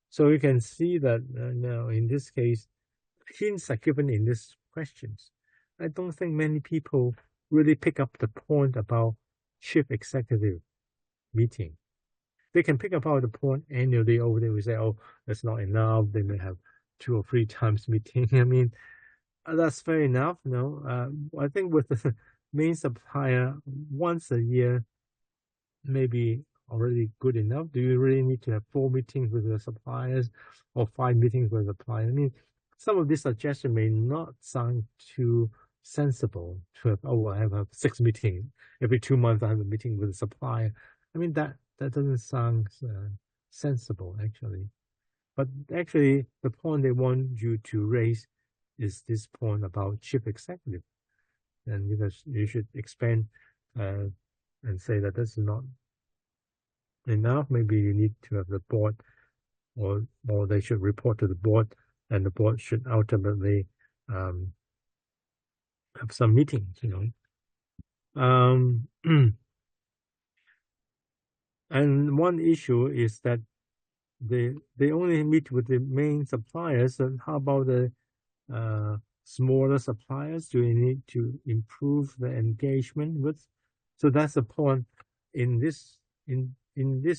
So you can see that now in this case, hints are given in these questions. I don't think many people really pick up the point about chief executive meeting. They can pick up the point annually, or they will say, oh, that's not enough. They may have 2 or 3 times meeting. I mean, that's fair enough. I think with the main supplier, once a year, maybe already good enough. Do you really need to have 4 meetings with the suppliers or 5 meetings with the supplier? I mean, some of these suggestions may not sound too sensible to have, oh, I have 6 meetings. Every 2 months I have a meeting with the supplier. I mean, that doesn't sound sensible, actually. But actually, the point they want you to raise is this point about chief executive. And you should expand and say that this is not enough. Maybe you need to have the board, or they should report to the board, and the board should ultimately have some meetings. And one issue is that they only meet with the main suppliers. And how about the smaller suppliers? Do you need to improve the engagement with? So that's the point in this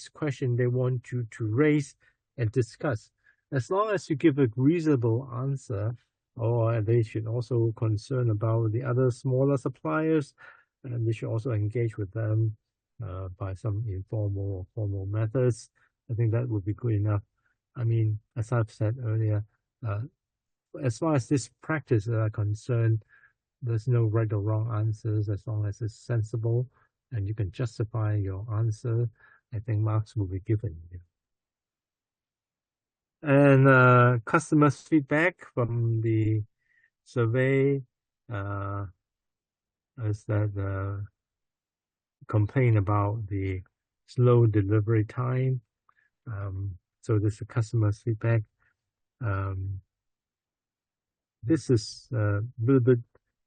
question they want you to raise and discuss. As long as you give a reasonable answer, or they should also concern about the other smaller suppliers, and they should also engage with them by some informal or formal methods. I think that would be good enough. I mean, as I've said earlier, as far as this practice are concerned, there's no right or wrong answers as long as it's sensible and you can justify your answer. I think marks will be given. And customers' feedback from the survey is that complain about the slow delivery time. So this is the customer's feedback. This is a little bit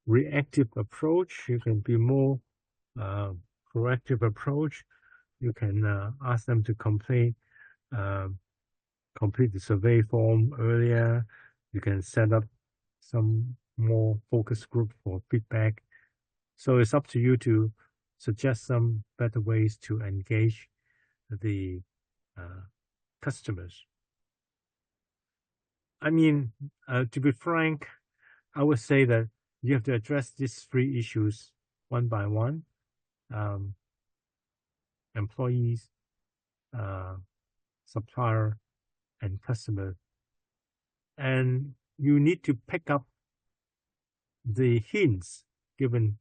reactive approach. You can be more proactive approach. You can ask them to complete the survey form earlier. You can set up some more focus group for feedback. So it's up to you to suggest some better ways to engage the customers. I mean, to be frank, I would say that you have to address these 3 issues one by one. Employees, supplier, and customer. And you need to pick up the hints given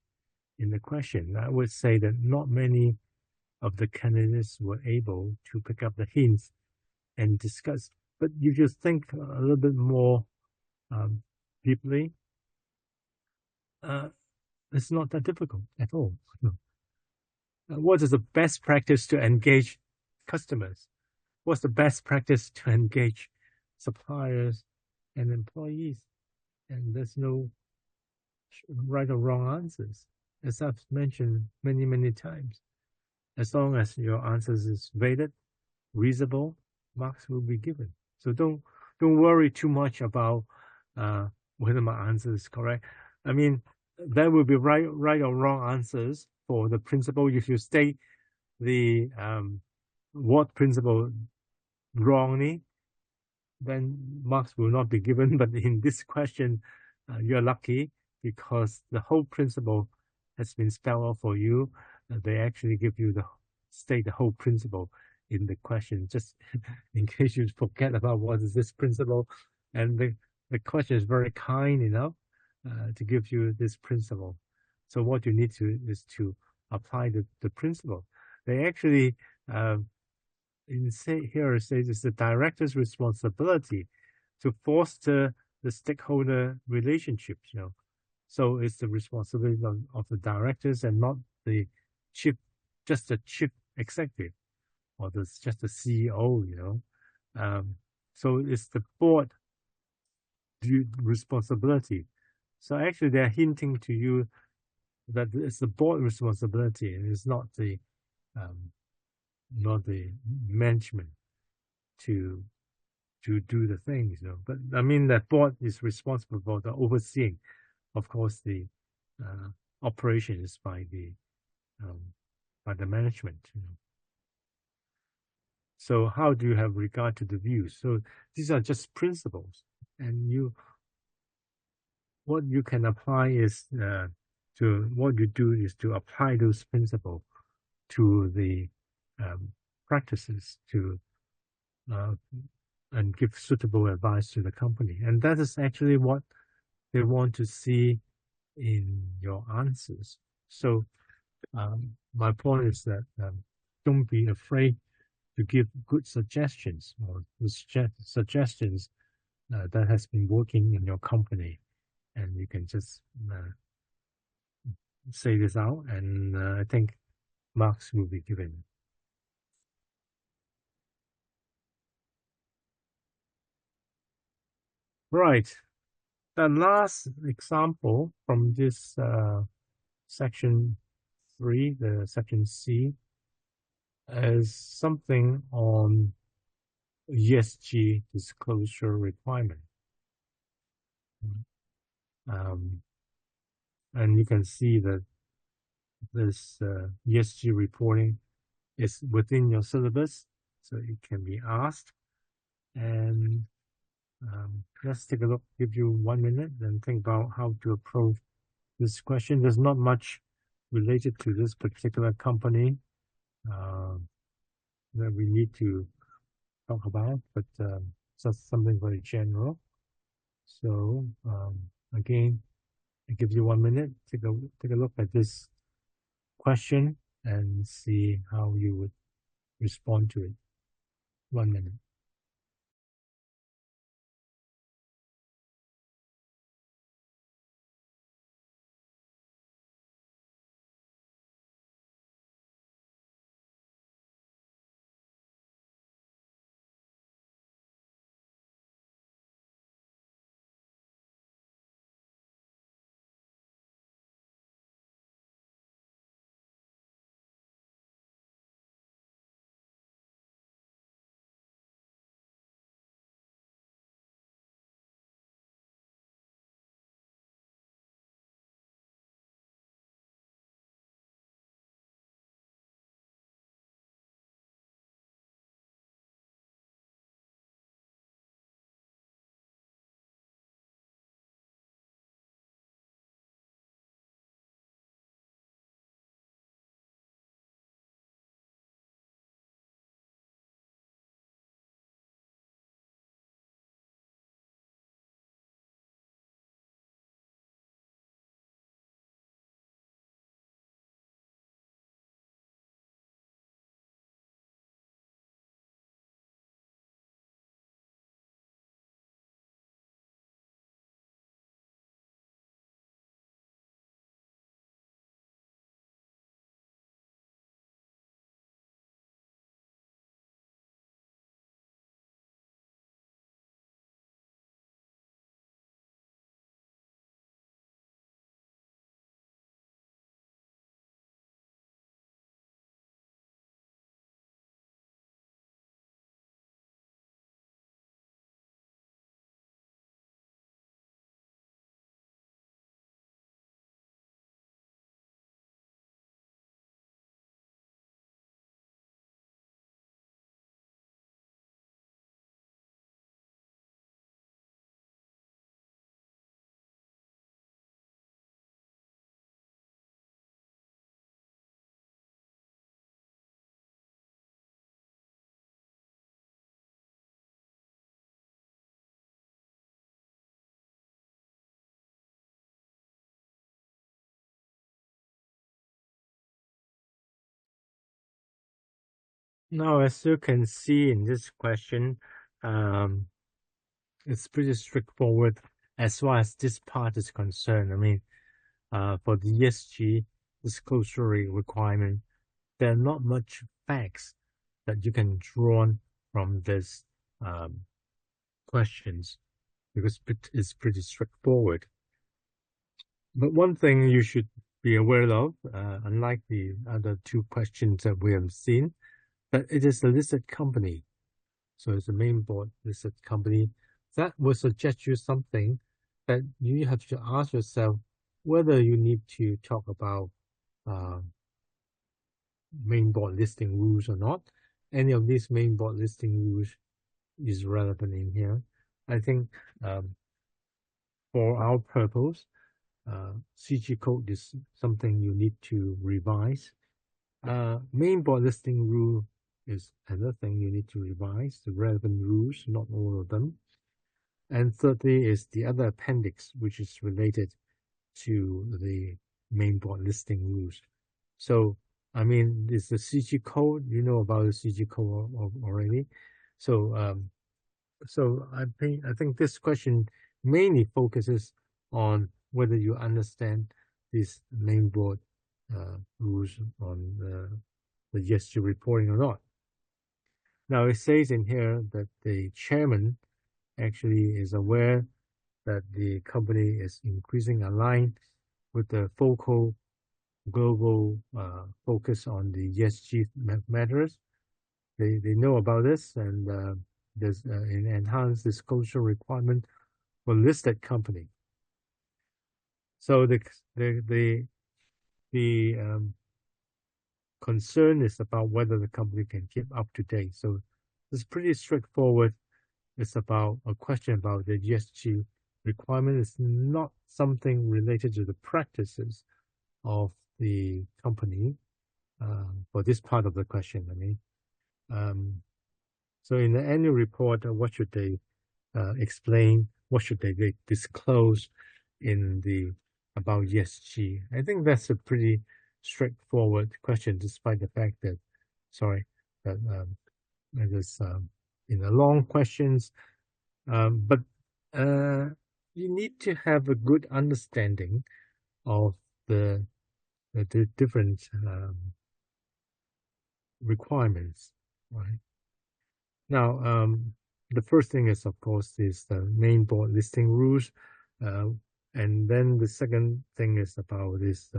in the question. I would say that not many of the candidates were able to pick up the hints and discuss. But you just think a little bit more deeply. It's not that difficult at all. What is the best practice to engage customers? What's the best practice to engage suppliers and employees? And there's no right or wrong answers. As I've mentioned many, many times, as long as your answers is valid, reasonable, marks will be given. So don't worry too much about whether my answer is correct. I mean, there will be right or wrong answers for the principle. If you state the what principle wrongly, then marks will not be given. But in this question, you're lucky because the whole principle has been spelled out for you. They actually give you state the whole principle in the question, just in case you forget about what is this principle. And the question is very kind enough to give you this principle. So what you need to is to apply the principle. They actually here it says it's the director's responsibility to foster the stakeholder relationships. So it's the responsibility of the directors and not the just the chief executive or just the CEO. So it's the board responsibility So actually, they're hinting to you that it's the board responsibility, and it's um, not the management to do the things. But I mean, that board is responsible for the overseeing, of course, the uh, operations um, by the management. So how do you have regard to the views? So these are just principles, and what you can apply is to what you do is to apply those principles to the um, practices to uh, and give suitable advice to the company, and that is actually what they want to see in your answers. So my point is that don't be afraid to give good suggestions or suggestions that has been working in your company, and you can just say this out, and I think marks will be given. Right. The last example from this section 3, the section C, is something on ESG disclosure requirement. Um, and you can see that this ESG reporting is within your syllabus, so it can be asked. And let's take a look, give you 1 minute and think about how to approach this question. There's not much related to this particular company that we need to talk about, but just something very general. So again, I give you 1 minute. Take a look at this question and see how you would respond to it. 1 minute. Now, as you can see in this question, um, it's pretty straightforward as far as this part is concerned. I mean, for the ESG disclosure requirement, there are not much facts that you can draw on from this questions because it's pretty straightforward. But one thing you should be aware of, unlike the other two questions that we have seen, that it is a listed company. So it's a main board listed company. That will suggest you something that you have to ask yourself whether you need to talk about uh, main board listing rules or not. Any of these main board listing rules is relevant in here. I think for our purpose, CG code is something you need to revise. Main board listing rule is another thing you need to revise, the relevant rules, not all of them. And thirdly is the other appendix, which is related to the main board listing rules. So, I mean, it's the CG code, you know about the CG code already. So, so I think this question mainly focuses on whether you understand these main board rules on the ESG reporting or not. Now it says in here that the chairman actually is aware that the company is increasing aligned with the focal global focus on the ESG matters. They know about this, and there's an enhanced disclosure requirement for listed company. So the concern is about whether the company can keep up to date. So it's pretty straightforward. It's about a question about the ESG requirement. It's not something related to the practices of the company for this part of the question. I mean, so in the annual report, what should they explain? What should they disclose in the about ESG? I think that's a pretty straightforward question, despite the fact that, sorry, that it is in the long questions, but you need to have a good understanding of the different requirements, right? Now, the first thing is, of course, is the main board listing rules, and then the second thing is about this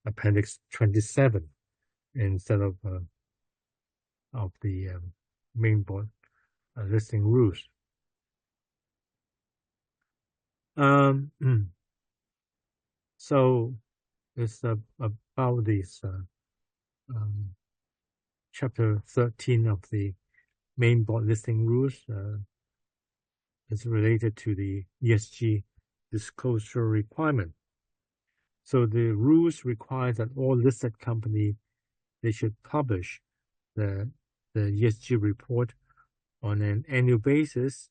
Appendix 27 instead of the main board listing rules. So it's about this chapter 13 of the main board listing rules. Is related to the ESG disclosure requirement. So the rules require that all listed companies they should publish the ESG report on an annual basis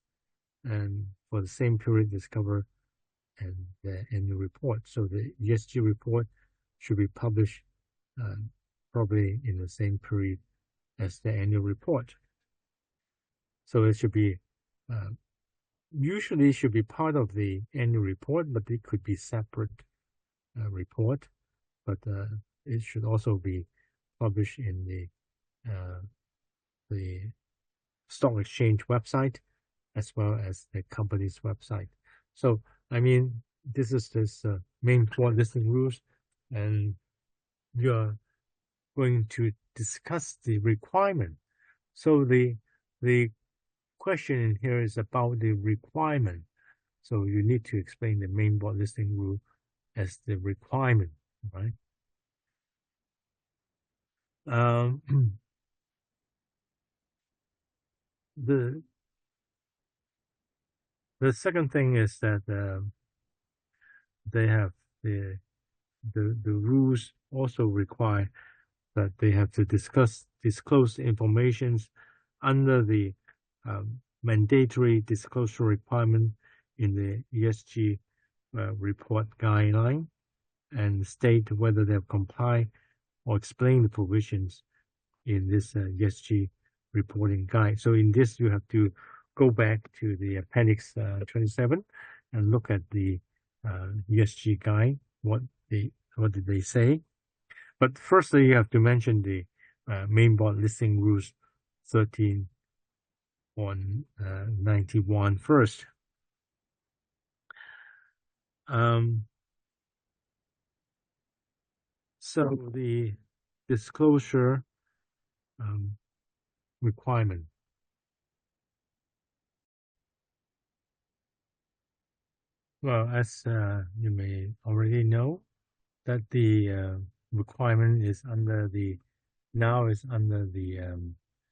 and for the same period as covered and the annual report. So the ESG report should be published probably in the same period as the annual report. So it should be usually should be part of the annual report, but it could be separate report. But it should also be published in the stock exchange website as well as the company's website. So I mean, this is this main board listing rules, and you are going to discuss the requirement. So the question in here is about the requirement. So you need to explain the main board listing rule as the requirement, right? The second thing is that they have the rules also require that they have to disclose information under the mandatory disclosure requirement in the ESG report guideline and state whether they have complied or explain the provisions in this ESG reporting guide. So in this, you have to go back to the Appendix 27 and look at the ESG guide. What did they say? But firstly, you have to mention the main board listing rules 13 on 91 first. So the disclosure requirement. Well, as you may already know, that the requirement is under the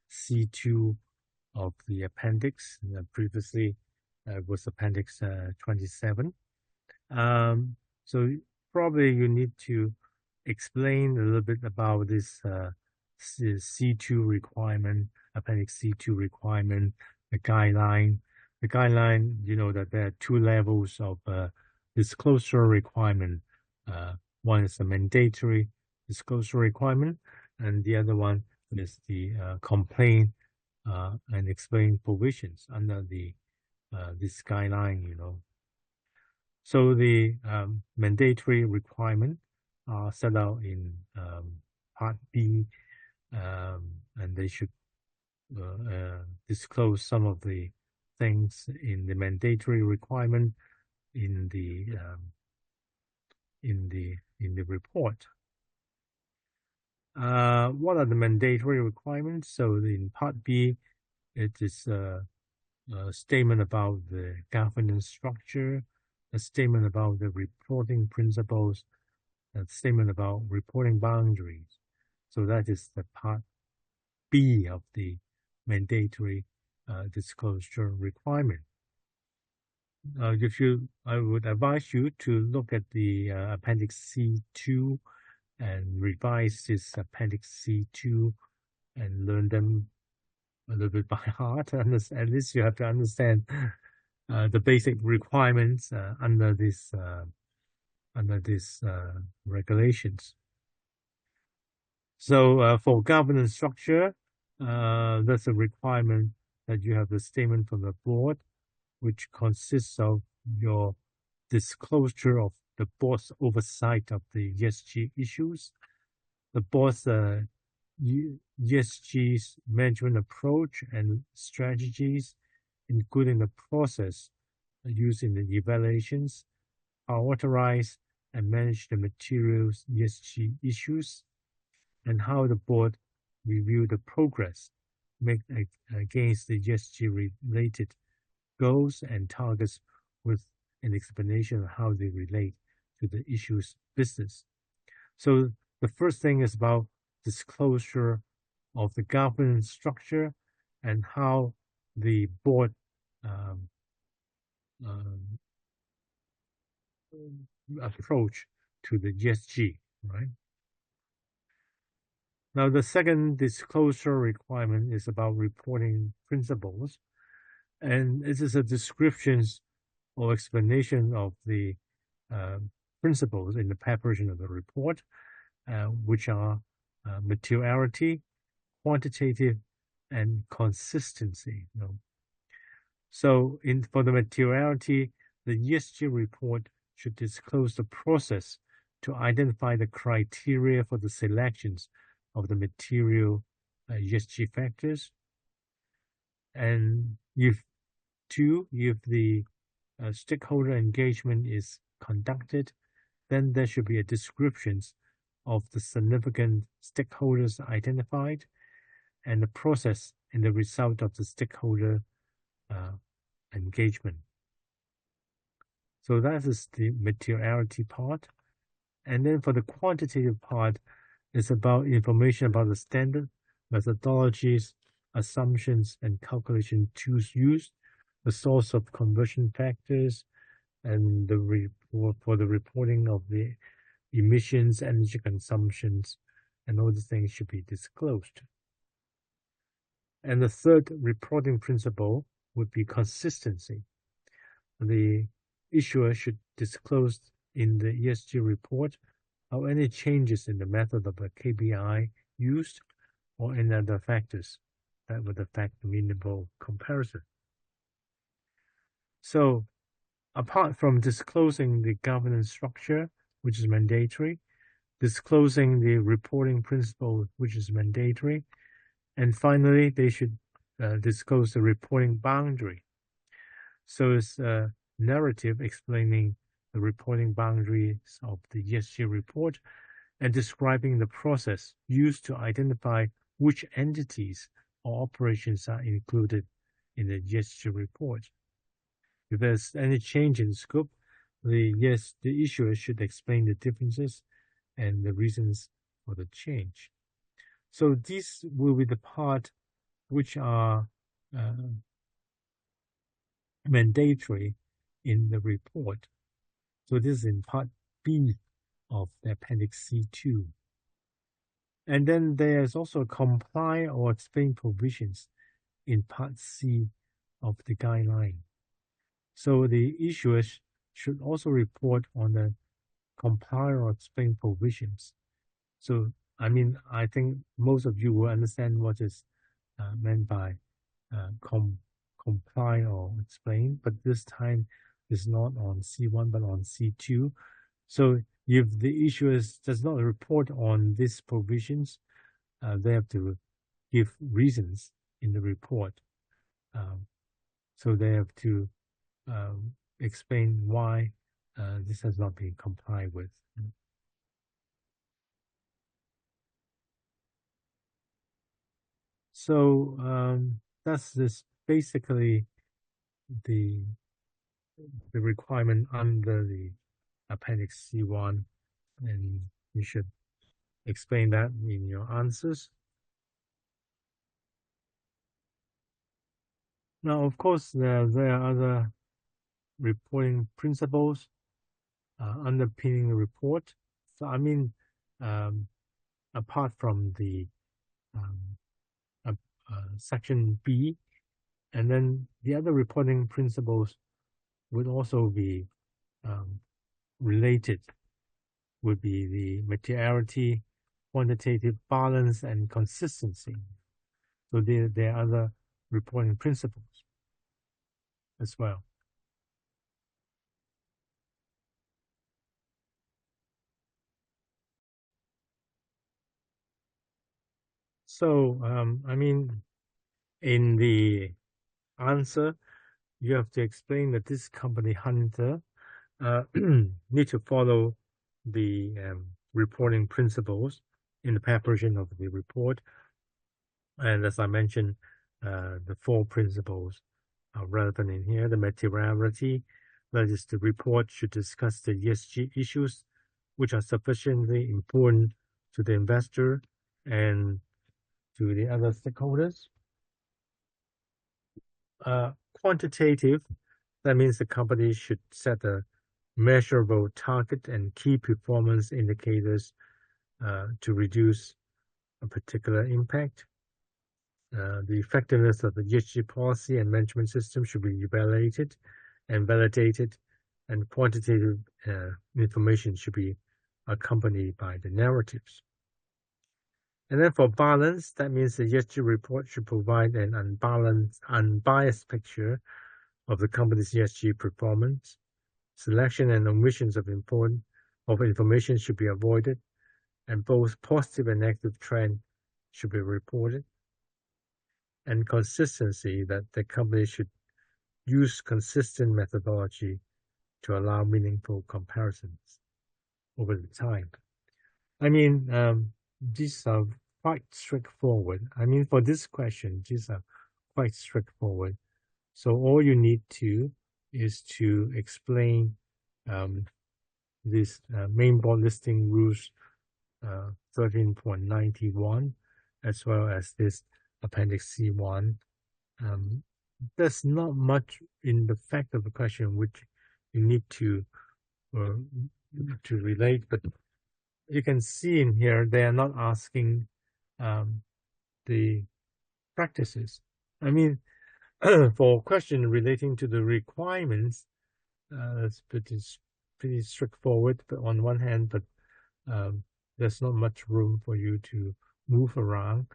C2 of the appendix. Previously, it was appendix 27. So probably you need to explain a little bit about this C2 requirement, appendix C2 requirement, the guideline. The guideline, you know that there are two levels of disclosure requirement. One is the mandatory disclosure requirement, and the other one is the complaint and explain provisions under the this guideline, you know. So the mandatory requirement are set out in Part B, and they should disclose some of the things in the mandatory requirement in the report. What are the mandatory requirements? So in Part B, it is a statement about the governance structure, a statement about the reporting principles, a statement about reporting boundaries. So that is the Part B of the mandatory disclosure requirement. I would advise you to look at the Appendix C2 and revise this Appendix C2 and learn them a little bit by heart. At least you have to understand the basic requirements under this regulations. So for governance structure, that's a requirement that you have the statement from the board, which consists of your disclosure of the board's oversight of the ESG issues, the board's ESG's management approach and strategies, including the process used in the evaluations, authorize and manage the materials ESG issues, and how the board review the progress made against the ESG related goals and targets with an explanation of how they relate to the issue's business. So the first thing is about disclosure of the governance structure and how the board approach to the ESG, right? Now, the second disclosure requirement is about reporting principles, and it is a description or explanation of the principles in the preparation of the report, which are materiality, quantitative, and consistency. You know? So, for the materiality, the ESG report should disclose the process to identify the criteria for the selections of the material ESG factors. And if the stakeholder engagement is conducted, then there should be a description of the significant stakeholders identified and the process and the result of the stakeholder engagement. So that is the materiality part. And then for the quantitative part, it's about information about the standard methodologies, assumptions, and calculation tools used, the source of conversion factors, and for the reporting of the emissions, energy consumptions, and all these things should be disclosed. And the third reporting principle would be consistency. The issuer should disclose in the ESG report how any changes in the method of a KPI used or any other factors that would affect meaningful comparison. So apart from disclosing the governance structure, which is mandatory, disclosing the reporting principle, which is mandatory, and finally, they should disclose the reporting boundary. So it's a narrative explaining the reporting boundaries of the ESG report and describing the process used to identify which entities or operations are included in the ESG report. If there's any change in scope, the issuer should explain the differences and the reasons for the change. So these will be the part which are mandatory in the report. So this is in part B of the Appendix C2. And then there's also comply or explain provisions in part C of the guideline. So the issuers should also report on the comply or explain provisions. So, I mean, I think most of you will understand what is meant by comply or explain, but this time is not on C1 but on C2. So if the issuers does not report on these provisions, they have to give reasons in the report. So they have to explain why this has not been complied with. So that's this basically the requirement under the Appendix C1, and you should explain that in your answers. Now, of course, there are other reporting principles underpinning the report. So, I mean, apart from the section B, and then the other reporting principles would also be related, would be the materiality, quantitative balance, and consistency. So there are other reporting principles as well. So, I mean, in the answer, you have to explain that this company hunter need to follow the reporting principles in the preparation of the report. And as I mentioned, the 4 principles are relevant in here. The materiality, that is, the report should discuss the ESG issues which are sufficiently important to the investor and to the other stakeholders. Quantitative, that means the company should set a measurable target and key performance indicators to reduce a particular impact. The effectiveness of the ESG policy and management system should be evaluated and validated, and quantitative information should be accompanied by the narratives. And then for balance, that means the ESG report should provide an unbiased picture of the company's ESG performance. Selection and omissions of information should be avoided, and both positive and negative trend should be reported. And consistency, that the company should use consistent methodology to allow meaningful comparisons over the time. I mean, these are quite straightforward. I mean, for this question, these are quite straightforward. So all you need to is to explain this main board listing rules 13.91, as well as this Appendix C1. There's not much in the fact of the question which you need to relate, but you can see in here they are not asking the practices. I mean, for a question relating to the requirements, it's pretty straightforward, but on one hand, but there's not much room for you to move around.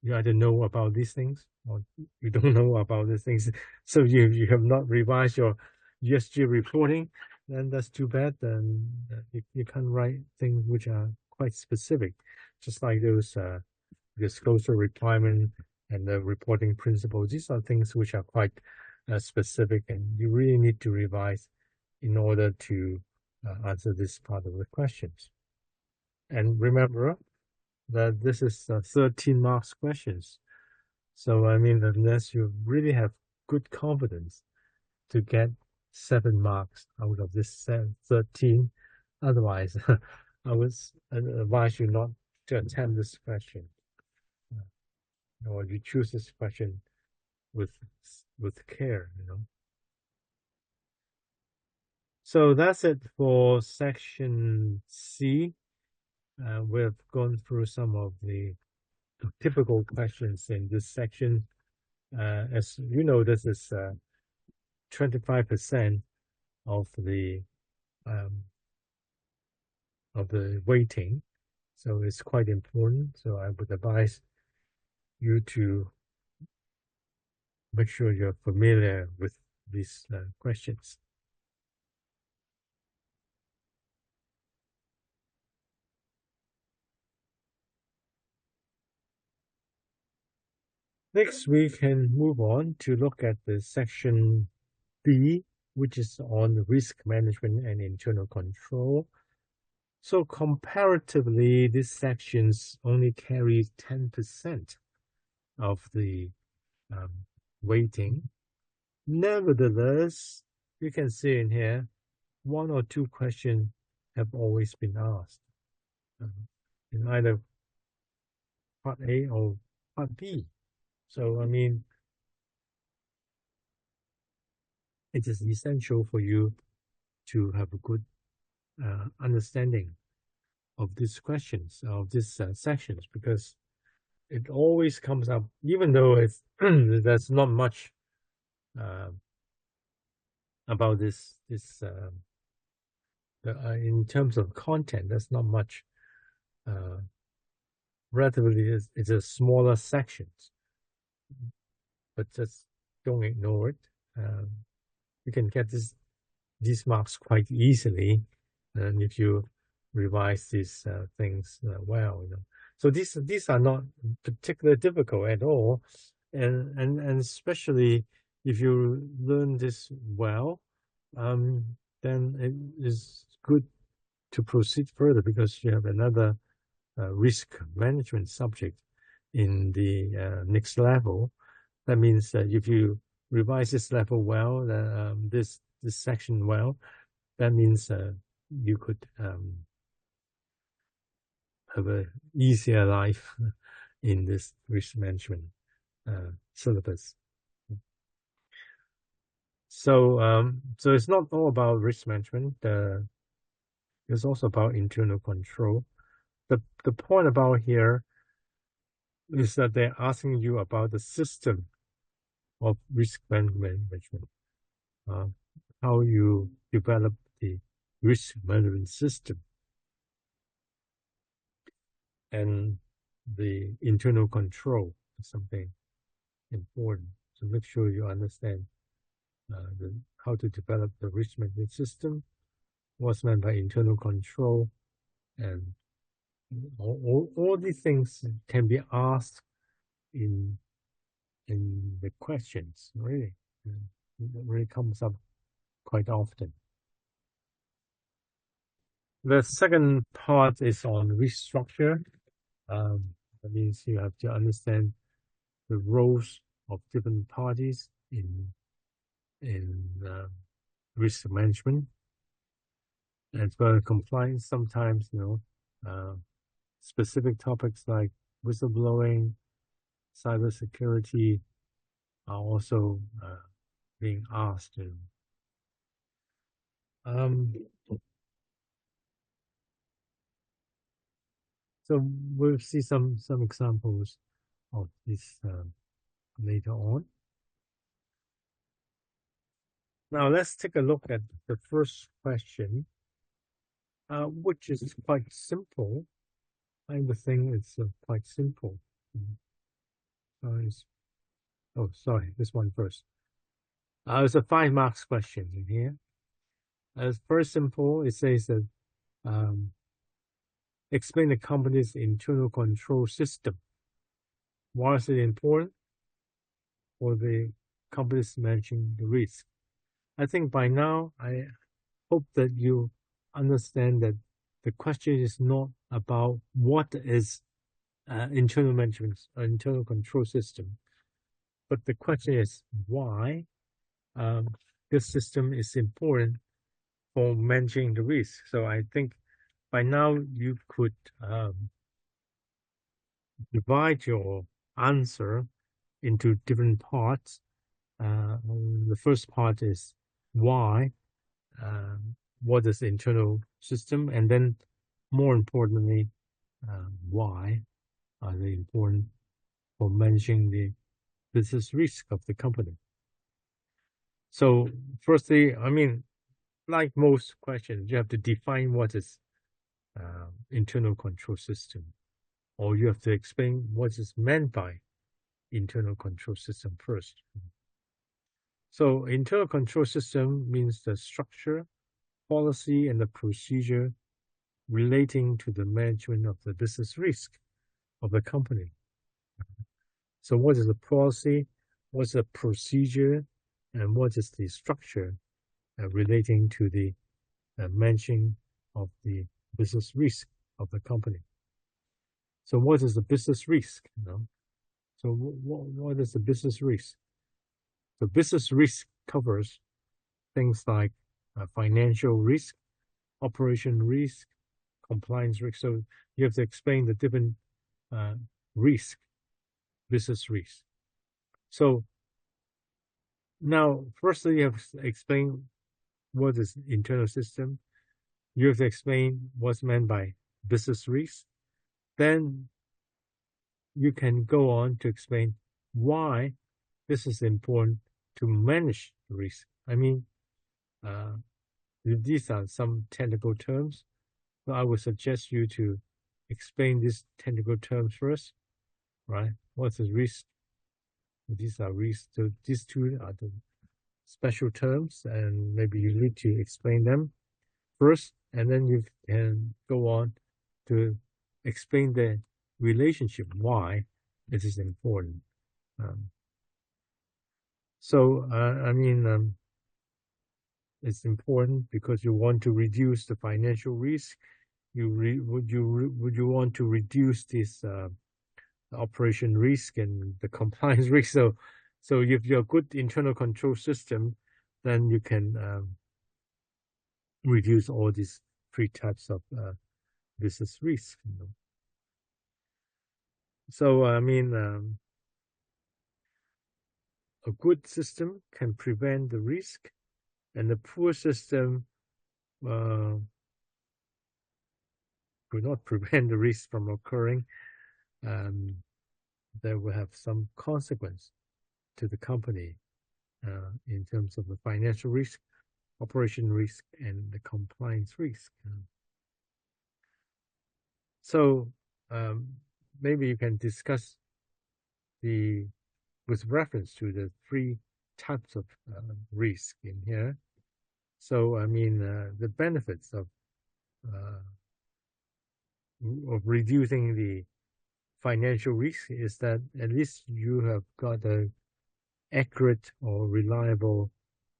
You either know about these things or you don't know about these things. So you have not revised your ESG reporting, then that's too bad. Then you can't write things which are quite specific, just like those disclosure requirement and the reporting principles. These are things which are quite specific, and you really need to revise in order to answer this part of the questions. And remember that this is 13 marks questions. So, I mean, unless you really have good confidence to get 7 marks out of this 13, otherwise, I would advise you not to attempt this question, or you choose this question with care. So that's it for section C. We've gone through some of the typical questions in this section. As you know, this is 25% of the um, weighting, so it's quite important. So I would advise you to make sure you're familiar with these questions. Next, we can move on to look at the section B, which is on risk management and internal control. So comparatively, these sections only carry 10% of the weighting. Nevertheless, you can see in here, 1 or 2 questions have always been asked in either part A or part B. So, I mean, it is essential for you to have a good understanding of these questions, of these sections, because it always comes up, even though it's there's not much uh, about this in terms of content. There's not much. Relatively, it's a smaller sections, but just don't ignore it. You can get these marks quite easily, and if you revise these things well. So these are not particularly difficult at all, and especially if you learn this well, then it is good to proceed further because you have another risk management subject in the next level. That means that if you revise this level well, this section well, that means you could have a easier life in this risk management syllabus. So it's not all about risk management. It's also about internal control. The point about here is that they're asking you about the system of risk management, uh, how you develop the risk management system and the internal control is something important. So make sure you understand how to develop the risk management system, what's meant by internal control, and all these things can be asked in the questions, really. It really comes up quite often. The second part is on restructure. That means you have to understand the roles of different parties in risk management, as well as compliance. Sometimes, specific topics like whistleblowing, cybersecurity are also being asked. So we'll see some examples of this later on. Now let's take a look at the first question, which is quite simple. I would think it's quite simple. Oh, sorry, this one first. It's a 5 marks question in here. As very simple, it says that explain the company's internal control system. Why is it important for the companies managing the risk? I think by now, I hope that you understand that the question is not about what is internal management, internal control system, but the question is why this system is important for managing the risk. So I think by now you could divide your answer into different parts. The first part is why, what is the internal system, and then more importantly, why are they important for managing the business risk of the company. So firstly, I mean, like most questions, you have to define what is internal control system, or you have to explain what is meant by internal control system first. So internal control system means the structure, policy, and the procedure relating to the management of the business risk of the company. So what is the policy, what's the procedure, and what is the structure relating to the managing of the business risk of the company? So what is the business risk? So what is the business risk? The business risk covers things like financial risk, operation risk, compliance risk. So you have to explain the different risk, business risk. So now, firstly, you have to explain what is internal system. You have to explain what's meant by business risk. Then you can go on to explain why this is important to manage risk. I mean, these are some technical terms. So I would suggest you to explain these technical terms first, right? What's the risk? These are risks. So these two are the special terms, and maybe you need to explain them first, and then you can go on to explain the relationship, why this is important. I mean, it's important because you want to reduce the financial risk. Would you want to reduce this operation risk and the compliance risk? So if you're a good internal control system, then you can reduce all these three types of business risk. So I mean, a good system can prevent the risk, and a poor system could not prevent the risk from occurring. There will have some consequence to the company in terms of the financial risk, operation risk, and the compliance risk. So maybe you can discuss with reference to the three types of risk in here. So I mean, the benefits of reducing the financial risk is that at least you have got a accurate or reliable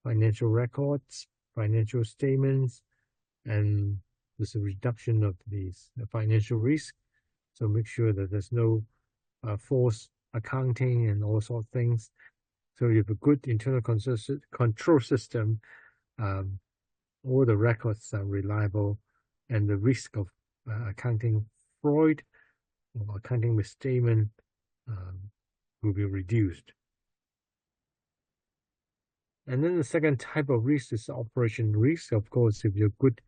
financial records, financial statements, and there's a reduction of these financial risk. So make sure that there's no false accounting and all sorts of things. So you have a good internal control system. All the records are reliable, and the risk of accounting fraud or accounting misstatement will be reduced. And then the second type of risk is operation risk. Of course, if you're good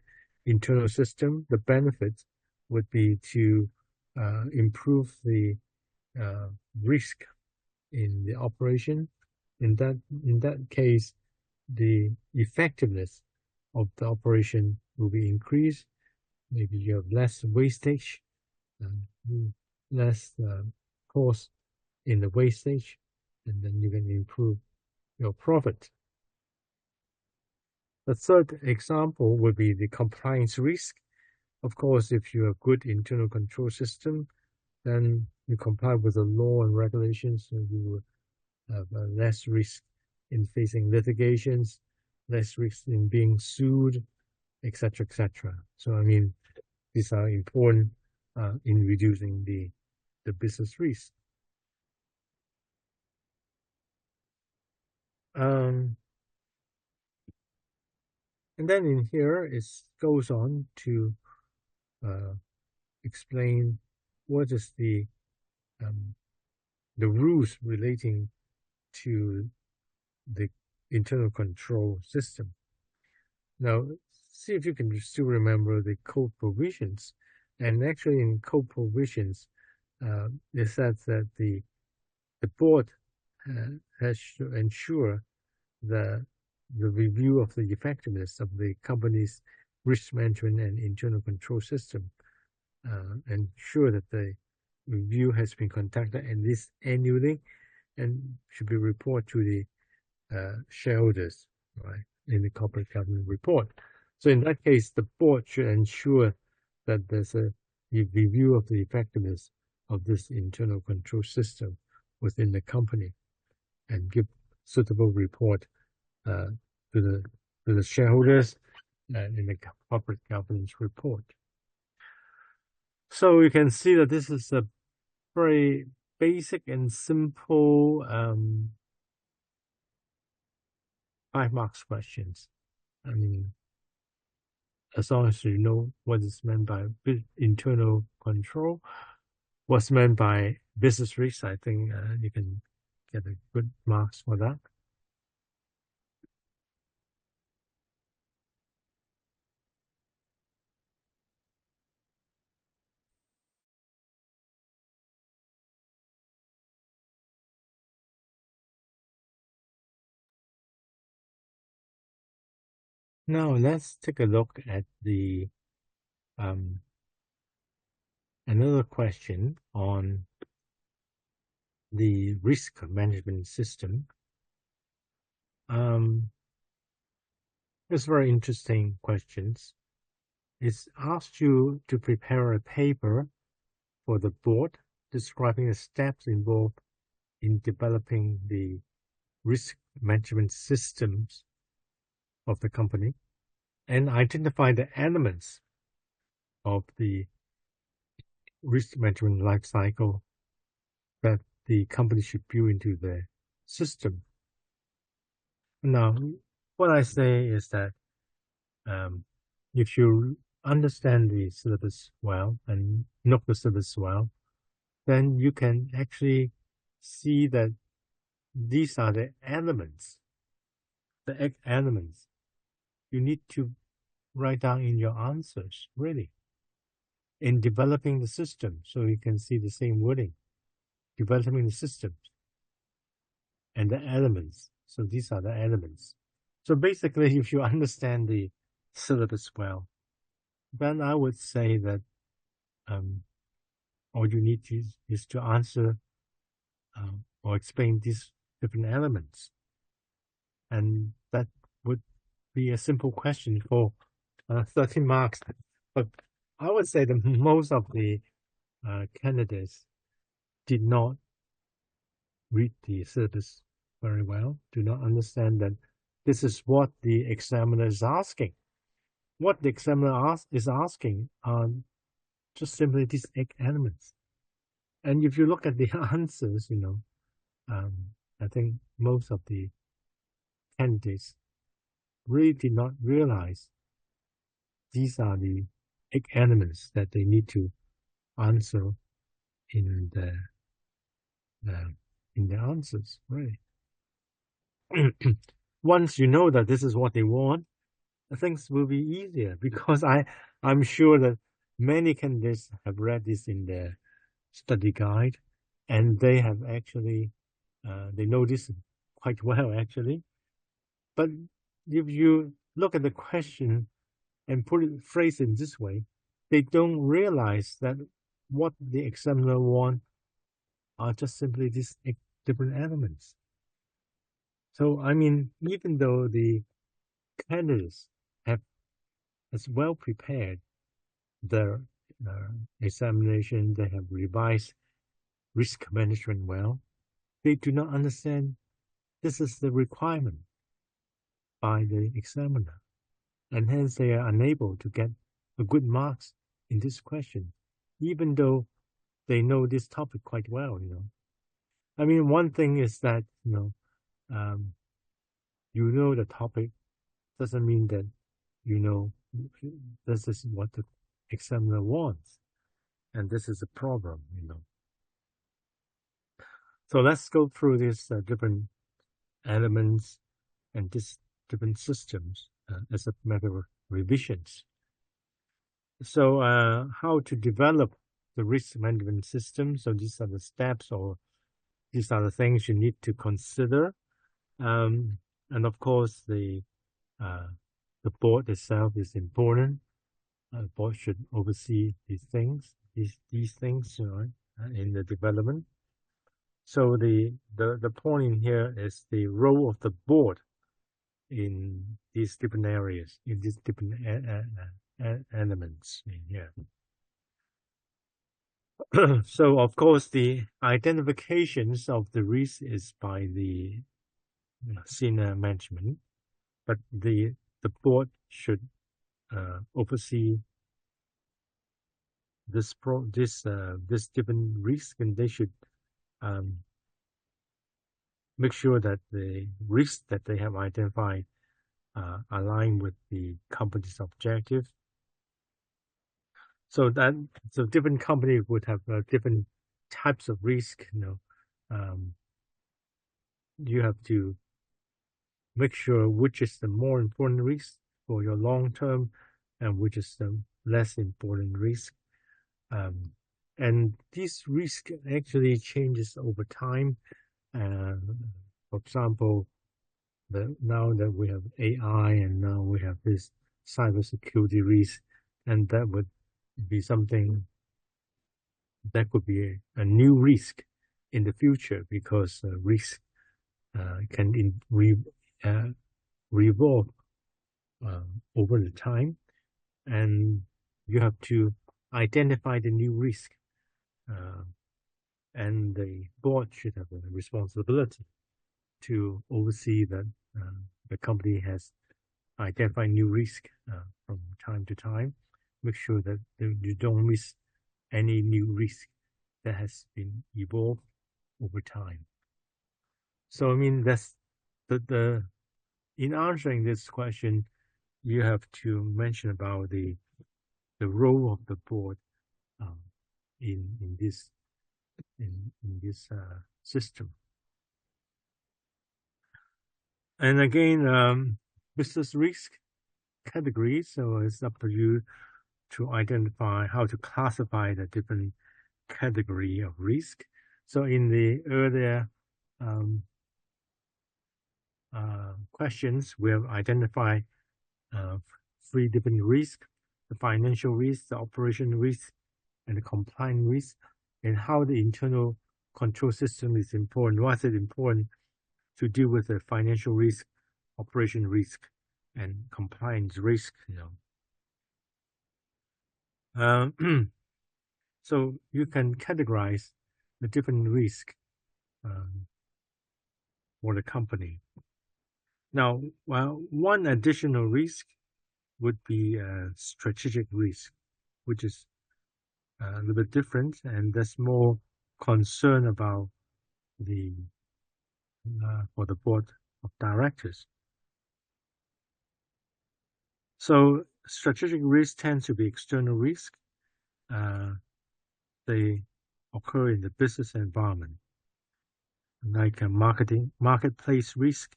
internal system, the benefits would be to improve the risk in the operation. In that case, the effectiveness of the operation will be increased. Maybe you have less wastage, less cost in the wastage, and then you can improve your profit. The third example would be the compliance risk. Of course, if you have good internal control system, then you comply with the law and regulations, so you will have less risk in facing litigations, less risk in being sued, etc., etc. So I mean, These are important in reducing the business risk. And then in here it goes on to uh, explain what is the rules relating to the internal control system. Now, see if you can still remember the code provisions. And actually, in code provisions, it says that the board has to ensure the review of the effectiveness of the company's risk management and internal control system, ensure that the review has been conducted at least annually and should be reported to the shareholders, right, in the corporate governance report. So in that case, the board should ensure that there's a review of the effectiveness of this internal control system within the company and give suitable report to the shareholders in the corporate governance report. So you can see that this is a very basic and simple 5 marks questions. I mean, as long as you know what is meant by internal control, what's meant by business risk, I think you can get a good marks for that. Now let's take a look at the another question on the risk management system. It's very interesting questions. It's asked you to prepare a paper for the board describing the steps involved in developing the risk management systems of the company and identify the elements of the risk management life cycle that the company should build into the system. Now, what I say is that if you understand the syllabus well and know the syllabus well, then you can actually see that these are the elements you need to write down in your answers, really, in developing the system. So you can see the same wording, developing the systems and the elements. So these are the elements. So basically, if you understand the syllabus well, then I would say that all you need is to answer or explain these different elements. And that would be a simple question for 30 marks. But I would say that most of the candidates did not read the syllabus very well, do not understand that this is what the examiner is asking. What the examiner is asking are just simply these 8 elements. And if you look at the answers, I think most of the candidates really did not realize these are the 8 elements that they need to answer in the answers, right? Once you know that this is what they want, things will be easier because I'm sure that many candidates have read this in their study guide and they have actually they know this quite well actually. But if you look at the question and phrase it this way, they don't realize that what the examiner wants are just simply these different elements. So, I mean, even though the candidates have as well prepared their examination, they have revised risk management well, they do not understand this is the requirement by the examiner. And hence they are unable to get a good marks in this question, even though they know this topic quite well. I mean, one thing is that um, the topic doesn't mean that you know this is what the examiner wants, and this is a problem. So let's go through these different elements and these different systems as a matter of revisions. So how to develop the risk management system. So these are the steps, or these are the things you need to consider. And of course, the board itself is important. The board should oversee these things, in the development. So the point in here is the role of the board in these different areas, in these different elements in here. So of course, the identifications of the risk is by the senior management, but the board should oversee this different risk, and they should make sure that the risks that they have identified align with the company's objective. So different companies would have different types of risk. You have to make sure which is the more important risk for your long term, and which is the less important risk. And this risk actually changes over time. For example, now that we have AI, and now we have this cybersecurity risk, and that would be something that could be a new risk in the future, because risk can revolve over the time, and you have to identify the new risk, and the board should have a responsibility to oversee that the company has identified new risk from time to time. Make sure that you don't miss any new risk that has been evolved over time. So I mean, that's in answering this question, you have to mention about the role of the board in this system. And again, business risk categories. So it's up to you to identify how to classify the different category of risk. So in the earlier questions, we have identified 3 different risks: the financial risk, the operation risk, and the compliance risk, and how the internal control system is important. Why is it important to deal with the financial risk, operation risk, and compliance risk? So you can categorize the different risk for the company. Now, one additional risk would be strategic risk, which is a little bit different, and that's more concern about for the board of directors. So strategic risk tends to be external risk. They occur in the business environment, like a marketplace risk,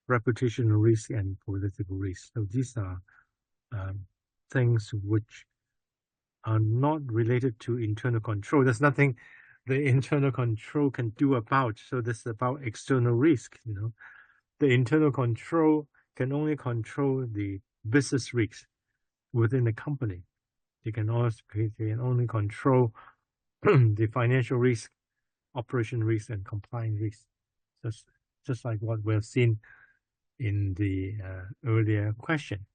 reputational risk, and political risk. So these are things which are not related to internal control. There's nothing the internal control can do about. So this is about external risk. The internal control can only control the business risks within the company. They can only control the financial risk, operation risk, and compliance risk. Just like what we have seen in the earlier question.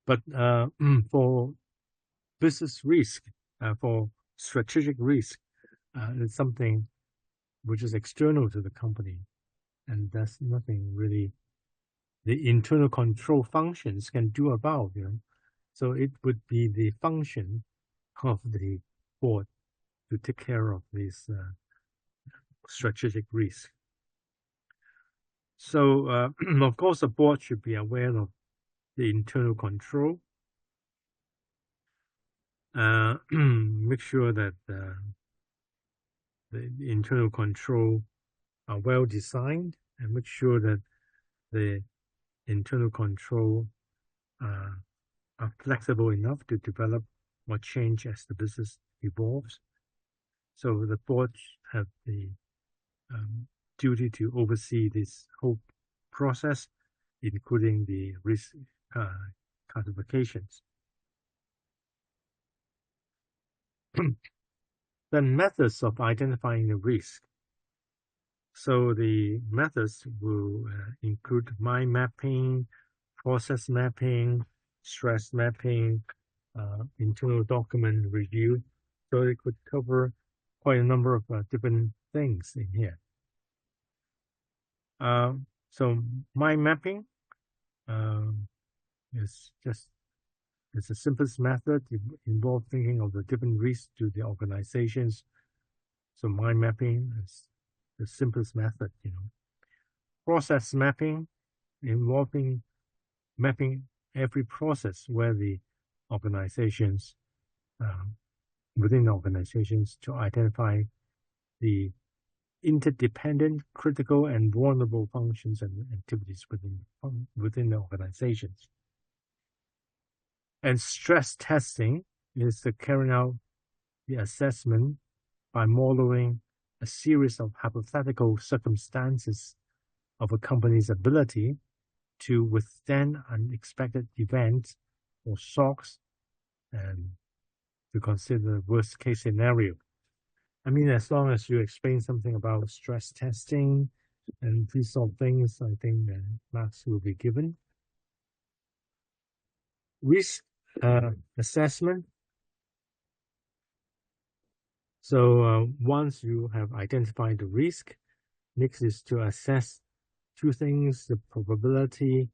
But for business risk, for strategic risk, it's something which is external to the company, and that's nothing really the internal control functions can do about. So it would be the function of the board to take care of this strategic risk. So, of course, the board should be aware of the internal control. Make sure that the internal control are well designed, and make sure that the internal control are flexible enough to develop or change as the business evolves. So the board have the duty to oversee this whole process, including the risk classifications. The methods of identifying the risk. So the methods will include mind mapping, process mapping, stress mapping, internal document review. So it could cover quite a number of different things in here. So mind mapping is just it's the simplest method. It involves thinking of the different risks to the organizations. So mind mapping is the simplest method, Process mapping involving mapping every process where the organizations, within organizations, to identify the interdependent, critical, and vulnerable functions and activities within the organizations. And stress testing is the carrying out the assessment by modeling a series of hypothetical circumstances of a company's ability to withstand unexpected events or shocks and to consider the worst case scenario. I mean, as long as you explain something about stress testing and these sort of things, I think marks will be given. Risk assessment. So once you have identified the risk, next is to assess two things: the probability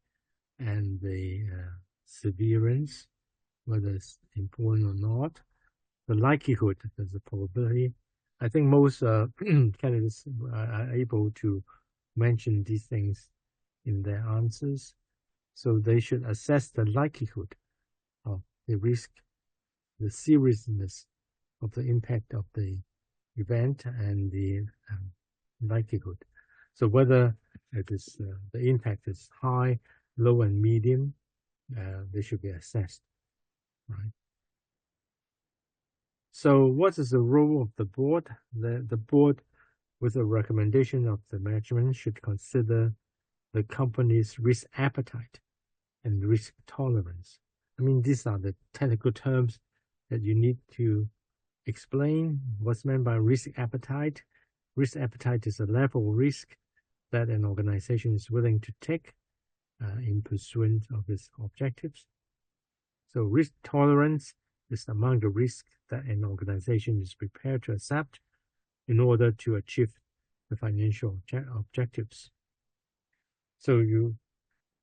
and the severance, whether it's important or not. The likelihood, there's a probability. I think most candidates are able to mention these things in their answers. So they should assess the likelihood of the risk, the seriousness of the impact of the event, and the likelihood. So whether it is the impact is high, low, and medium, they should be assessed, right? So what is the role of the board? The board, with a recommendation of the management, should consider the company's risk appetite and risk tolerance. I mean, these are the technical terms that you need to explain. What's meant by risk appetite? Risk appetite is a level of risk that an organization is willing to take in pursuit of its objectives. So risk tolerance is among the risks that an organization is prepared to accept in order to achieve the financial objectives. So you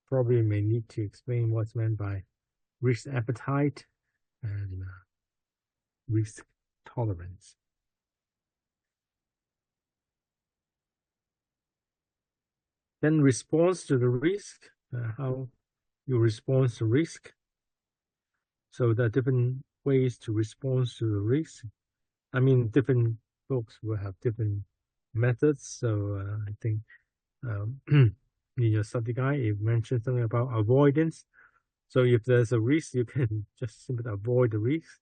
probably may need to explain what's meant by risk appetite and risk tolerance. Then response to the risk, how you respond to risk. So there are different ways to respond to the risk. I mean, different books will have different methods. So I think in your study guide, it mentioned something about avoidance. So if there's a risk, you can just simply avoid the risk.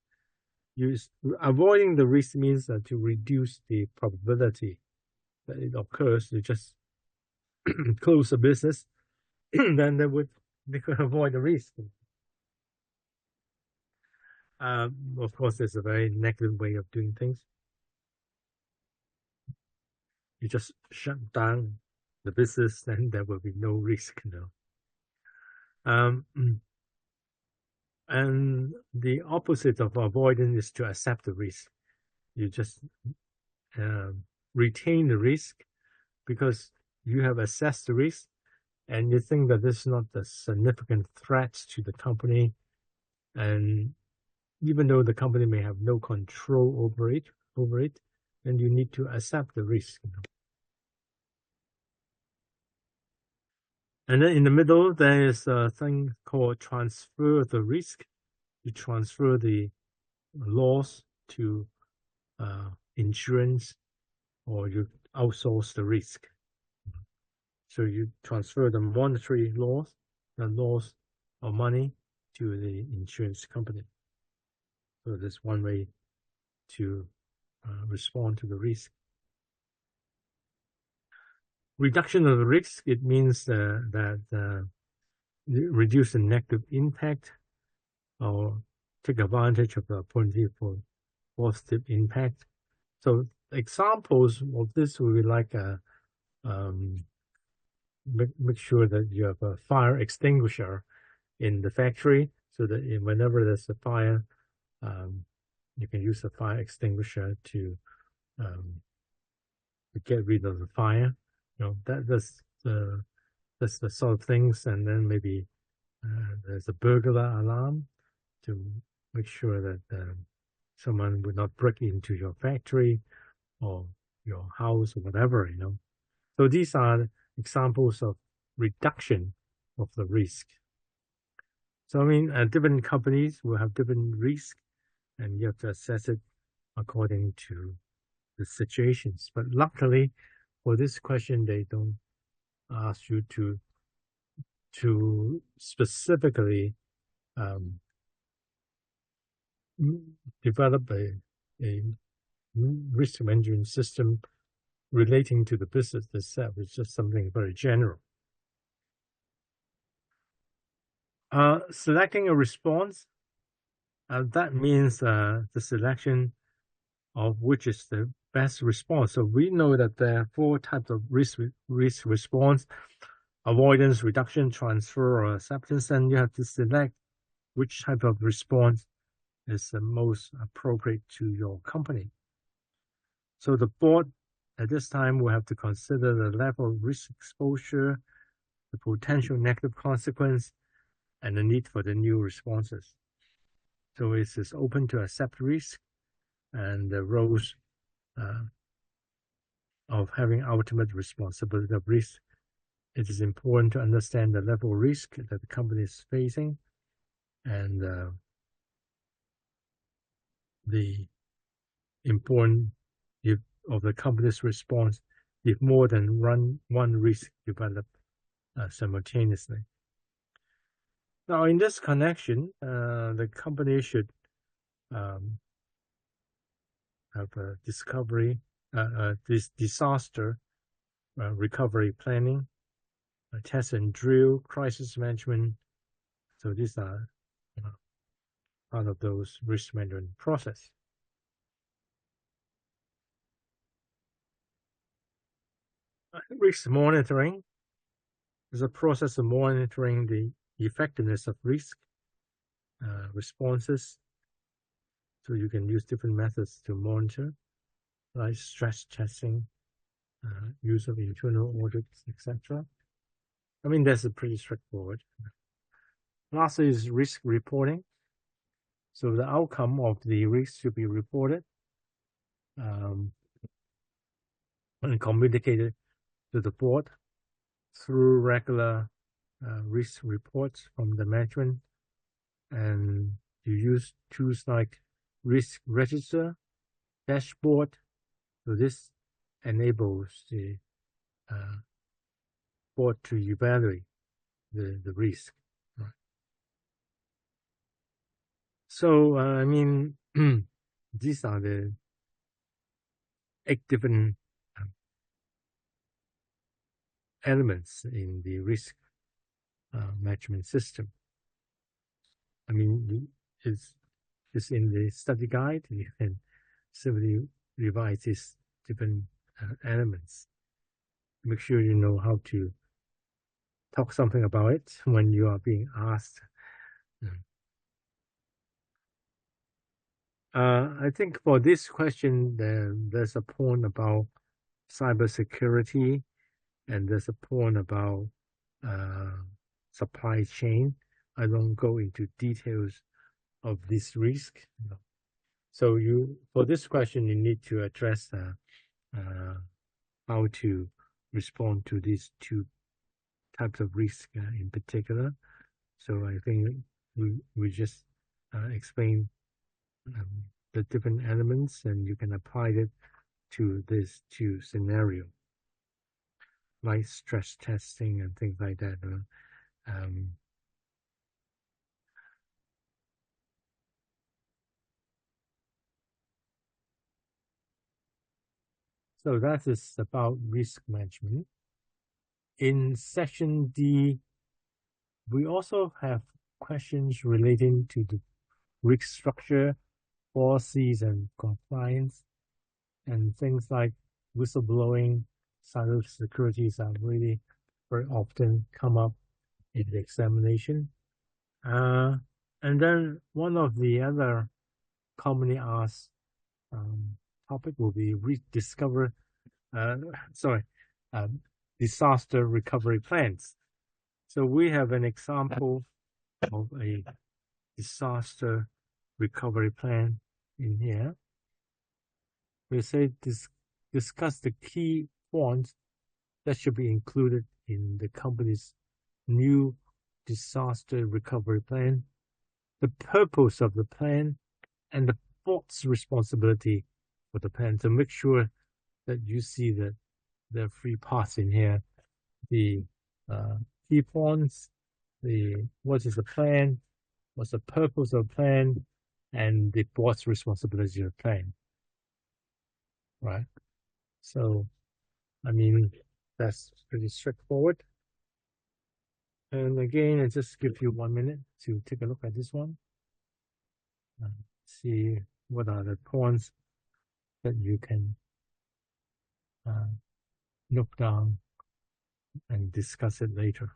Avoiding the risk means to reduce the probability that it occurs. You just close the business, then they could avoid the risk. Of course, there's a very negative way of doing things. You just shut down the business, then there will be no risk. And the opposite of avoidance is to accept the risk. You just retain the risk because you have assessed the risk and you think that this is not a significant threat to the company. And even though the company may have no control over it, then you need to accept the risk. And then in the middle, there is a thing called transfer the risk. You transfer the loss to insurance, or you outsource the risk. So you transfer the monetary loss, the loss of money, to the insurance company. So that's one way to respond to the risk. Reduction of the risk, it means that reduce the negative impact or take advantage of the opportunity for positive impact. So examples of this would be like make sure that you have a fire extinguisher in the factory, so that whenever there's a fire, you can use a fire extinguisher to get rid of the fire. That's the sort of things. And then maybe there's a burglar alarm to make sure that someone would not break into your factory or your house or whatever. So these are examples of reduction of the risk. So I mean, different companies will have different risk, and you have to assess it according to the situations. But luckily, for this question, they don't ask you to specifically develop a risk management system relating to the business itself. It's just something very general. Selecting a response, that means the selection of which is the best response. So we know that there are 4 types of risk response: avoidance, reduction, transfer, or acceptance. And you have to select which type of response is the most appropriate to your company. So the board at this time will have to consider the level of risk exposure, the potential negative consequence, and the need for the new responses. So it is open to accept risk, and the roles of having ultimate responsibility of risk. It is important to understand the level of risk that the company is facing, and the important of the company's response if more than one risk develop simultaneously. Now, in this connection, the company should have a disaster recovery planning, test and drill, crisis management. So these are part of those risk management process. Risk monitoring is a process of monitoring the effectiveness of risk responses. So you can use different methods to monitor, like stress testing, use of internal audits, etc. I mean, that's pretty straightforward. Lastly is risk reporting. So the outcome of the risk should be reported and communicated to the board through regular risk reports from the management. And you use tools like risk register, dashboard. So this enables the board to evaluate the risk. Right. So I mean, these are the 8 different elements in the risk management system. I mean, it's in the study guide. You can simply revise these different elements. Make sure you know how to talk something about it when you are being asked. I think for this question, there's a point about cybersecurity, and there's a point about supply chain. I don't go into details of this risk. So for this question, you need to address how to respond to these two types of risk in particular. So I think we just explain the different elements, and you can apply it to these two scenarios, like stress testing and things like that. Um, so that is about risk management. In section D, we also have questions relating to the risk structure, policies, and compliance, and things like whistleblowing, cybersecurity are really very often come up in the examination. And then one of the other commonly asked topic will be rediscover, uh, sorry, disaster recovery plans. So we have an example of a disaster recovery plan in here. We say discuss the key points that should be included in the company's new disaster recovery plan, the purpose of the plan, and the board's responsibility for the plan. To make sure that you see that there are three parts in here: the key points, the what is the plan, what's the purpose of the plan, and the board's responsibility of the plan. Right. So, I mean, that's pretty straightforward. And again, I just give you 1 minute to take a look at this one. See what are the points that you can look down and discuss it later.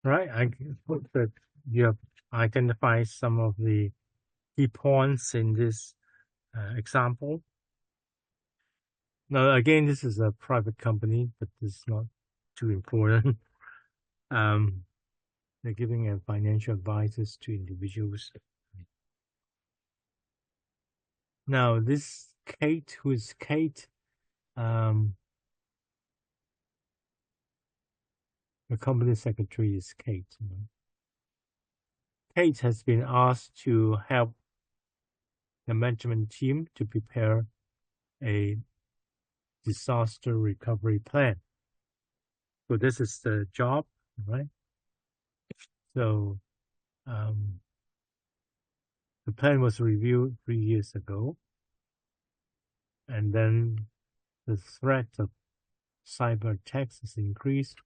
Right, I hope that you have identified some of the key points in this example. Now, again, this is a private company, but it's not too important. They're giving a financial advices to individuals. Now, this Kate, who is Kate, the company secretary is Kate. Kate has been asked to help the management team to prepare a disaster recovery plan. So this is the job, right? So the plan was reviewed 3 years ago, and then the threat of cyber attacks is increased.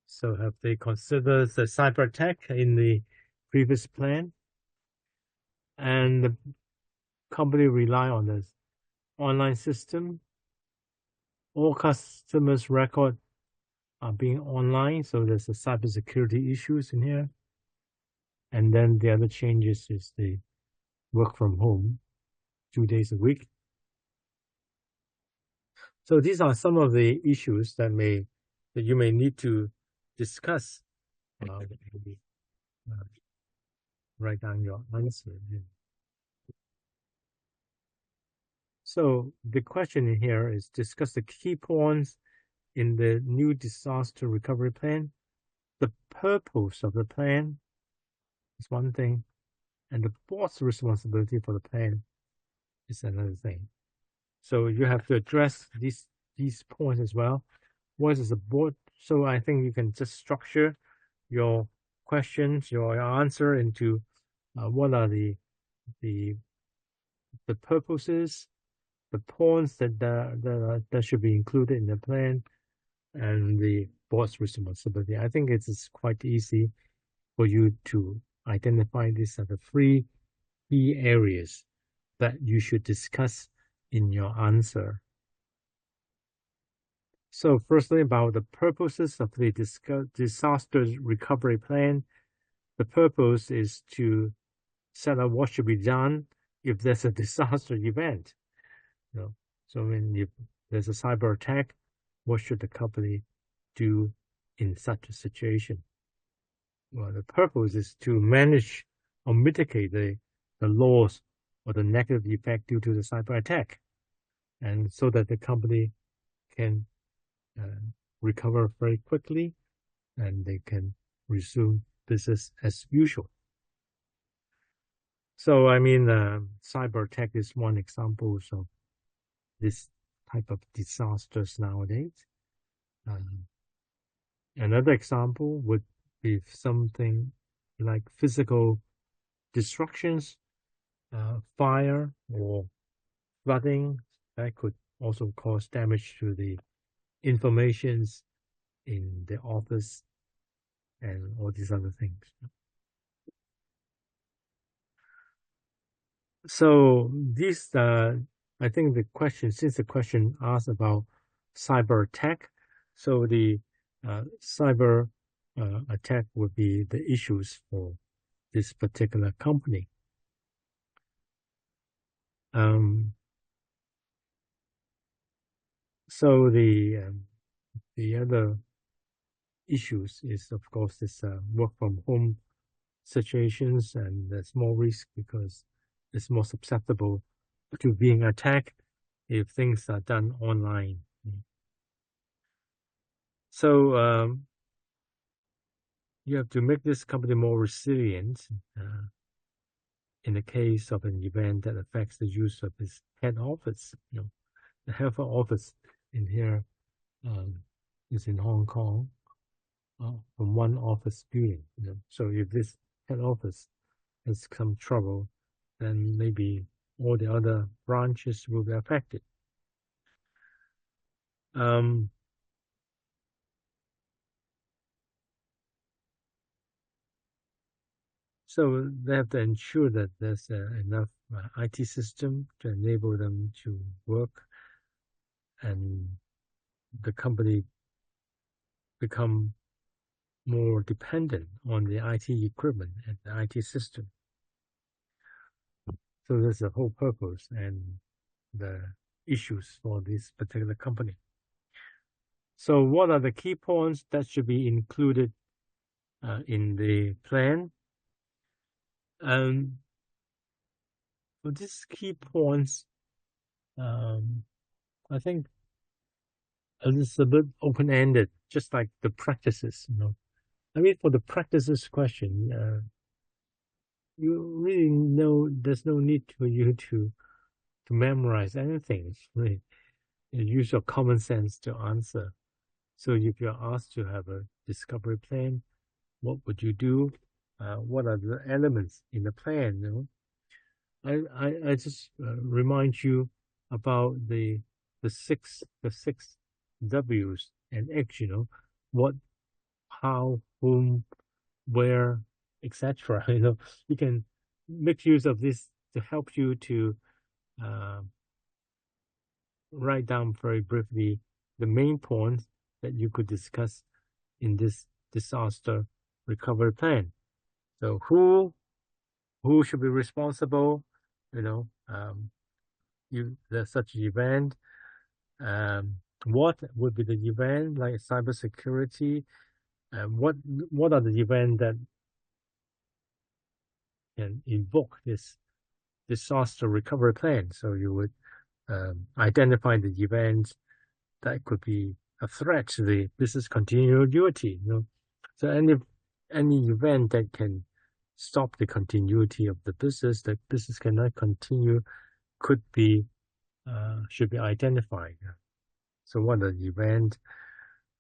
So have they considered the cyber attack in the previous plan? And the company rely on this online system. All customers' record are being online, so there's a cybersecurity issues in here. And then the other changes is the work from home 2 days a week. So these are some of the issues that you may need to discuss. Write down your answer. So the question here is discuss the key points in the new disaster recovery plan. The purpose of the plan is one thing, and the board's responsibility for the plan is another thing. So you have to address these points as well. What is the board? So I think you can just structure your questions, your answer into what are the purposes, the points that should be included in the plan, and the board's responsibility. I think it is quite easy for you to identify these are the three key areas that you should discuss in your answer. So firstly, about the purposes of the disaster recovery plan. The purpose is to set up what should be done if there's a disaster event. So if there's a cyber attack, what should the company do in such a situation? Well, the purpose is to manage or mitigate the loss or the negative effect due to the cyber attack, and so that the company can recover very quickly and they can resume business as usual. So, I mean, cyber attack is one example of this type of disasters nowadays. Another example would be something like physical destructions, fire or flooding that could also cause damage to the informations in the office and all these other things. So this, I think since the question asked about cyber attack, so the cyber attack would be the issues for this particular company. So the other issues is, of course, this work from home situations, and there's more risk because it's more susceptible to being attacked if things are done online. So you have to make this company more resilient in the case of an event that affects the use of its head office. The head office in here is in Hong Kong from one office building. So if this head office has some trouble, then maybe all the other branches will be affected. So they have to ensure that there's enough IT system to enable them to work, and the company become more dependent on the IT equipment and the IT system. So that's the whole purpose and the issues for this particular company. So what are the key points that should be included in the plan? For these key points, I think it's a bit open-ended, just like the practices. I mean, for the practices question, you really know there's no need for you to memorize anything. Really, you use your common sense to answer. So if you're asked to have a discovery plan, what would you do? What are the elements in the plan? I just remind you about the six W's and X. What, how, whom, where, etc. You can make use of this to help you to write down very briefly the main points that you could discuss in this disaster recovery plan. So who should be responsible? There's such an event. What would be the event, like cybersecurity? What are the events that can invoke this disaster recovery plan? So you would identify the events that could be a threat to the business continuity. So any event that can stop the continuity of the business cannot continue, should be identified. So what are the event,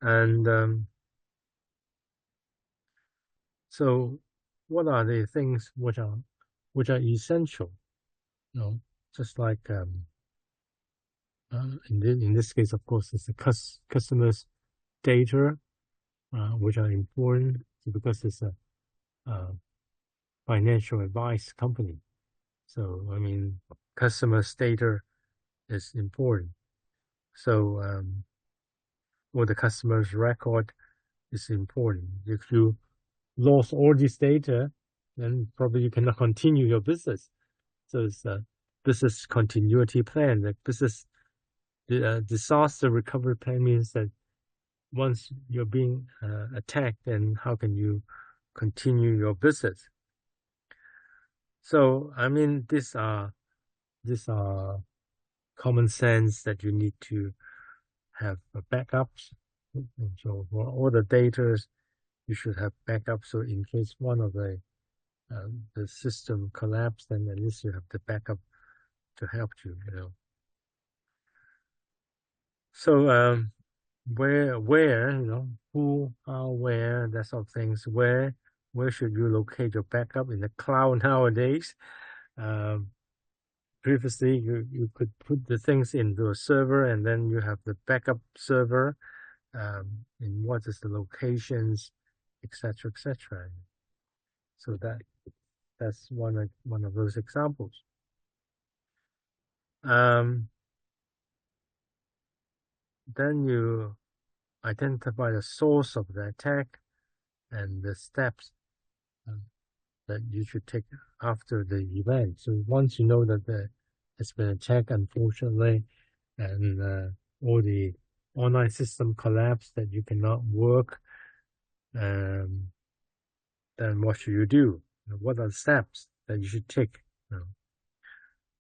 and so what are the things which are essential? Just like in this case, of course, it's the customers' data, which are important because it's a financial advice company. So, I mean, customers' data is important. So, or the customer's record is important. If you lost all this data, then probably you cannot continue your business. So it's a business continuity plan. The disaster recovery plan means that once you're being attacked, then how can you continue your business? So, I mean, these are common sense that you need to have backups. So for all the data, you should have backups. So in case one of the system collapse, then at least you have the backup to help you. So where who, how, where, that sort of things. Where should you locate your backup in the cloud nowadays? Previously, you could put the things into a server, and then you have the backup server, and what is the locations, etc., etc. So that's one of those examples. Then you identify the source of the attack and the steps that you should take after the event. So once you know that it's been attacked, unfortunately, and all the online system collapsed, that you cannot work, then what should you do? What are the steps that you should take?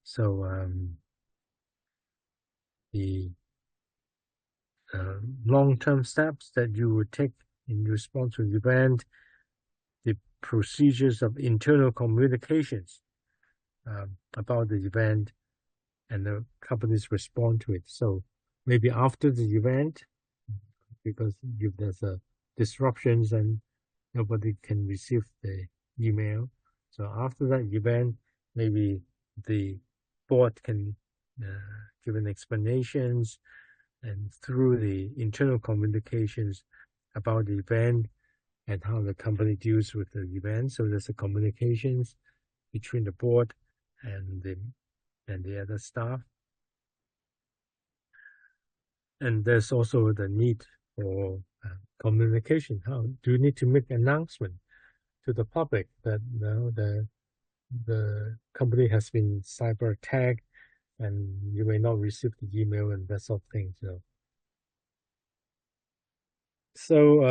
So the long-term steps that you would take in response to the event, the procedures of internal communications about the event, and the company's response to it. So maybe after the event, because if there's a disruptions and nobody can receive the email, so after that event, maybe the board can give an explanations, and through the internal communications about the event and how the company deals with the event. So there's a communications between the board and the other staff. And there's also the need for communication. How do you need to make announcement to the public that the company has been cyber attacked, and you may not receive the email and that sort of thing. So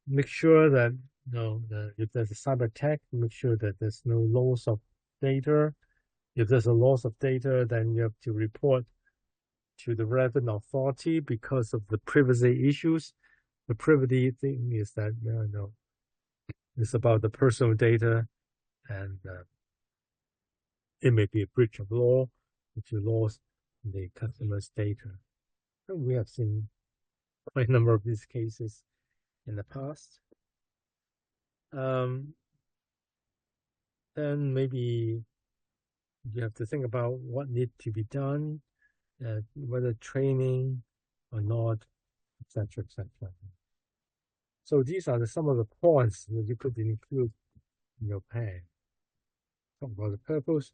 make sure that if there's a cyber attack, make sure that there's no loss of data. If there's a loss of data, then you have to report to the relevant authority because of the privacy issues. The privacy thing is that it's about the personal data, and it may be a breach of law if you lost the customer's data. And we have seen quite a number of these cases in the past. Then maybe you have to think about what needs to be done, whether training or not, etc., etc. So these are some of the points that you could include in your plan. Talk about the purpose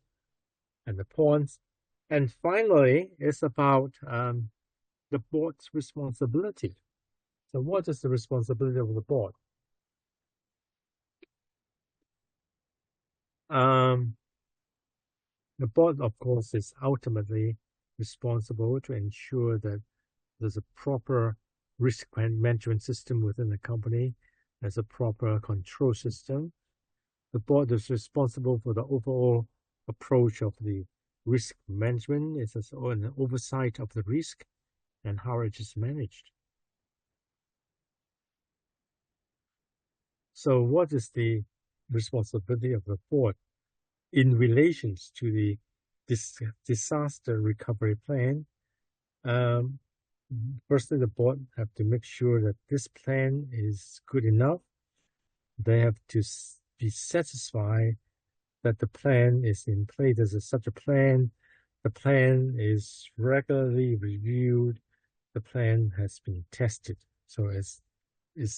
and the points. And finally, it's about the board's responsibility. So what is the responsibility of the board? Um, the board, of course, is ultimately responsible to ensure that there's a proper risk management system within the company, there's a proper control system. The board is responsible for the overall approach of the risk management. It's an oversight of the risk and how it is managed. So what is the responsibility of the board in relations to the disaster recovery plan? Um, Firstly, the board have to make sure that this plan is good enough. They have to be satisfied that the plan is in place. There's such a plan. The plan is regularly reviewed. The plan has been tested. So it's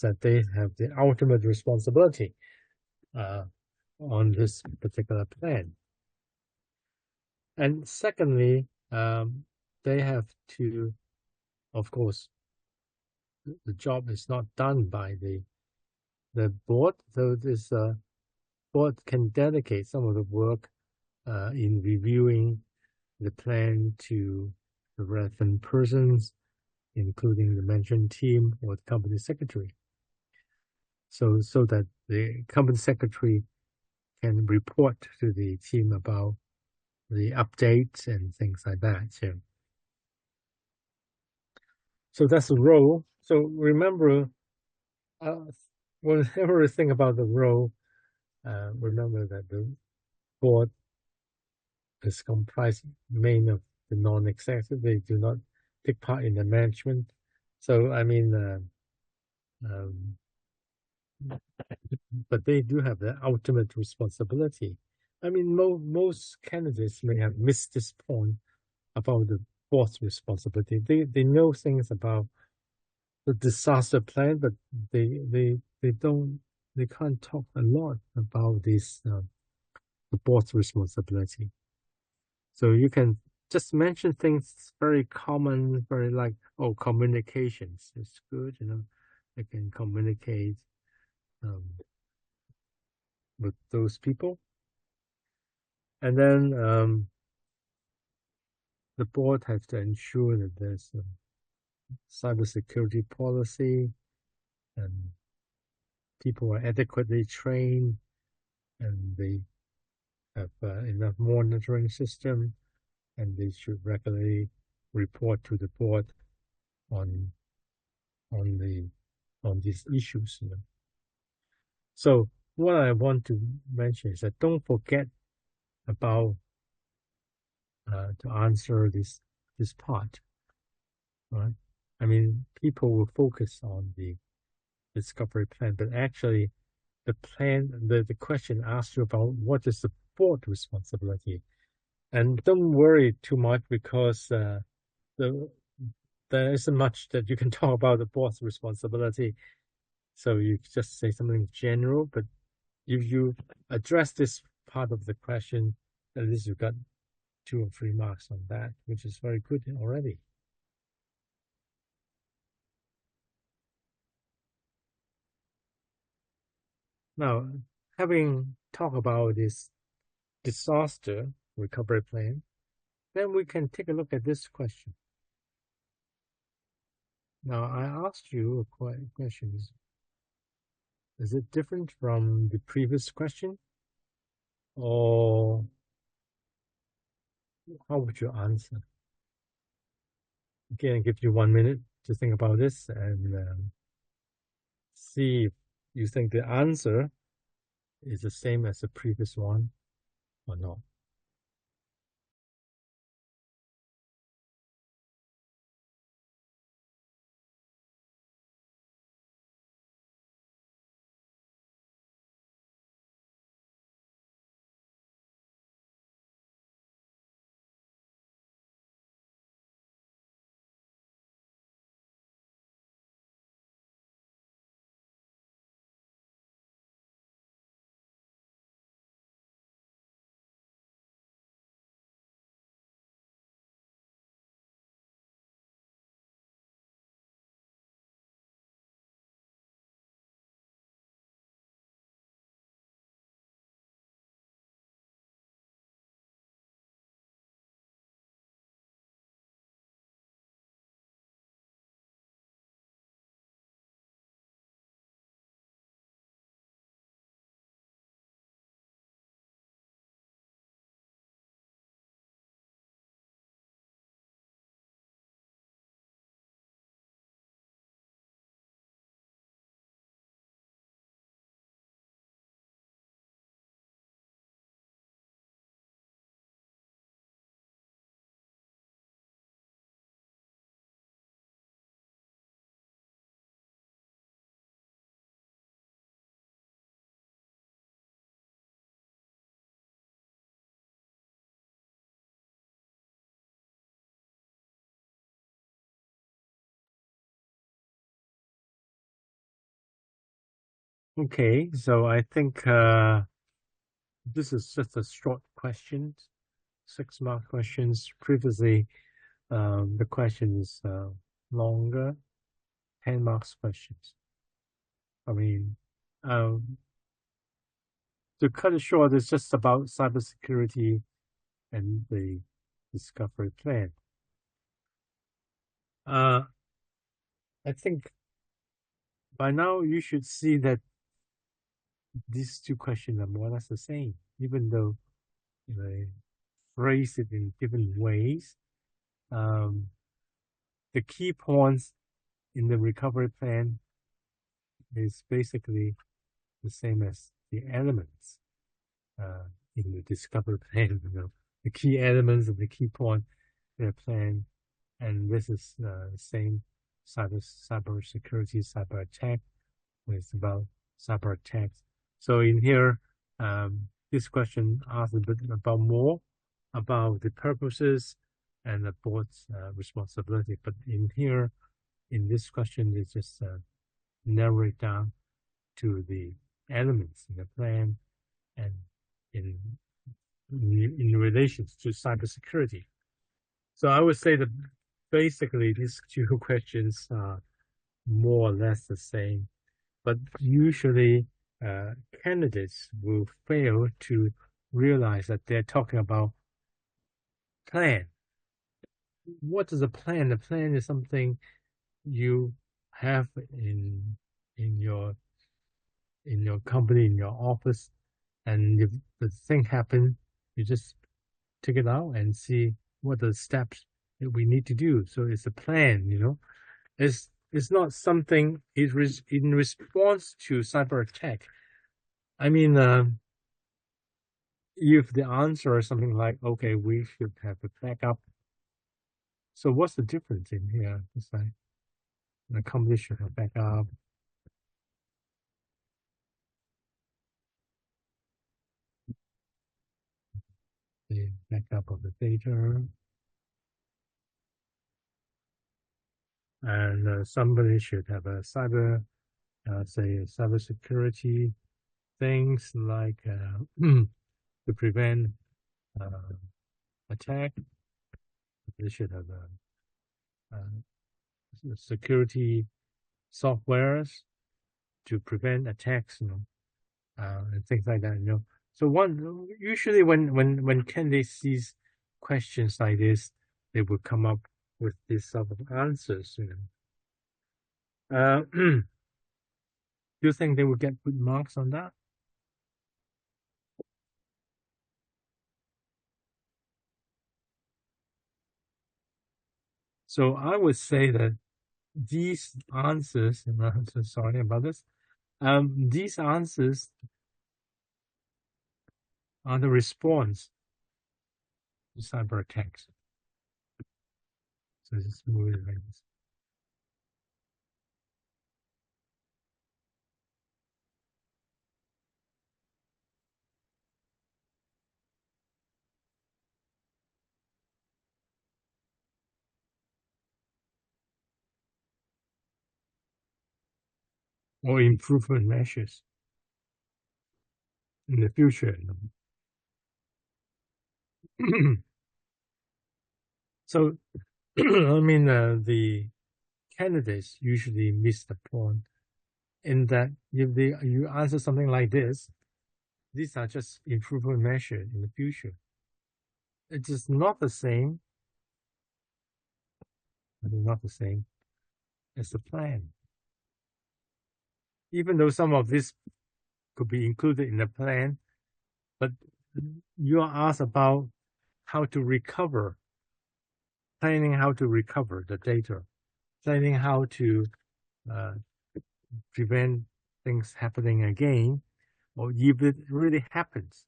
that they have the ultimate responsibility uh, on this particular plan. And secondly, they have to, of course, the job is not done by the board. So this board can dedicate some of the work in reviewing the plan to the relevant persons, including the management team or the company secretary. So that the company secretary can report to the team about the updates and things like that. So that's the role. So remember, uh, whenever you think about the role, remember that the board is comprised mainly of the non-executive. They do not take part in the management. So I mean, um, but they do have the ultimate responsibility. I mean, most candidates may have missed this point about the board's responsibility. They know things about the disaster plan, but they don't they can't talk a lot about this the board's responsibility. So you can just mention things very common, very like, oh, communications is good, they can communicate um, with those people. And then the board has to ensure that there's a cybersecurity policy and people are adequately trained and they have enough monitoring system and they should regularly report to the board on on the on these issues. So what I want to mention is that don't forget about to answer this part, right? I mean, people will focus on the discovery plan, but actually the plan, the question asks you about what is the board responsibility. And don't worry too much because the, there isn't much that you can talk about the board's responsibility. So you just say something general, but if you address this part of the question, at least you got 2 or 3 marks on that, which is very good already. Now, having talked about this disaster recovery plan, then we can take a look at this question. Now, I asked you a question. Is it different from the previous question? Or how would you answer? Again, I give you 1 minute to think about this and see if you think the answer is the same as the previous one or not. Okay, so I think this is just a short question, 6 mark questions. Previously, the question is longer, 10 marks questions. I mean, um, to cut it short, it's just about cybersecurity and the discovery plan. Uh, I think by now you should see that these two questions are more or less the same, even though they phrase it in different ways. Um, the key points in the recovery plan is basically the same as the elements in the discovery plan. The key elements and the key point in the plan, and this is the same cyber security, cyber attack. It's about cyber attacks. So in here, this question asks a bit about more about the purposes and the board's responsibility. But in here, in this question, it's just narrow it down to the elements in the plan and in in relations to cybersecurity. So I would say that basically these two questions are more or less the same, but usually candidates will fail to realize that they're talking about plan. What is a plan? The plan is something you have in your company, in your office, and if the thing happens, you just take it out and see what the steps that we need to do. So it's a plan. It's not something in response to cyber attack. I mean, if the answer is something like, okay, we should have a backup. So what's the difference in here? It's like the company should have backup. The backup of the data, and somebody should have a say cybersecurity things like to prevent uh, attack. They should have security softwares to prevent attacks, and things like that. So usually when candidates sees questions like this, they will come up with this sort of answers. Do you think they will get good marks on that? So I would say that these answers, and I'm so sorry about this, these answers are the response to cyber attacks. So just move it like this. Or improvement measures in the future. So, I mean, the candidates usually miss the point in that if you answer something like this, these are just improvement measures in the future. It is not the same. It is not the same as the plan. Even though some of this could be included in the plan, but you are asked about how to recover, planning how to recover the data, planning how to uh, prevent things happening again, or if it really happens,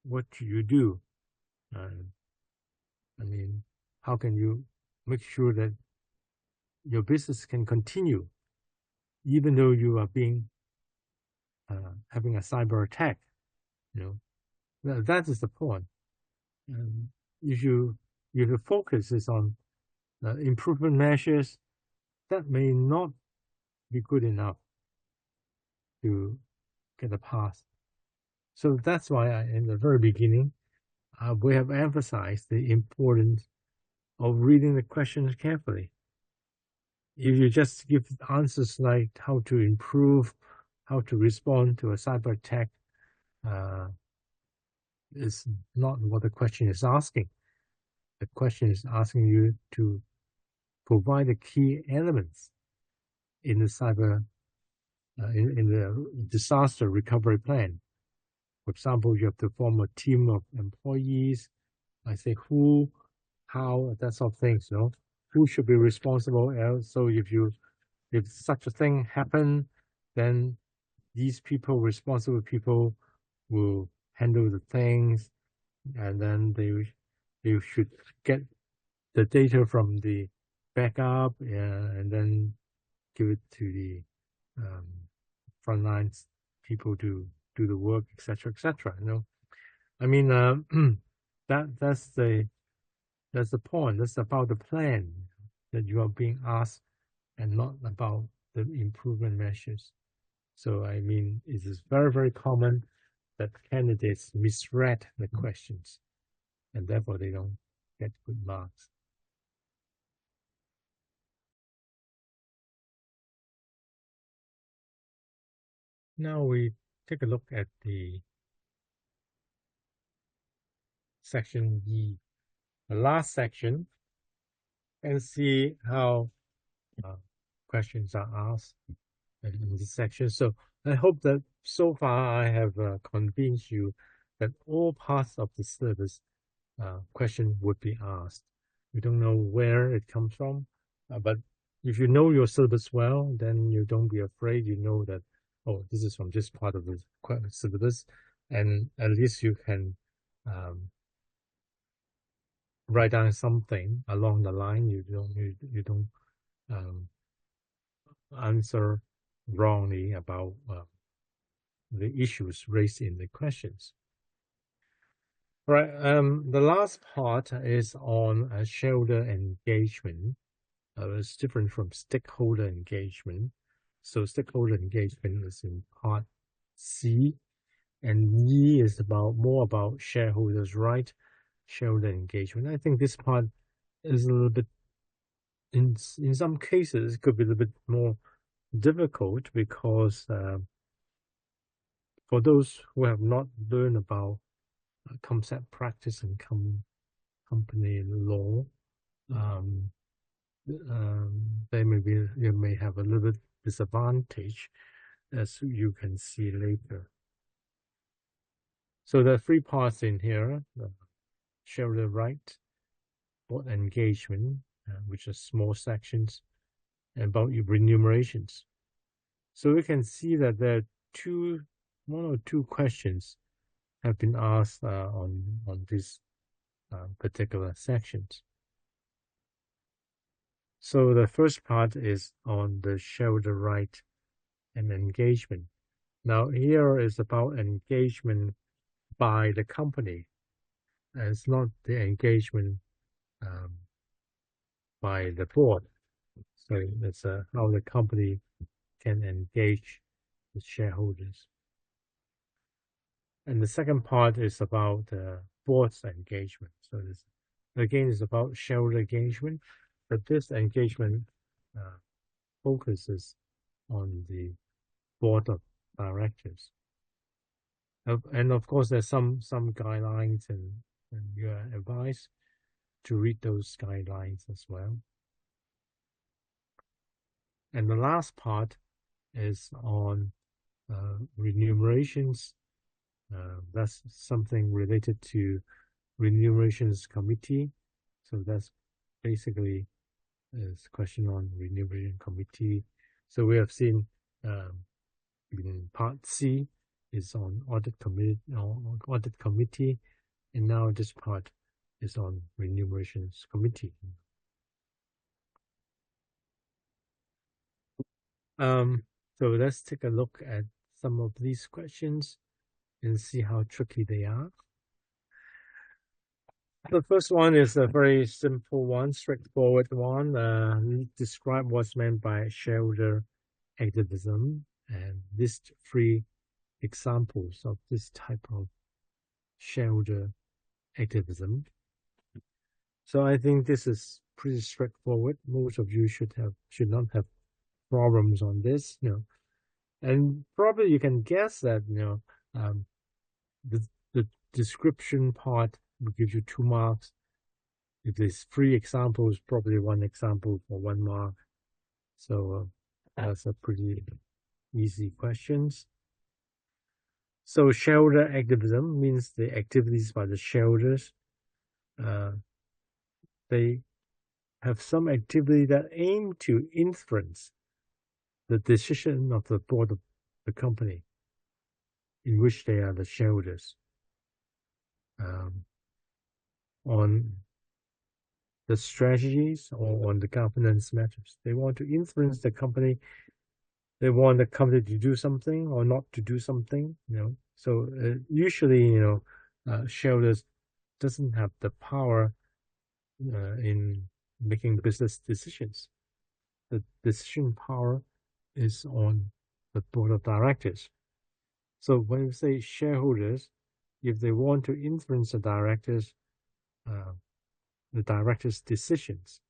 what do you do? Uh, I mean, how can you make sure that your business can continue even though you are being having a cyber attack? That is the point. Um, if you if the focus is on improvement measures, that may not be good enough. to get a pass. So that's why in the very beginning, we have emphasized the importance of reading the questions carefully. If you just give answers like how to improve, how to respond to a cyber attack, is not what the question is asking. The question is asking you to provide the key elements in the cyber, in the disaster recovery plan. For example, you have to form a team of employees. I say who, how, that sort of things, who should be responsible. So if such a thing happen, then these people, responsible people, will handle the things, and then they should get the data from the backup, and then give it to the frontline people to do the work, etc., etc. I mean, that's the point. That's about the plan that you are being asked, and not about the improvement measures. So I mean, it is very, very common that candidates misread the questions, and therefore they don't get good marks. Now we take a look at the section E, the last section, and see how questions are asked in this section. So I hope that so far I have convinced you that all parts of the syllabus question would be asked. We don't know where it comes from, but if you know your syllabus well, then you don't be afraid. You know that, oh, this is from this part of the syllabus, and at least you can write down something along the line. You don't answer wrongly about the issues raised in the questions. Right. The last part is on shareholder engagement. It's different from stakeholder engagement. So stakeholder engagement is in part C, and E is more about shareholders' right, shareholder engagement. I think this part is a little bit, in some cases, it could be a little bit more difficult, because for those who have not learned about concept practice and company law, you may have a little bit disadvantage, as you can see later. So there are three parts in here: shareholder right, board engagement, which are small sections, and about your remunerations. So we can see that there are one or two questions have been asked on these particular sections. So the first part is on the shareholder right and engagement. Now here is about engagement by the company, and it's not the engagement by the board. So it's how the company can engage with shareholders. And the second part is about board's engagement. So this, again, is about shareholder engagement, but this engagement focuses on the board of directors. And of course, there's some guidelines, and you are advised to read those guidelines as well. And the last part is on remunerations. That's something related to remunerations committee. So that's basically is question on remuneration committee. So we have seen in part C is on audit committee, and now this part is on remunerations committee. So let's take a look at some of these questions and see how tricky they are. The first one is a very simple one, straightforward one. Describe what's meant by shareholder activism and list three examples of this type of shareholder activism. So I think this is pretty straightforward. Most of you should not have problems on this, and probably you can guess that the the description part will give you 2 marks. If there's 3 examples, probably 1 example for 1 mark. So that's a pretty easy questions. So shareholder activism means the activities by the shareholders. They have some activity that aim to influence the decision of the board of the company in which they are the shareholders on the strategies or on the governance matters. They want to influence the company. They want the company to do something or not to do something. So usually, shareholders doesn't have the power in making business decisions. The decision power is on the board of directors. So when we say shareholders, if they want to influence the directors' decisions,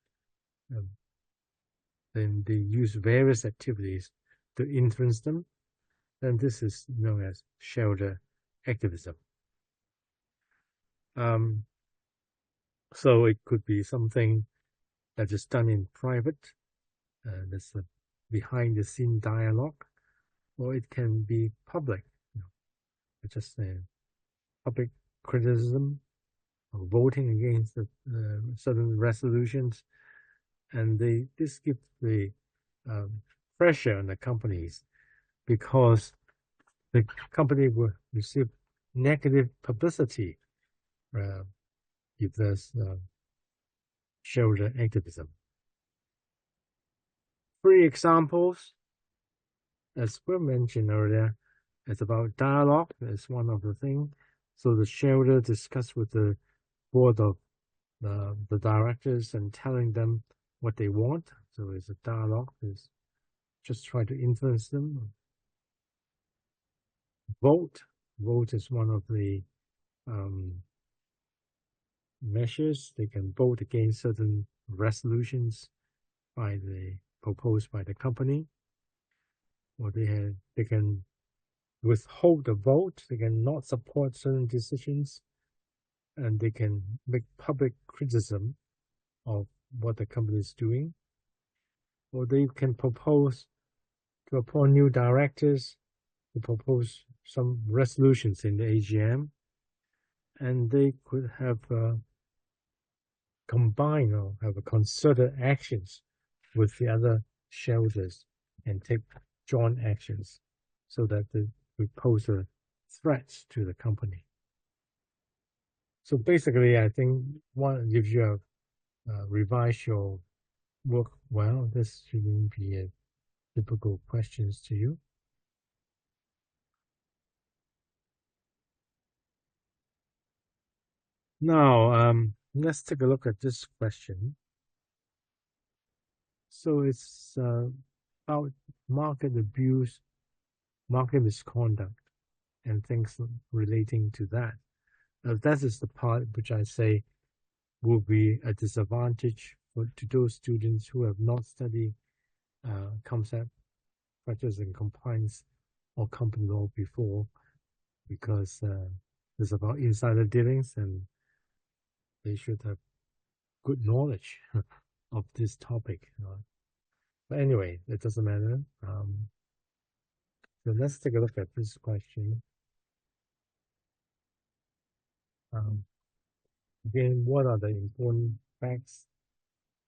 then they use various activities to influence them. Then this is known as shareholder activism. So it could be something that is done in private. That's a behind-the-scene dialogue, or it can be public, just public criticism or voting against certain resolutions, and this gives the pressure on the companies because the company will receive negative publicity if there's shareholder activism. 3 examples, as we mentioned earlier, it's about dialogue. That's one of the things. So the shareholder discuss with the board of the directors and telling them what they want. So it's a dialogue. It's just try to influence them. Vote is one of the measures. They can vote against certain resolutions proposed by the company, or they can withhold the vote. They can not support certain decisions, and they can make public criticism of what the company is doing, or they can propose to appoint new directors, to propose some resolutions in the AGM, and they could have combine or have a concerted actions with the other shareholders and take joint actions so that they would pose a threat to the company. So basically, I think if you have revised your work well, this shouldn't be a difficult questions to you. Now, let's take a look at this question. So it's about market abuse, market misconduct, and things relating to that. That is the part which I say will be a disadvantage to those students who have not studied concept, practice, and compliance or company law before, because it's about insider dealings and they should have good knowledge of this topic. But anyway, it doesn't matter. So let's take a look at this question. Again, what are the important facts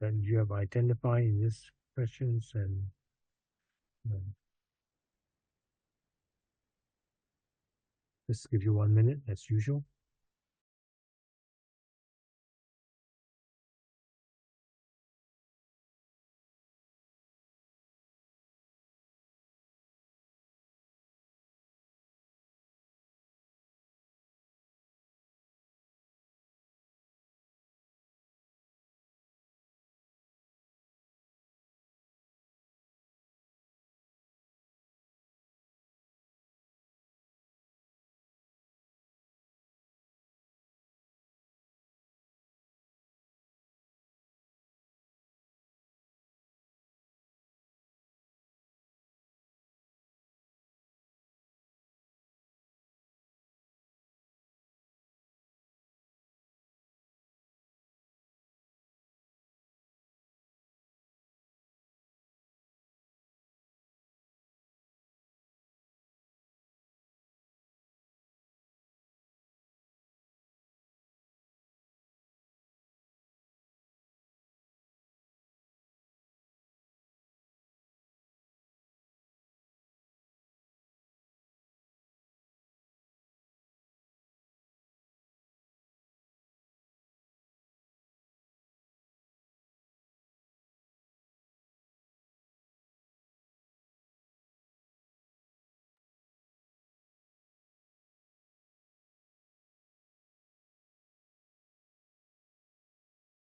that you have identified in these questions? And just give you 1 minute as usual.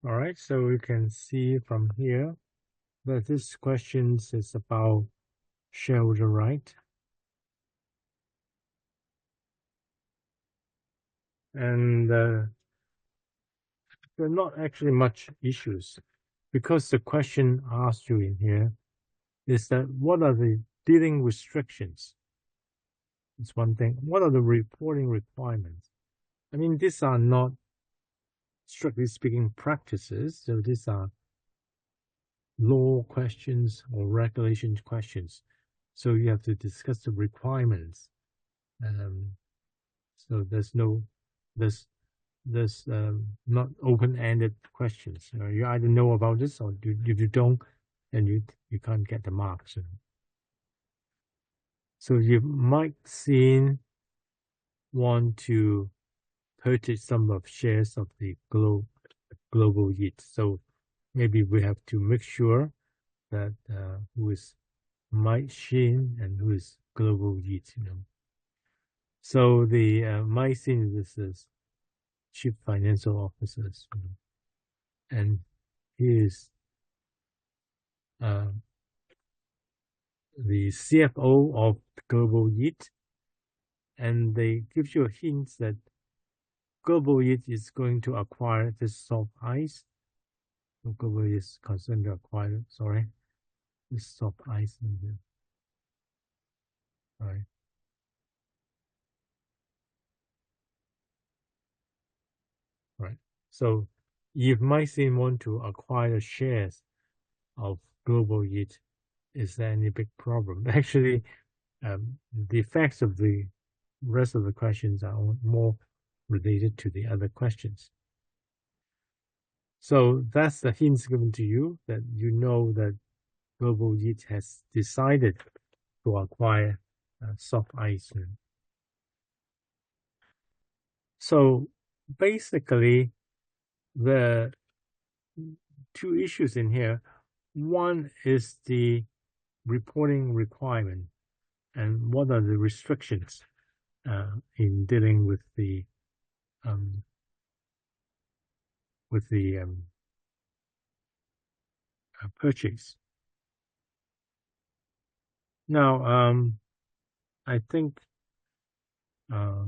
All right, so we can see from here that this question is about shareholder right. And there are not actually much issues because the question asked you in here is that what are the dealing restrictions? It's one thing. What are the reporting requirements? I mean, these are not strictly speaking practices. So these are law questions or regulation questions. So you have to discuss the requirements. Um, so there's not open-ended questions. You either know about this or if you don't, then you can't get the marks. So you might want to purchase some of shares of the global YIT. So maybe we have to make sure that who is Mike Sheen and who is global YIT. So the Mike Sheen is chief financial officer, and he is uh, the CFO of global YIT, and they give you a hint that global YIT is going to acquire this soft ice. Global is concerned to acquire, sorry, this soft ice in here. Right. Right. So if Mycene want to acquire shares of global YIT, is there any big problem? Actually, the effects of the rest of the questions are more related to the other questions. So that's the hints given to you that you know that global YIT has decided to acquire soft ice. So basically, the two issues in here. One is the reporting requirement and what are the restrictions in dealing um, with the purchase. Now, I think, uh,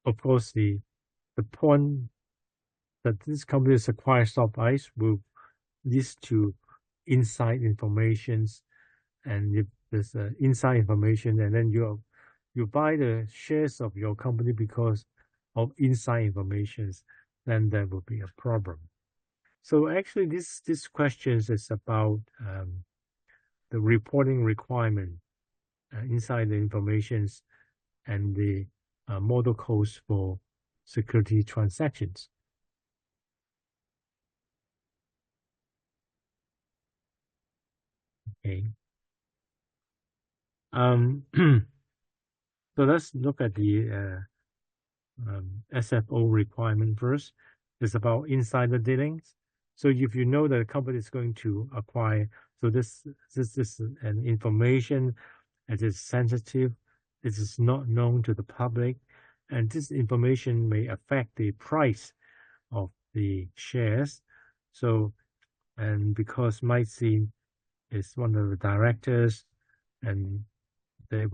of course, the point that this company acquires soft ice will lead to inside informations, and if there's inside information, and then you buy the shares of your company because of inside informations, then there will be a problem. So actually, this questions is about the reporting requirement inside the informations and the model codes for security transactions. Okay. So let's look at the SFO requirement first. It's about insider dealings. So if you know that a company is going to acquire, so this is an information that is sensitive, it is not known to the public, and this information may affect the price of the shares. So, and because Mycene is one of the directors, and they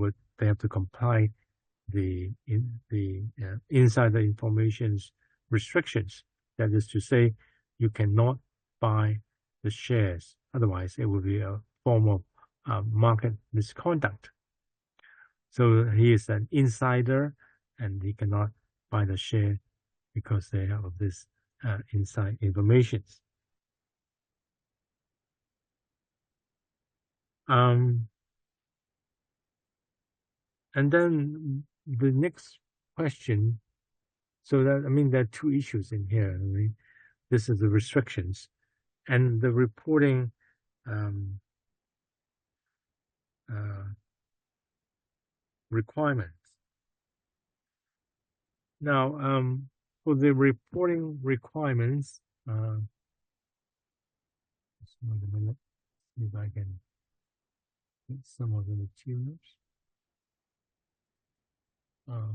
have to comply the insider information restrictions. That is to say, you cannot buy the shares. Otherwise, it will be a form of market misconduct. So he is an insider, and he cannot buy the share because they have this inside information. Um, and then the next question. So that I mean, there are two issues in here. I mean, this is the restrictions and the reporting um, uh, requirements. Now, for the reporting requirements, just a minute, see if I can get some of the materials. Uh,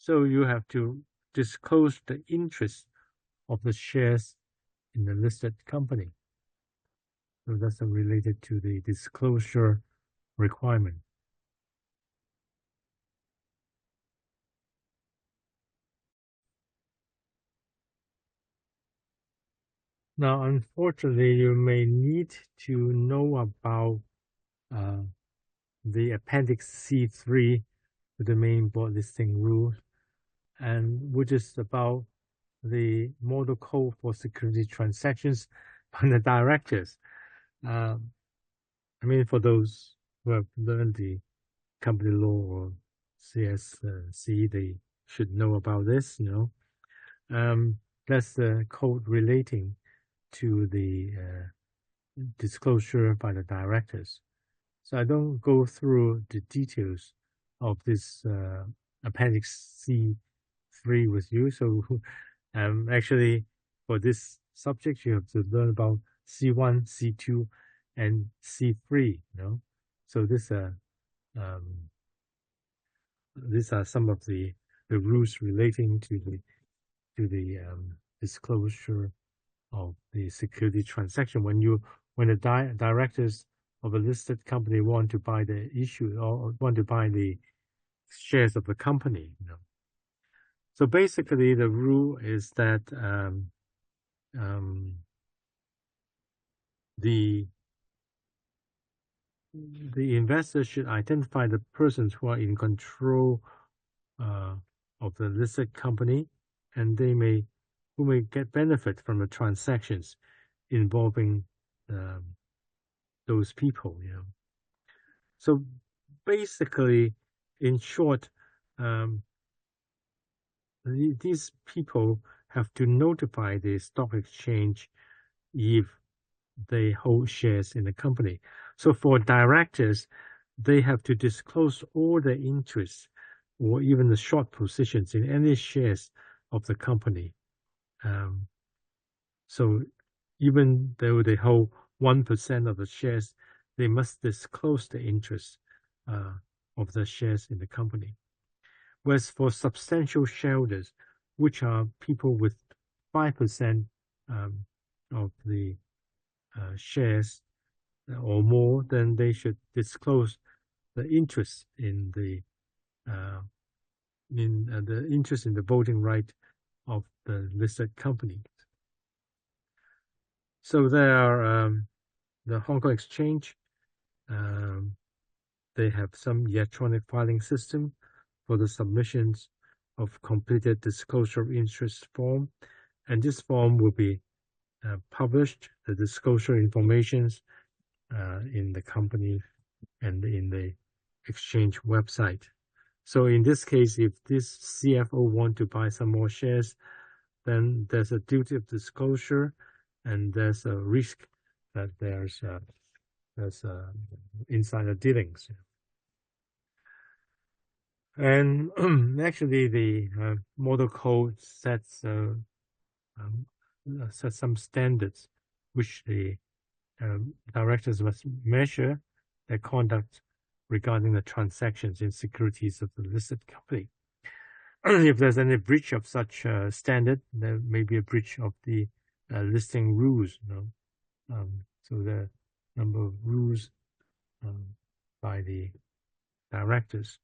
So you have to disclose the interest of the shares in the listed company. So that's related to the disclosure requirement. Now, unfortunately, you may need to know about uh, the Appendix C3 to the main board listing rules, and which is about the model code for security transactions by the directors. I mean, for those who have learned the company law or CSC, they should know about this, That's the code relating to the disclosure by the directors. So I don't go through the details of this Appendix C3 with you. So actually, for this subject, you have to learn about C1, C2, and C3. So um, these are some of the rules relating to the disclosure of the security transaction. When the directors of a listed company want to buy the issue or want to buy the shares of the company. So basically, the rule is that um, the investor should identify the persons who are in control of the listed company, and who may get benefit from the transactions involving those people. So basically, in short, these people have to notify the stock exchange if they hold shares in the company. So for directors, they have to disclose all their interests or even the short positions in any shares of the company. So even though they hold 1% of the shares, they must disclose the interest of the shares in the company. Whereas for substantial shareholders, which are people with 5% of the shares or more, then they should disclose the interest in the interest in the voting right of the listed company. So there are the Hong Kong Exchange. They have some electronic filing system for the submissions of completed disclosure of interest form, and this form will be published, the disclosure informations in the company and in the exchange website. So in this case, if this CFO want to buy some more shares, then there's a duty of disclosure, and there's a risk that there's insider dealings. And actually, the model code sets some standards which the directors must measure their conduct regarding the transactions in securities of the listed company. If there's any breach of such standard, there may be a breach of the listing rules. So the number of rules by the directors.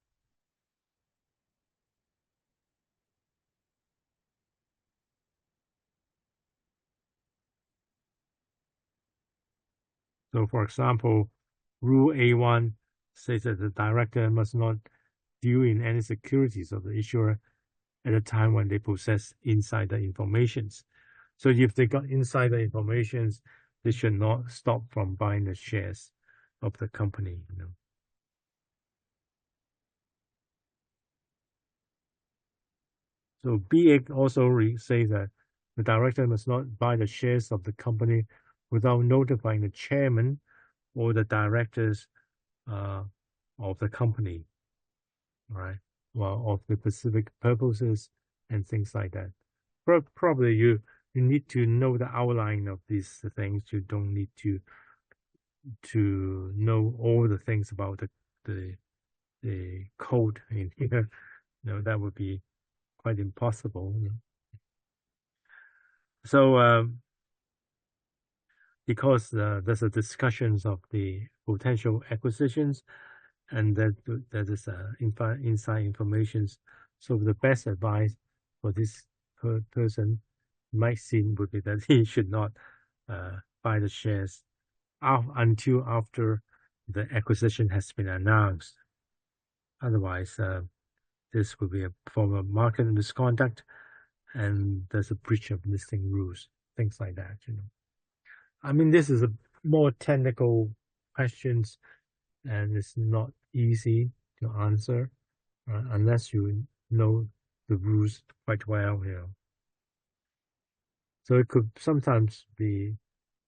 So, for example, Rule A1 says that the director must not deal in any securities of the issuer at a time when they possess insider informations. So if they got insider informations, they should not stop from buying the shares of the company. So B8 also says that the director must not buy the shares of the company without notifying the chairman or the directors of the company, right? Well, of the specific purposes and things like that. Probably you need to know the outline of these things. You don't need to know all the things about the code in here. That would be quite impossible. So because there's a discussions of the potential acquisitions, and that is inside information. So the best advice for this person might seem would be that he should not buy the shares until after the acquisition has been announced. Otherwise, this would be a form of market misconduct, and there's a breach of listing rules, things like that. I mean, this is a more technical questions, and it's not easy to answer unless you know the rules quite well. So it could sometimes be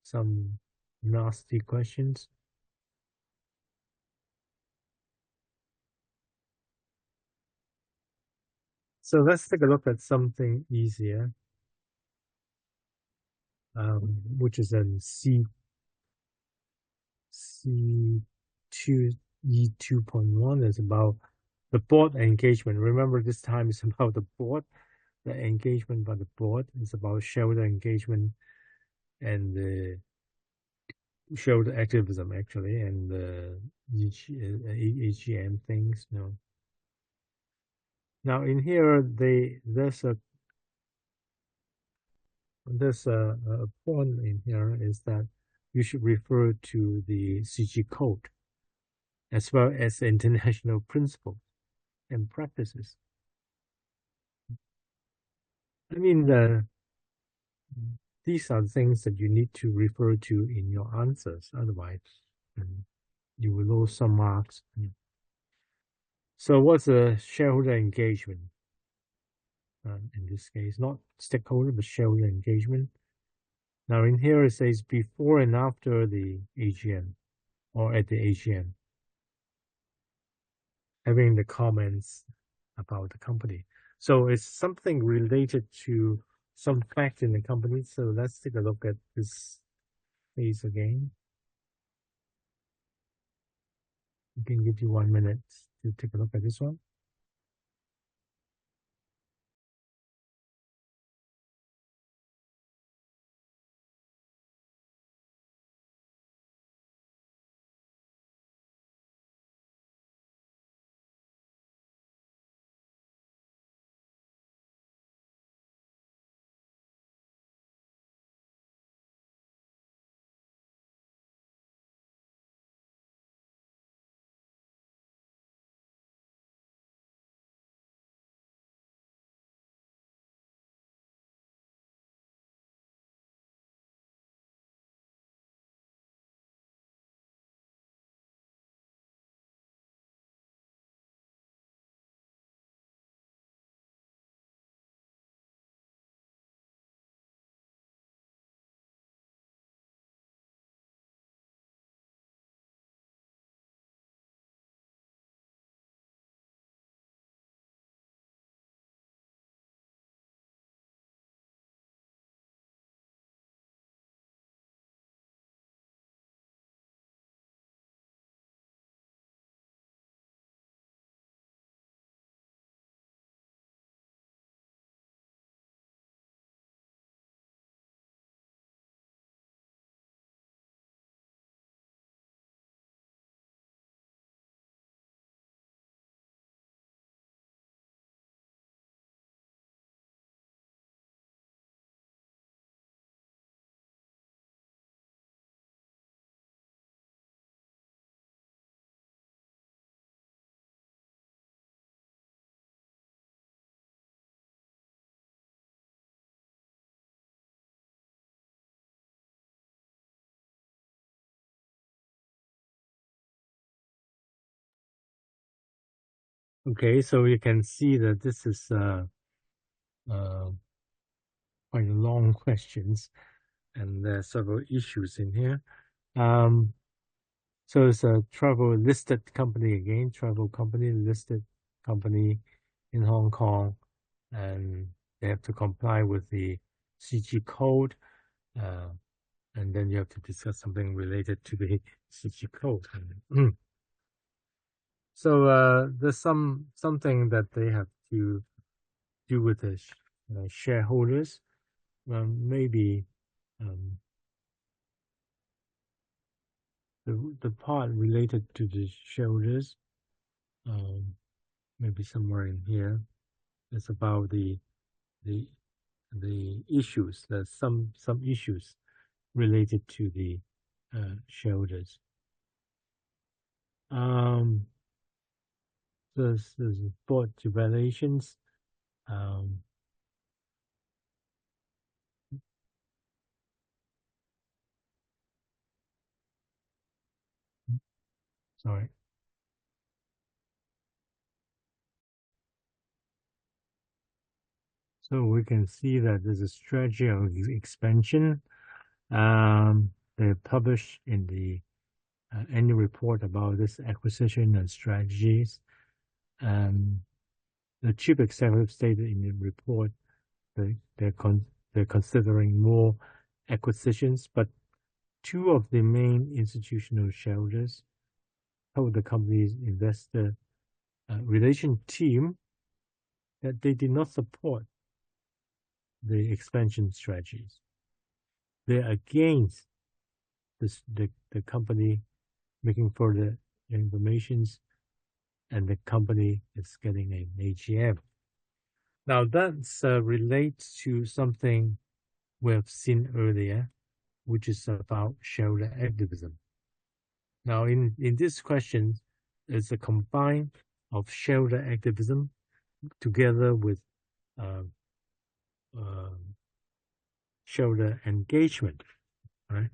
some nasty questions. So let's take a look at something easier, which is in C2 E2.1 is about the board engagement. Remember, this time is about the board. The engagement by the board is about shareholder engagement and the shareholder activism, actually, and the AGM things. Now in here, there's a point in here is that you should refer to the CG code as well as international principles and practices. I mean, these are things that you need to refer to in your answers. Otherwise, you will lose some marks. So what's a shareholder engagement? In this case, not stakeholder, but shareholder engagement. Now in here it says before and after the AGM or at the AGM, having the comments about the company. So it's something related to some fact in the company. So let's take a look at this page again. I can give you 1 minute to take a look at this one. Okay, so you can see that this is uh, quite long questions, and there are several issues in here. So it's a travel listed company again, travel company, listed company in Hong Kong, and they have to comply with the CG code, uh, and then you have to discuss something related to the CG code. So there's something that they have to do with the shareholders. Maybe um, the part related to the shareholders, um, maybe somewhere in here, is about the the issues. There's some issues related to the shareholders. There's board evaluations. Um, sorry. So we can see that there's a strategy of expansion. They published in the annual report about this acquisition and strategies. The chief executive stated in the report that they're considering more acquisitions, but two of the main institutional shareholders told the company's investor relation team that they did not support the expansion strategies. They're against the company making further informations, and the company is getting an AGM. Now that relates to something we have seen earlier, which is about shareholder activism. Now in this question, it's a combine of shareholder activism together with uh, uh, shareholder engagement, right?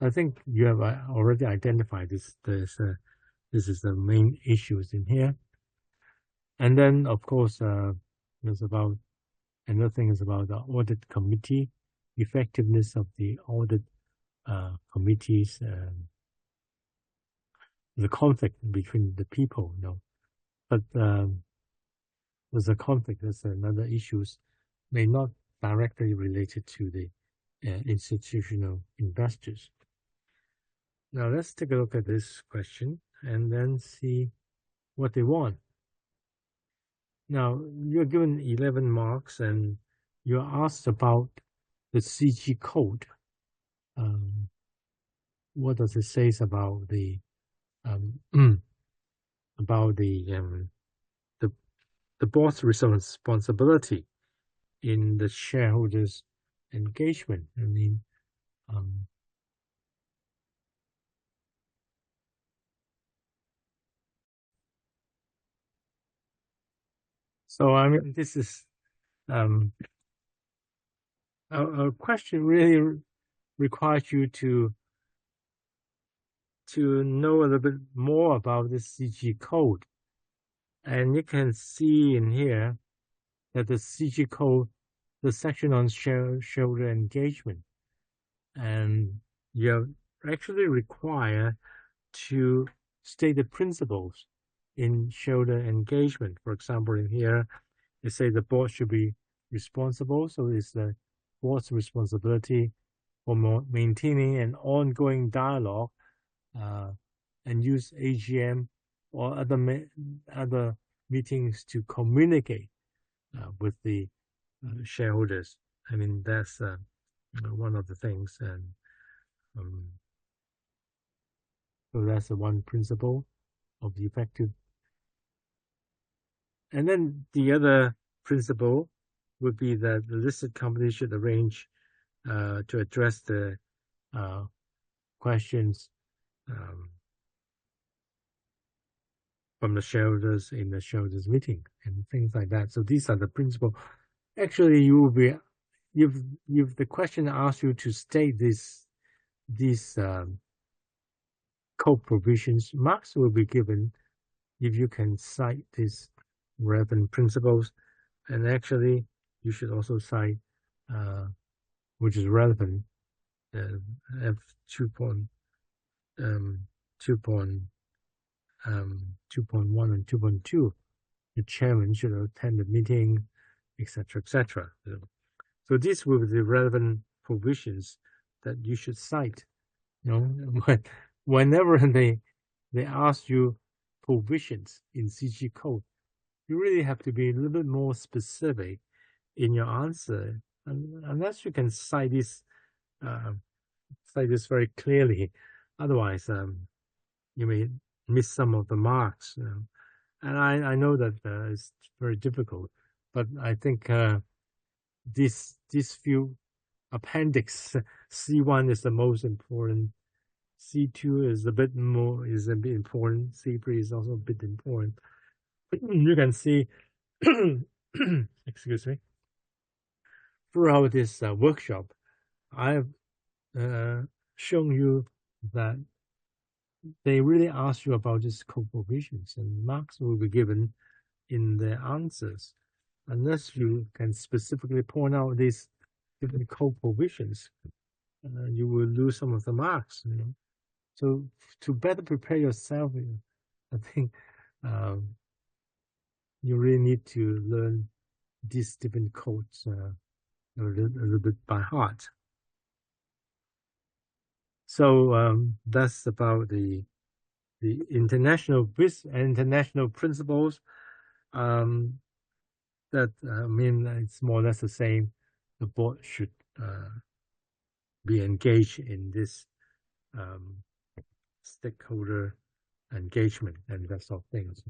I think you have already identified this. This is the main issues in here, and then of course there's about another thing is about the audit committee, effectiveness of the audit committees, the conflict between the people, but there's a conflict. There's another issues may not directly related to the institutional investors. Now let's take a look at this question and then see what they want. Now you're given 11 marks and you're asked about the CG code. What does it say about the about the board's responsibility in the shareholders' engagement? I mean, so I mean, this is a question really requires you to know a little bit more about this CG code. And you can see in here that the CG code, the section on shareholder engagement, and you're actually required to state the principles in shareholder engagement. For example, in here, they say the board should be responsible. So it's the board's responsibility for maintaining an ongoing dialogue and use AGM or other meetings to communicate with the shareholders. I mean, that's one of the things, and so that's the one principle of the effective. And then the other principle would be that the listed company should arrange to address the questions from the shareholders in the shareholders meeting and things like that. So these are the principles. Actually, you will be if the question asks you to state these code provisions, marks will be given if you can cite these relevant principles. And actually, you should also cite which is relevant F 2.1 and 2.2. The chairman should attend the meeting, etc., etc. So these will be the relevant provisions that you should cite. Whenever they ask you provisions in CG code, you really have to be a little bit more specific in your answer, unless you can uh, cite this very clearly. Otherwise, you may miss some of the marks. And I know that it's very difficult, but I think these few appendix C1 is the most important. C2 is a bit important. C3 is also a bit important. You can see, excuse me, throughout this workshop, I've uh, shown you that they really ask you about these co-provisions, and marks will be given in the answers. Unless you can specifically point out these different co-provisions, you will lose some of the marks. So to better prepare yourself, I think you really need to learn these different codes a little bit by heart. So that's about the international principles. That I mean, it's more or less the same. The board should be engaged in this stakeholder engagement and that sort of things.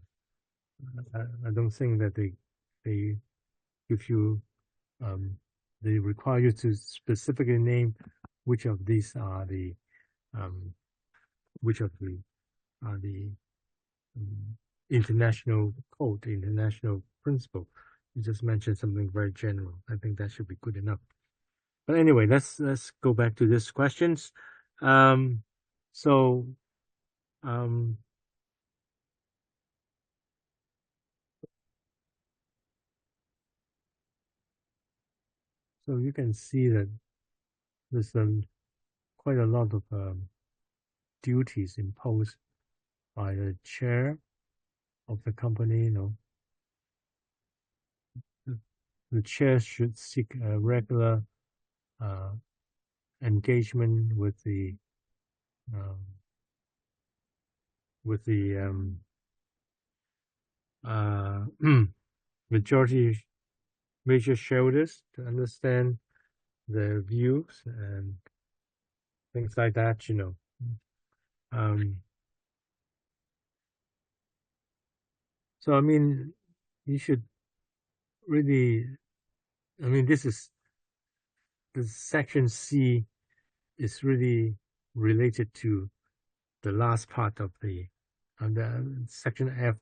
I don't think that they give you they require you to specifically name which of these are the which of the are the international code, international principle. You just mentioned something very general. I think that should be good enough. But anyway, let's go back to these questions. So so you can see that there's quite a lot of duties imposed by the chair of the company. The chair should seek a regular engagement with the majority major shareholders to understand their views and things like that. So I mean, you should really. I mean, this is the section C is really related to the last part of the section F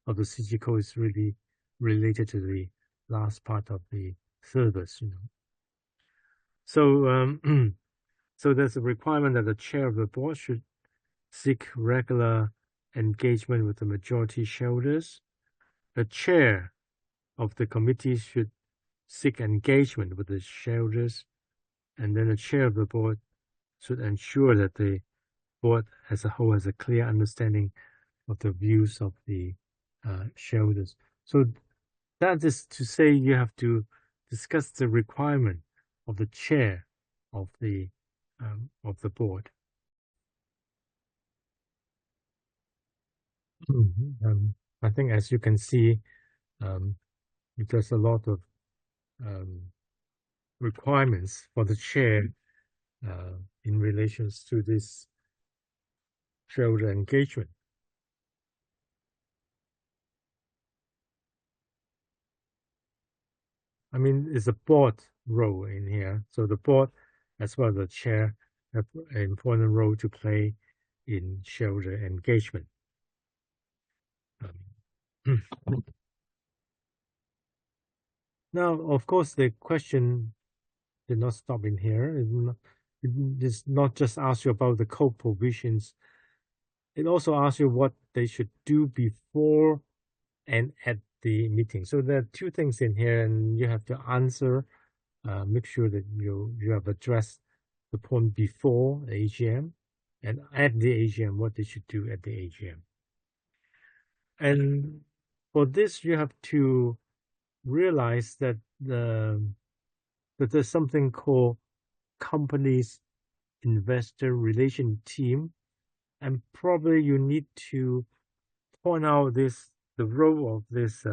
of the CG code is really related to the last part of the syllabus. So so there's a requirement that the chair of the board should seek regular engagement with the majority shareholders. The chair of the committee should seek engagement with the shareholders, and then the chair of the board should ensure that the board as a whole has a clear understanding of the views of the shareholders. So that is to say you have to discuss the requirement of the chair of the board. I think as you can see, there's a lot of requirements for the chair in relations to this shareholder engagement. I mean, it's a board role in here. So the board, as well as the chair, have an important role to play in shareholder engagement. Now, of course, the question did not stop in here. It does not just ask you about the code provisions. It also asks you what they should do before and at the meeting. So there are two things in here, and you have to answer. Make sure that you have addressed the point before the AGM and at the AGM, what they should do at the AGM. And for this, you have to realize that that there's something called company's investor relation team, and probably you need to point out the role of this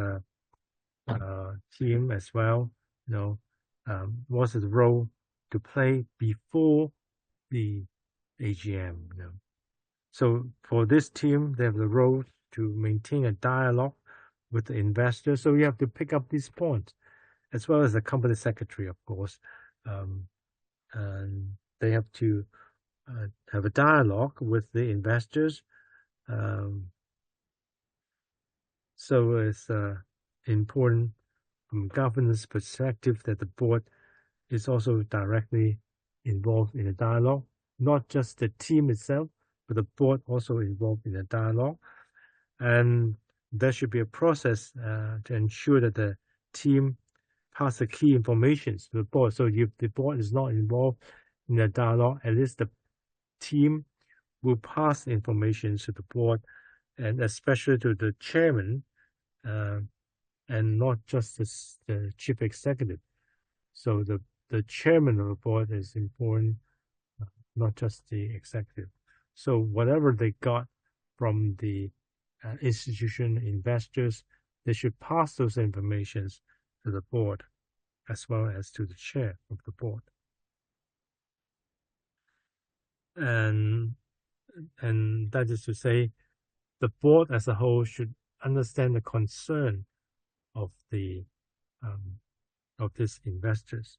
team as well. what's the role to play before the AGM. So for this team, they have the role to maintain a dialogue with the investors. So you have to pick up these points, as well as the company secretary, of course. Um, and they have to have a dialogue with the investors. Um, so it's important from governance perspective that the board is also directly involved in the dialogue, not just the team itself, but the board also involved in the dialogue. And there should be a process to ensure that the team pass the key information to the board. So if the board is not involved in the dialogue, at least the team will pass information to the board, and especially to the chairman, uh, and not just the chief executive. So the chairman of the board is important, not just the executive. So whatever they got from the institution investors, they should pass those informations to the board as well as to the chair of the board. And and that is to say, the board as a whole should understand the concern of the um, of these investors.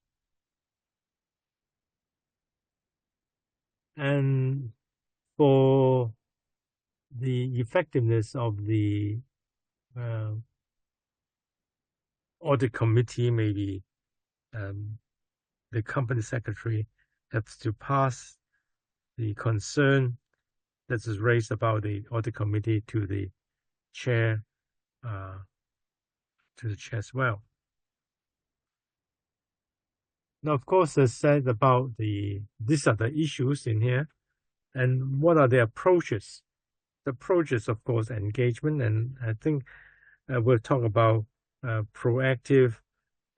And for the effectiveness of the uh, audit committee, maybe the company secretary has to pass the concern that is raised about the audit committee chair, uh, to the chair as well. Now, of course, as said about these are the issues in here, and what are the approaches? The approaches, of course, engagement, and I think we'll talk about proactive,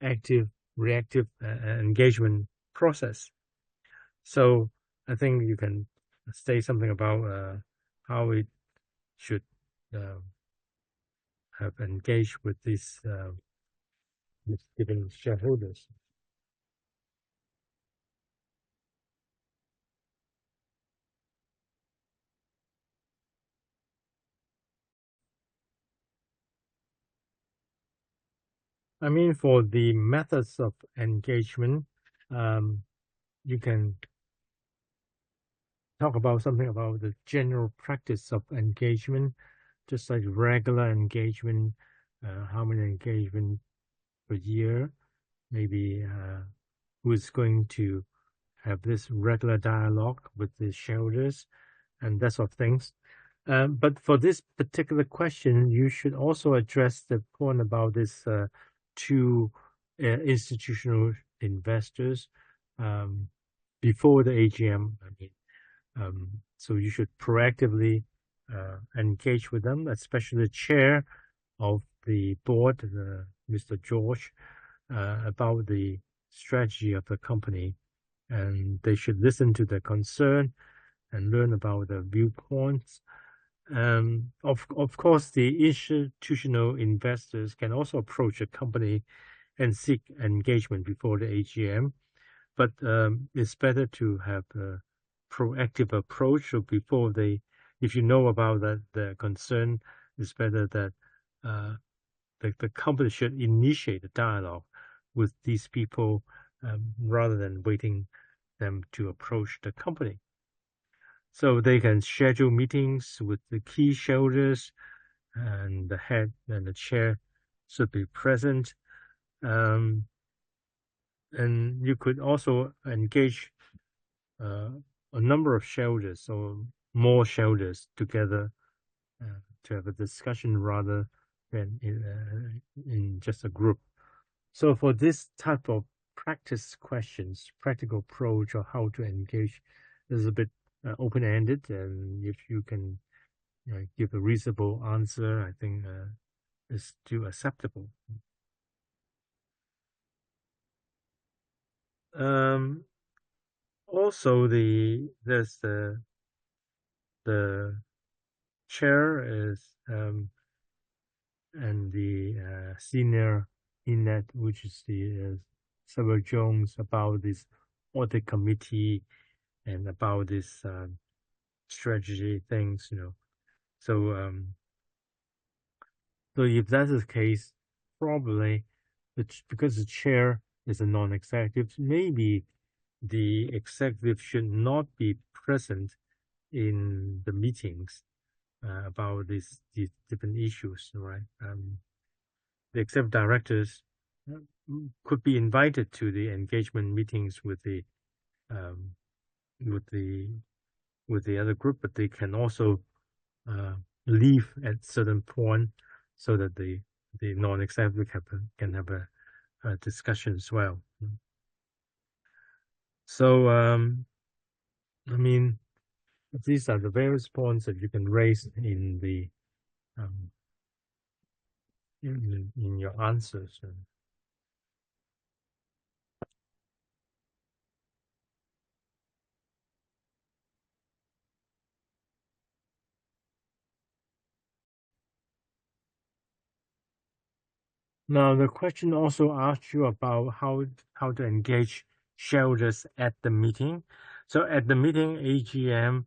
active, reactive engagement process. So I think you can say something about how it should uh, have engaged with these given shareholders. I mean, for the methods of engagement, um, you can talk about something about the general practice of engagement, just like regular engagement, how many engagement per year, maybe who's going to have this regular dialogue with the shareholders and that sort of things. But for this particular question, you should also address the point about this two institutional investors before the AGM. I mean, so you should proactively engage with them, especially the chair of the board, Mr. George, about the strategy of the company, and they should listen to the concern and learn about the viewpoints. Of course, the institutional investors can also approach a company and seek engagement before the AGM, but it's better to have a proactive approach. So before if you know about that the concern, it's better that the company should initiate a dialogue with these people rather than waiting them to approach the company. So they can schedule meetings with the key shareholders, and the head and the chair should be present. Um, and you could also engage uh, a number of shareholders or more shareholders together to have a discussion rather than in just a group. So for this type of practice questions, practical approach or how to engage is a bit open-ended, and if you can give a reasonable answer, I think is still acceptable. Um, Also, there's the chair is and the senior inlet, which is the Several Jones about this audit committee and about this strategy things, So, so if that's the case, probably because the chair is a non-executive, maybe the executive should not be present in the meetings about these different issues, right? The executive directors could be invited to the engagement meetings with the um, with the with the other group, but they can also uh, leave at certain point so that the non-executive can have a discussion as well. So I mean, these are the various points that you can raise in the um, in your answers. Now, the question also asks you about how to engage shareholders at the meeting. So at the meeting, AGM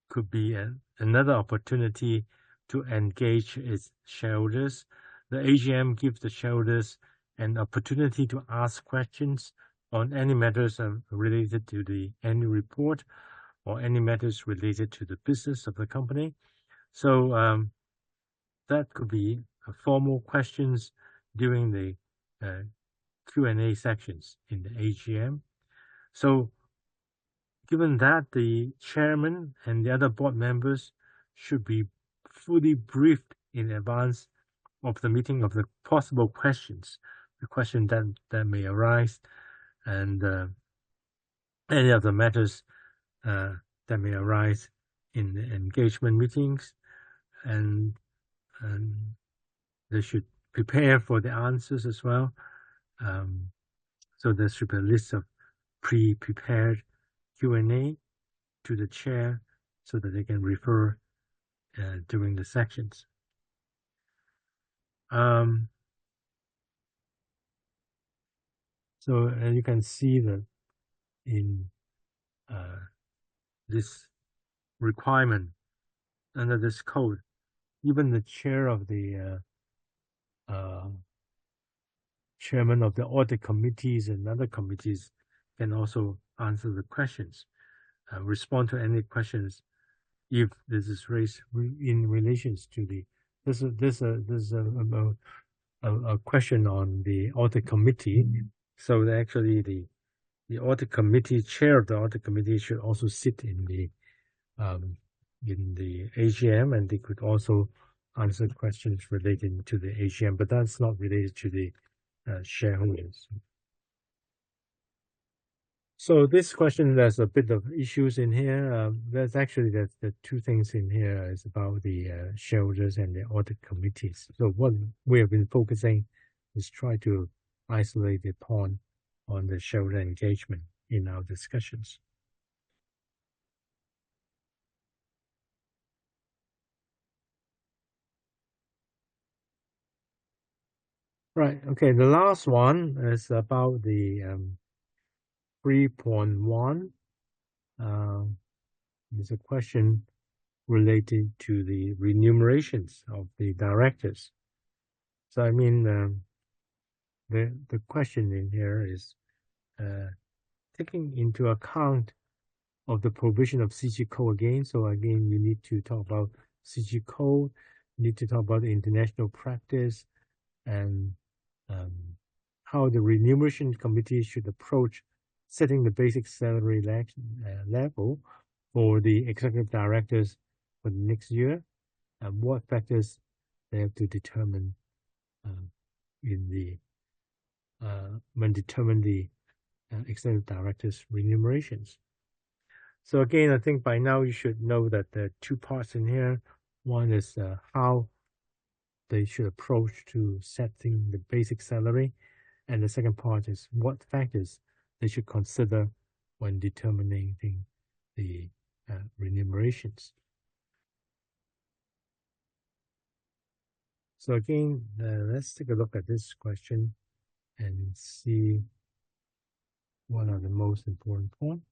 could be another opportunity to engage its shareholders. The AGM gives the shareholders an opportunity to ask questions on any matters related to the annual report or any matters related to the business of the company. So that could be formal questions during the Q&A sections in the AGM. So given that the chairman and the other board members should be fully briefed in advance of the meeting of the possible questions, the question that may arise, and any of the matters that may arise in the engagement meetings, and they should prepare for the answers as well. So there should be a list of pre-prepared Q&A to the chair so that they can refer during the sections. So you can see that in this requirement under this code, even the chair of the chairman of the audit committees and other committees can also answer the questions, respond to any questions if this is raised in relations to the there's a question on the audit committee. So actually the audit committee chair of the audit committee should also sit in the AGM, and they could also answer questions relating to the AGM, but that's not related to the shareholders. So this question, there's a bit of issues in here. There's actually the two things in here is about the shareholders and the audit committees. So what we have been focusing is try to isolate the point on the shareholder engagement in our discussions. Right. Okay. The last one is about the 3.1. It's a question related to the remunerations of the directors. So I mean, the question in here is taking into account of the provision of CG code again. So again, you need to talk about CG code, you need to talk about the international practice, and how the remuneration committee should approach setting the basic salary level for the executive directors for the next year, and what factors they have to determine in the when determine the executive directors' remunerations. So again, I think by now you should know that there are two parts in here. One is how they should approach to setting the basic salary, and the second part is what factors they should consider when determining the remunerations. So again, let's take a look at this question. and see what are the most important points.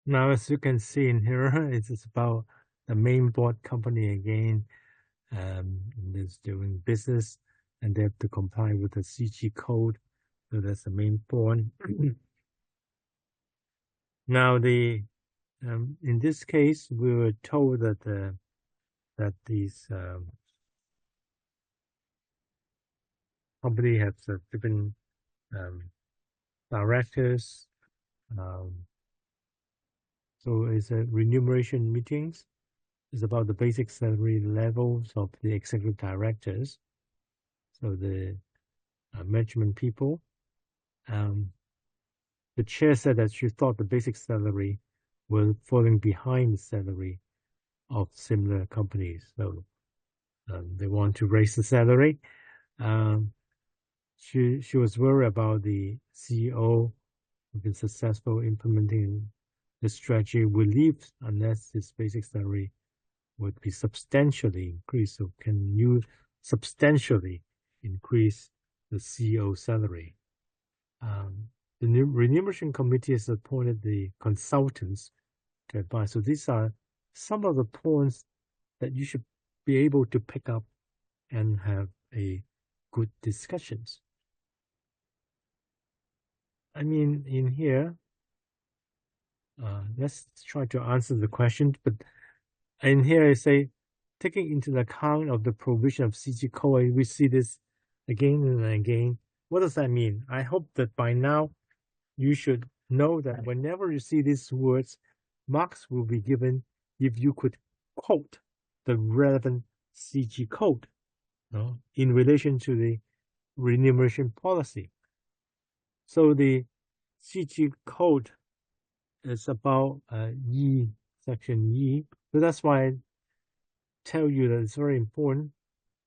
Now, as you can see in here, it is about the main board company again. Is doing business, and they have to comply with the CG code. So that's the main point. Now, in this case, we were told that these company have different directors. So it's a remuneration meetings. It's about the basic salary levels of the executive directors. So the management people. The chair said that she thought the basic salary was falling behind the salary of similar companies. So they want to raise the salary. She was worried about the CEO who've been successful implementing the strategy will leave unless his basic salary would be substantially increased. So can you substantially increase the CEO salary? The remuneration committee has appointed the consultants to advise. So these are some of the points that you should be able to pick up and have a good discussions. I mean, in here, let's try to answer the question. But in here, I say, taking into account of the provision of CG code, we see this again and again. What does that mean? I hope that by now you should know that whenever you see these words, marks will be given if you could quote the relevant CG code in relation to the remuneration policy. So the CG code is about section E. So that's why I tell you that it's very important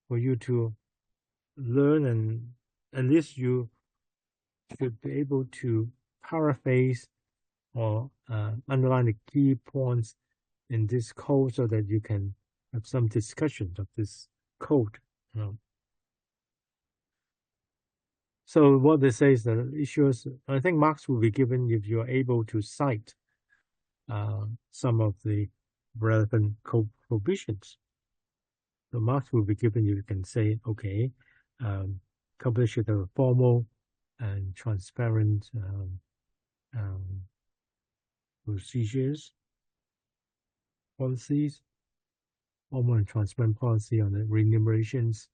for you to learn, and at least you should be able to paraphrase or underline the key points in this code so that you can have some discussion of this code. So what they say is that issuers, I think marks will be given if you're able to cite some of the relevant code provisions. The marks will be given. You can say, okay, companies should have a formal and transparent procedures, policies, formal and transparent policy on the remunerations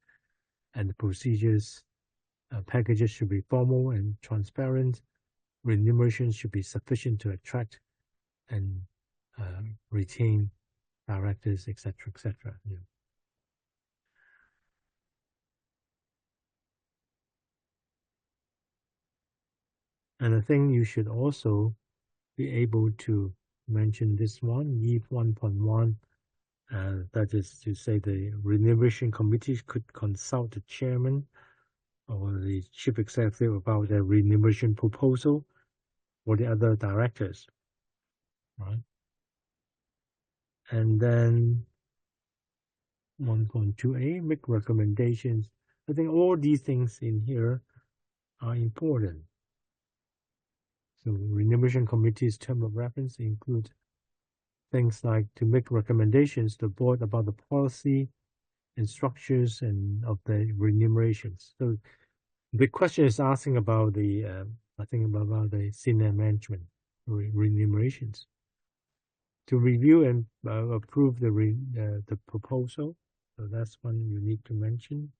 and the procedures. Packages should be formal and transparent. Remuneration should be sufficient to attract and retain directors, etc., etc. And I think you should also be able to mention this one, EVE 1.1. That is to say, the remuneration committee could consult the chairman or the chief executive about their remuneration proposal for the other directors, right? And then 1.2a, make recommendations. I think all these things in here are important. So remuneration committee's term of reference include things like to make recommendations to the board about the policy and structures and of the remunerations. So the question is asking about the, I think about the senior management remunerations. To review and approve the proposal. So that's one you need to mention.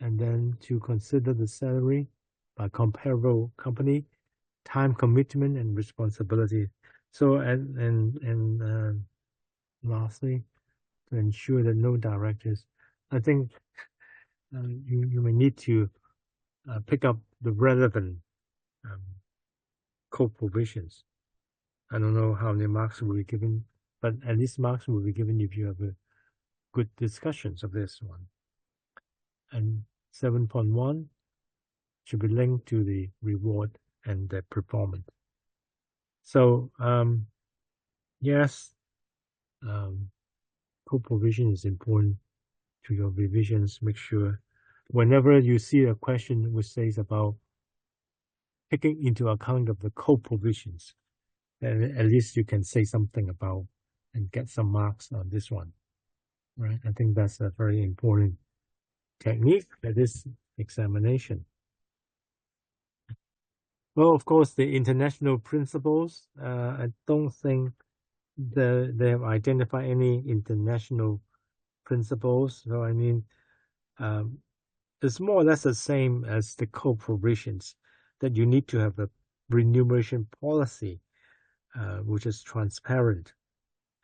And then to consider the salary by comparable company, time commitment and responsibility. So and lastly, to ensure that no directors. I think you may need to pick up the relevant code provisions. I don't know how many marks will be given, but at least marks will be given if you have a good discussions of this one. And 7.1 should be linked to the reward and the performance. So yes, code provision is important to your revisions. Make sure whenever you see a question which says about taking into account of the code provisions, then at least you can say something about and get some marks on this one, right? I think that's a very important technique for this examination. Well, of course, the international principles, I don't think they have identified any international principles. So, I mean, it's more or less the same as the code provisions that you need to have a remuneration policy, which is transparent,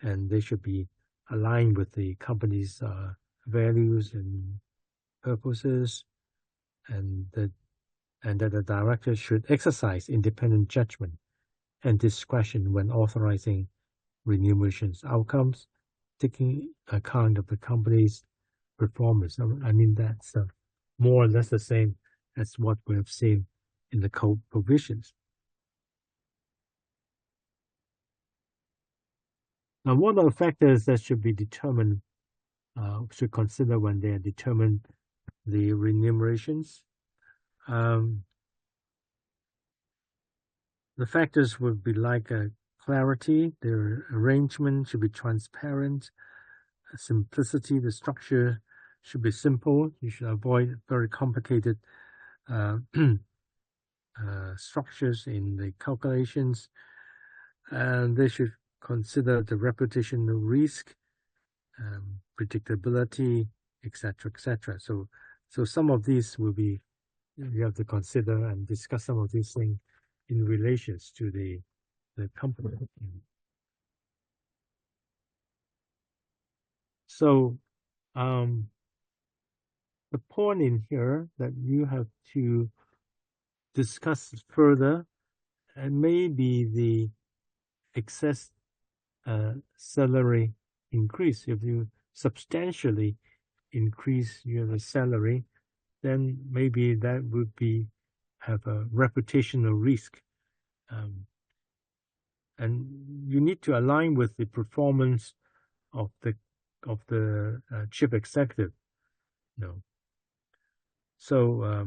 and they should be aligned with the company's values and purposes, and that the director should exercise independent judgment and discretion when authorizing remuneration outcomes, taking account of the company's performance. I mean, that's more or less the same as what we have seen in the code provisions. Now, what are the factors that should be determined, should consider when they are determined the remunerations? The factors would be like clarity, the arrangement should be transparent, simplicity, the structure should be simple. You should avoid very complicated structures in the calculations. And they should consider the reputational risk, predictability, etc., etc. So some of these will be, you have to consider and discuss some of these things in relations to the company. So the point in here that you have to discuss further and maybe the excess salary increase. If you substantially increase your salary, then maybe that would be have a reputational risk. And you need to align with the performance of the chief executive. No. So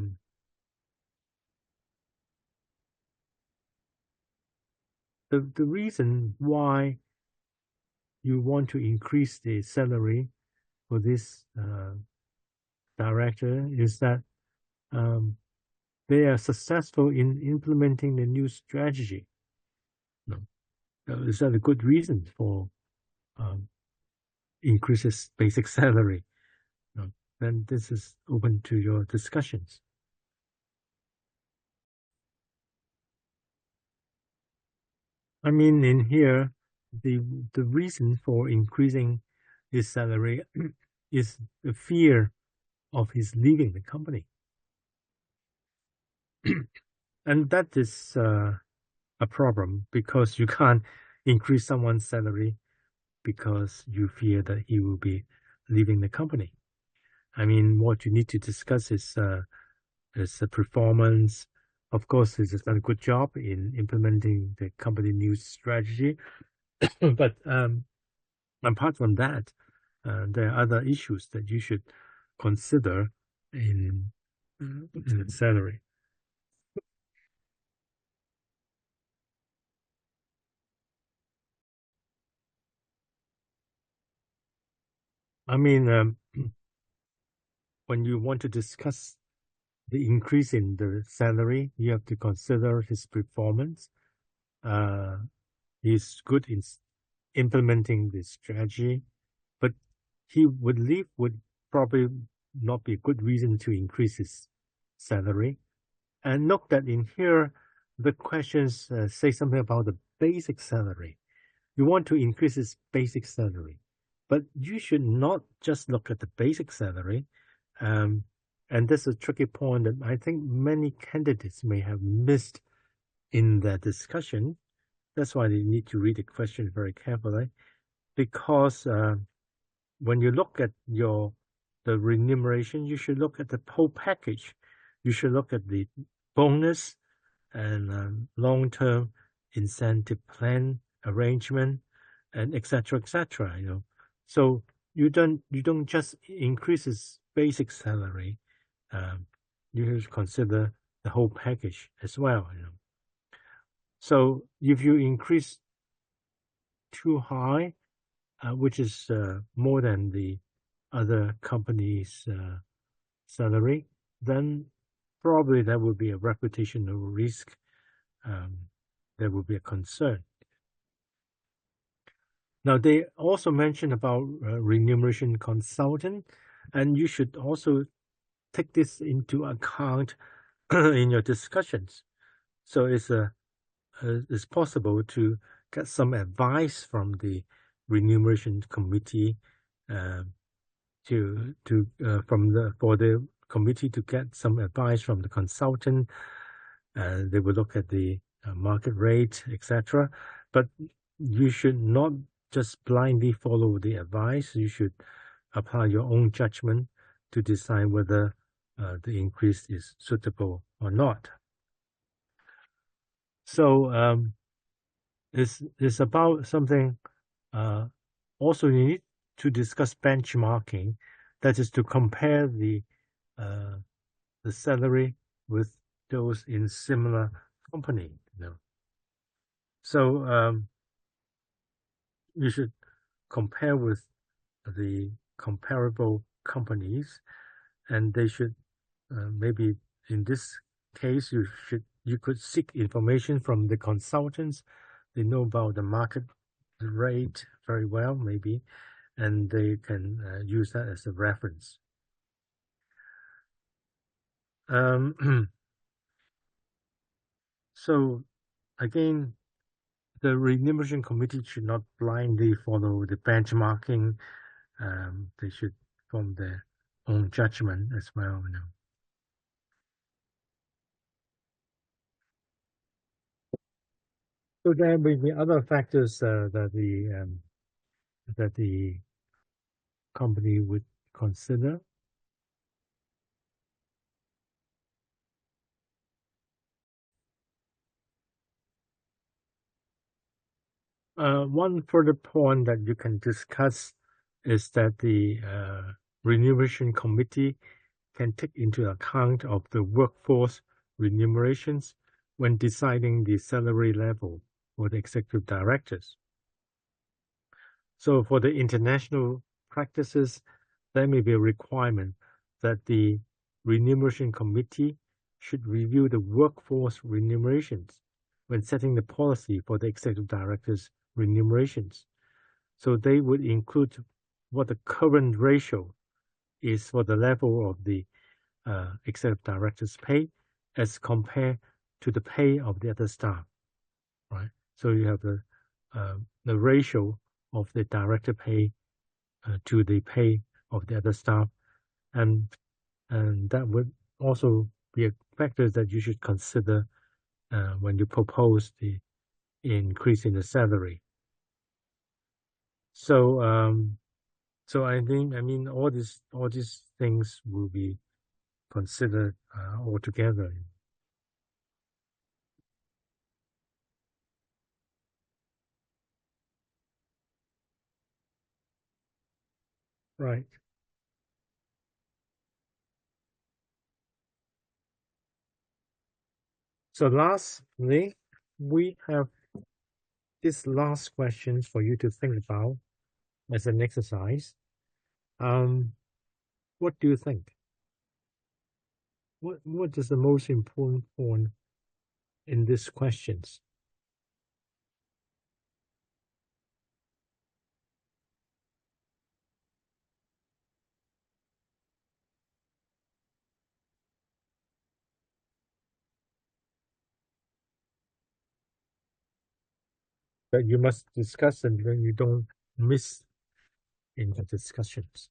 the reason why you want to increase the salary for this director is that they are successful in implementing the new strategy. No. Is that a good reason for increases basic salary? No. Then this is open to your discussions. I mean, in here, the reason for increasing his salary is the fear of his leaving the company. And that is a problem because you can't increase someone's salary because you fear that he will be leaving the company. I mean, what you need to discuss is the performance. Of course, he's done a good job in implementing the company new strategy. But apart from that, there are other issues that you should consider in, in the salary. I mean, when you want to discuss the increase in the salary, you have to consider his performance. He's good in implementing the strategy, but he would leave would probably not be a good reason to increase his salary. And note that in here, the questions say something about the basic salary. You want to increase his basic salary, but you should not just look at the basic salary. And that's a tricky point that I think many candidates may have missed in their discussion. That's why you need to read the question very carefully, because when you look at the remuneration, you should look at the whole package. You should look at the bonus and long-term incentive plan arrangement and etc. etc. So you don't just increase his basic salary. You should consider the whole package as well. So if you increase too high, which is more than the other company's salary, then probably there will be a reputational risk. There will be a concern. Now, they also mentioned about remuneration consultant, and you should also take this into account in your discussions. So it's possible to get some advice from the remuneration committee for the committee to get some advice from the consultant. They will look at the market rate, etc. But you should not just blindly follow the advice. You should apply your own judgment to decide whether the increase is suitable or not. So it's about something. Also, you need to discuss benchmarking. That is to compare the salary with those in similar company. So you should compare with the comparable companies, and they should maybe in this case you could seek information from the consultants. They know about the market rate very well, maybe, and they can use that as a reference. So again, the remuneration committee should not blindly follow the benchmarking. They should form their own judgment as well. So there may be other factors that the company would consider. One further point that you can discuss is that the remuneration committee can take into account of the workforce remunerations when deciding the salary level for the executive directors. So for the international practices, there may be a requirement that the remuneration committee should review the workforce remunerations when setting the policy for the executive directors' remunerations. So they would include what the current ratio is for the level of the executive director's pay as compared to the pay of the other staff, right? So you have the ratio of the director pay to the pay of the other staff, and that would also be a factors that you should consider when you propose the increase in the salary. So so I think, I mean, all these things will be considered altogether. Right. So lastly, we have this last questions for you to think about as an exercise. Um, what do you think? What is the most important point in these questions? That you must discuss and then you don't miss in the discussions.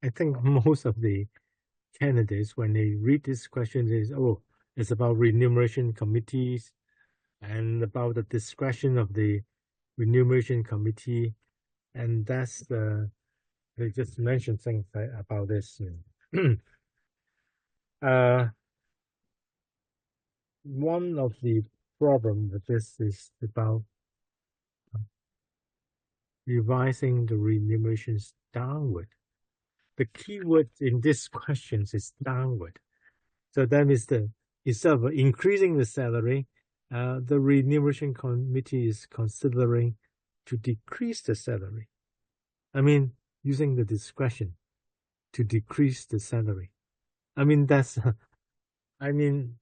I think most of the candidates, when they read this question, is, oh, it's about remuneration committees and about the discretion of the remuneration committee, and that's they just mentioned things about this. uh, one of the problem with this is about revising the remunerations downward. The key word in this question is downward. So that means the instead of increasing the salary, the remuneration committee is considering to decrease the salary. I mean, using the discretion to decrease the salary. I mean, I mean,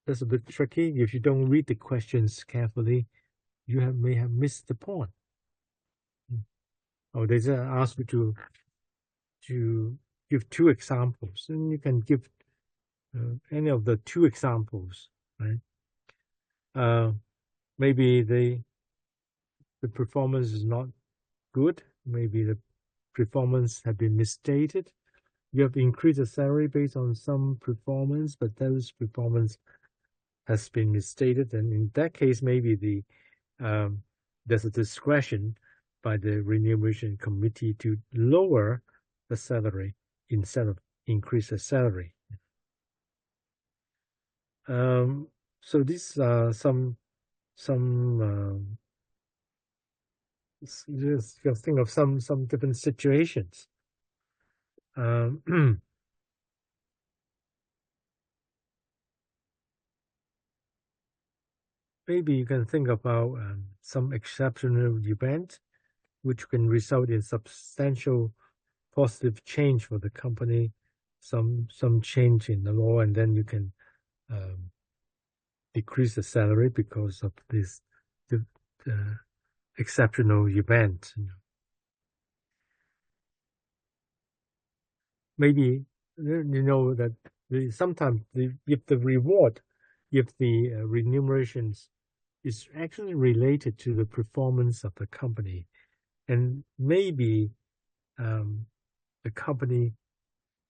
that's a bit tricky. If you don't read the questions carefully, may have missed the point. Or they just ask you to give two examples, and you can give any of the two examples, right? Uh, maybe the performance is not good. Maybe the performance have been misstated. You have increased the salary based on some performance, but those performance has been misstated. And in that case, maybe there's a discretion by the remuneration committee to lower the salary instead of increase the salary. So these are some just think of some different situations. Maybe you can think about some exceptional event which can result in substantial positive change for the company, some change in the law, and then you can um, decrease the salary because of this the, exceptional event. Maybe you know that sometimes if the reward, if the remunerations is actually related to the performance of the company, and maybe um, the company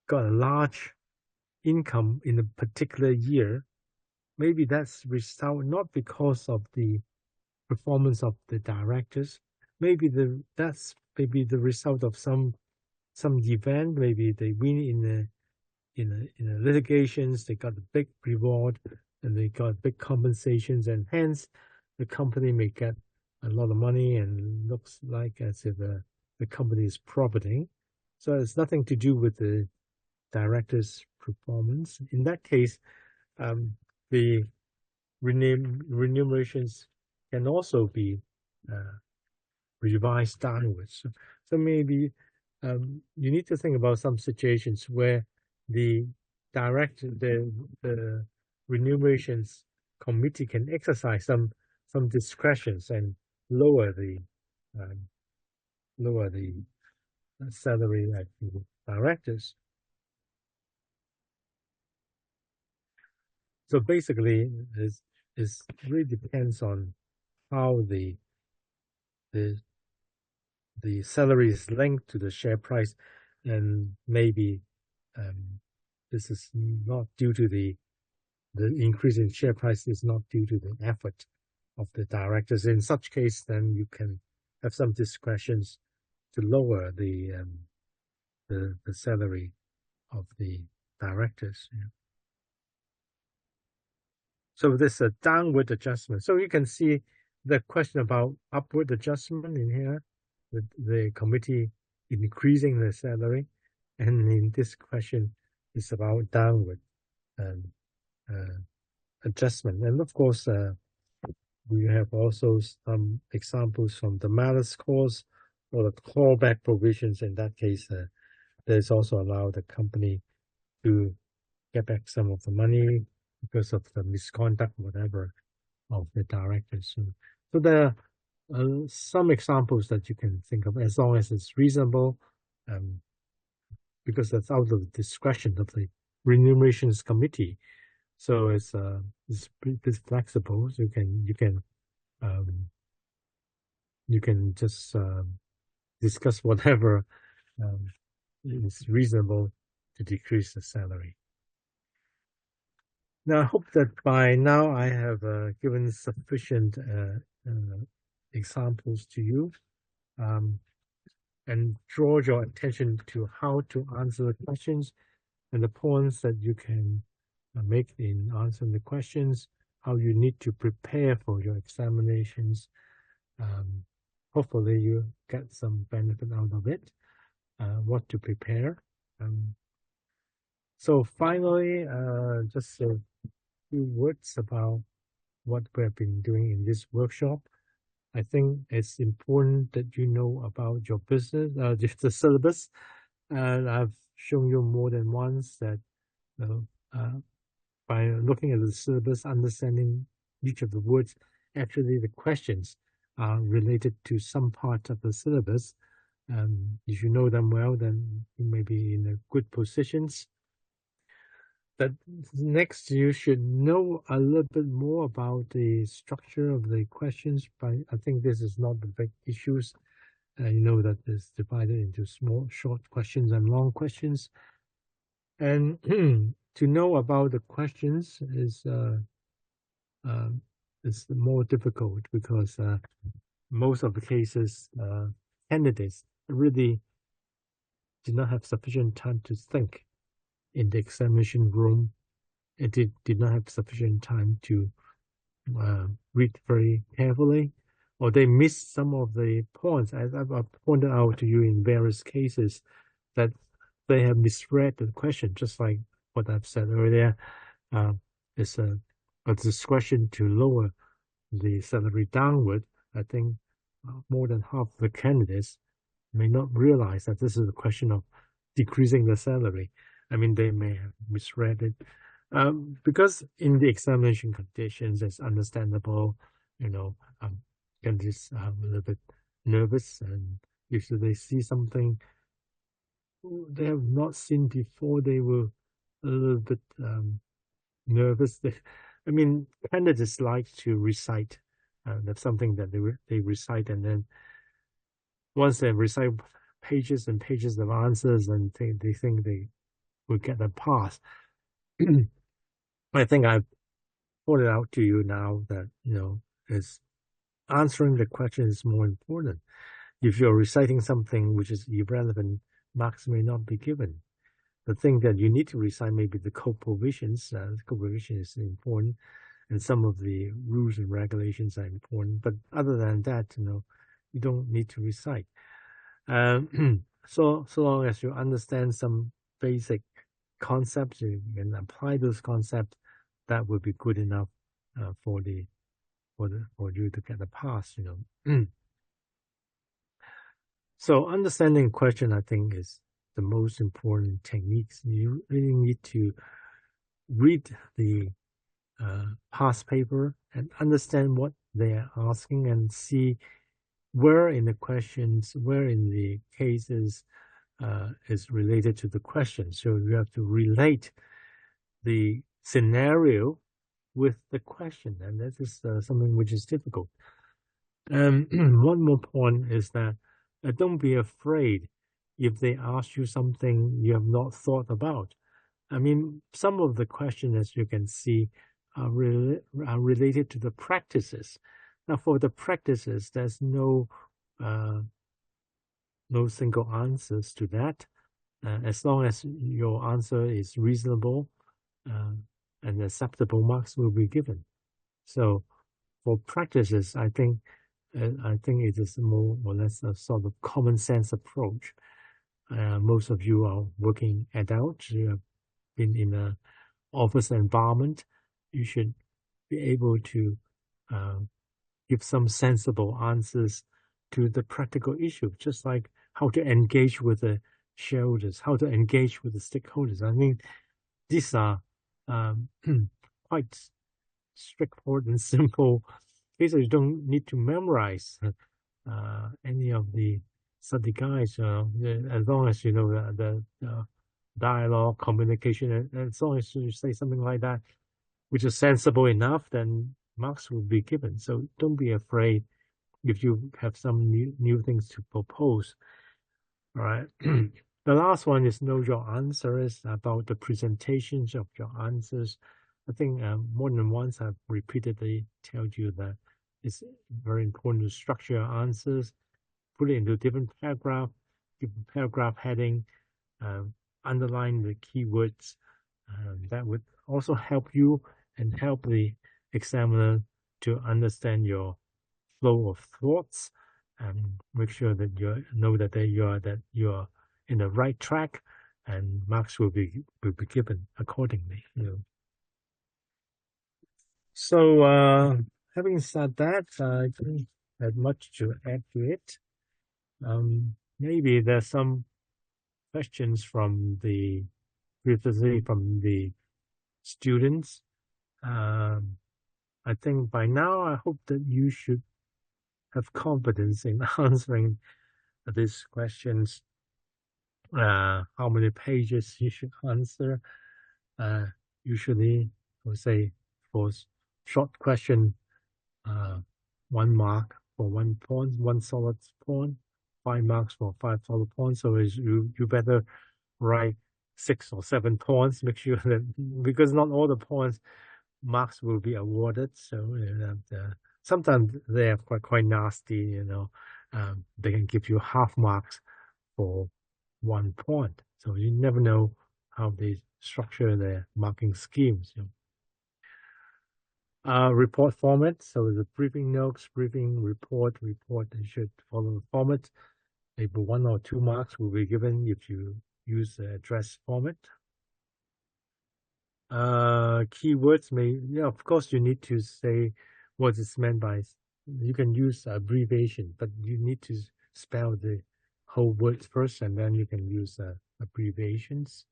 got a large income in a particular year, maybe that's result not because of the performance of the directors, maybe that's maybe the result of some event, maybe they win in a litigations, they got a big reward and they got big compensations, and hence the company may get a lot of money and looks like as if the company is profiting. So it's nothing to do with the director's performance. In that case, the remunerations can also be uh, revised downwards. So maybe you need to think about some situations where the director, the remunerations committee can exercise some discretions and lower the um, lower the salary of the directors. So basically, it really depends on how the the salary is linked to the share price, and maybe um, this is not due to the increase in share price is not due to the effort of the directors. In such case, then you can have some discretions to lower the salary of the directors. Yeah. So there's a downward adjustment. So you can see the question about upward adjustment in here, the committee increasing the salary, and in this question is about downward um, uh, adjustment. And of course, we have also some examples from the malus clause or the clawback provisions. In that case, there's also allowed the company to get back some of the money because of the misconduct, whatever, of the directors. So there are some examples that you can think of as long as it's reasonable, because that's out of the discretion of the remunerations committee. So it's pretty flexible. So um, you can just discuss whatever is reasonable to decrease the salary. Now, I hope that by now I have given sufficient examples to you and draw your attention to how to answer the questions and the points that you can make in answering the questions, how you need to prepare for your examinations. Hopefully you get some benefit out of it, what to prepare. So finally, just a few words about what we have been doing in this workshop. I think it's important that you know about your business, the syllabus. And I've shown you more than once that by looking at the syllabus, understanding each of the words, actually the questions are related to some part of the syllabus. If you know them well, then you may be in a good positions. That next, you should know a little bit more about the structure of the questions. But I think this is not the big issues. You know that it's divided into small, short questions and long questions. And to know about the questions is more difficult because most of the cases, candidates really did not have sufficient time to think in the examination room. It did not have sufficient time to read very carefully, or they missed some of the points. As I've pointed out to you in various cases, that they have misread the question, just like what I've said earlier. It's a discretion to lower the salary downward. I think more than half the candidates may not realize that this is a question of decreasing the salary. I mean, they may have misread it. Because in the examination conditions, it's understandable, candidates are a little bit nervous, and if they see something they have not seen before, they will a little bit nervous. I mean, candidates like to recite. That's something that they recite, and then once they recite pages and pages of answers, and they think they will get a pass. I think I've pointed out to you now that is answering the question is more important. If you're reciting something which is irrelevant, marks may not be given. The thing that you need to recite may be the code provisions. The code provision is important, and some of the rules and regulations are important. But other than that, you don't need to recite. So long as you understand some basic concepts, you can apply those concepts, that would be good enough for you to get a pass. So understanding question, I think, is the most important techniques. You really need to read the past paper and understand what they are asking and see where in the questions, where in the cases is related to the question. So you have to relate the scenario with the question, and that is something which is difficult. One more point is that don't be afraid if they ask you something you have not thought about. I mean, some of the questions, as you can see, are related to the practices. Now, for the practices, there's uh, no single answers to that. As long as your answer is reasonable uh, and acceptable, marks will be given. So, for practices, I think it is more or less a sort of common sense approach. Most of you are working adults. You have been in a office environment. You should be able to uh, give some sensible answers to the practical issue, just like how to engage with the shareholders, how to engage with the stakeholders. I mean, these are um, quite straightforward and simple cases. You don't need to memorize any of the study guides, as long as you know the dialogue, communication, and as long as you say something like that, which is sensible enough, then marks will be given. So don't be afraid if you have some new things to propose. All right. The last one is know your answers, about the presentations of your answers. I think more than once I've repeatedly told you that it's very important to structure your answers, put it into different paragraph, give paragraph heading, underline the keywords. That would also help you and help the examiner to understand your flow of thoughts and make sure that you know that you are in the right track, and marks will be given accordingly. You know. So having said that, I don't have much to add to it. Maybe there's some questions from the previously from the students. Um, I think by now, I hope that you should have confidence in answering these questions. How many pages you should answer? Uh, Usually, I would say for short question, uh, 1 mark for 1 point, one solid point, 5 marks for 5 solid points. So you better write 6 or 7 points. Make sure that because not all the points marks will be awarded. So sometimes they are quite nasty. They can give you half marks for 1 point. So you never know how they structure their marking schemes. Report format. So the briefing notes, briefing report, they should follow the format. Maybe 1 or 2 marks will be given if you use the address format. Keywords of course, you need to say what is meant by. You can use abbreviation, but you need to spell the whole words first, and then you can use abbreviations.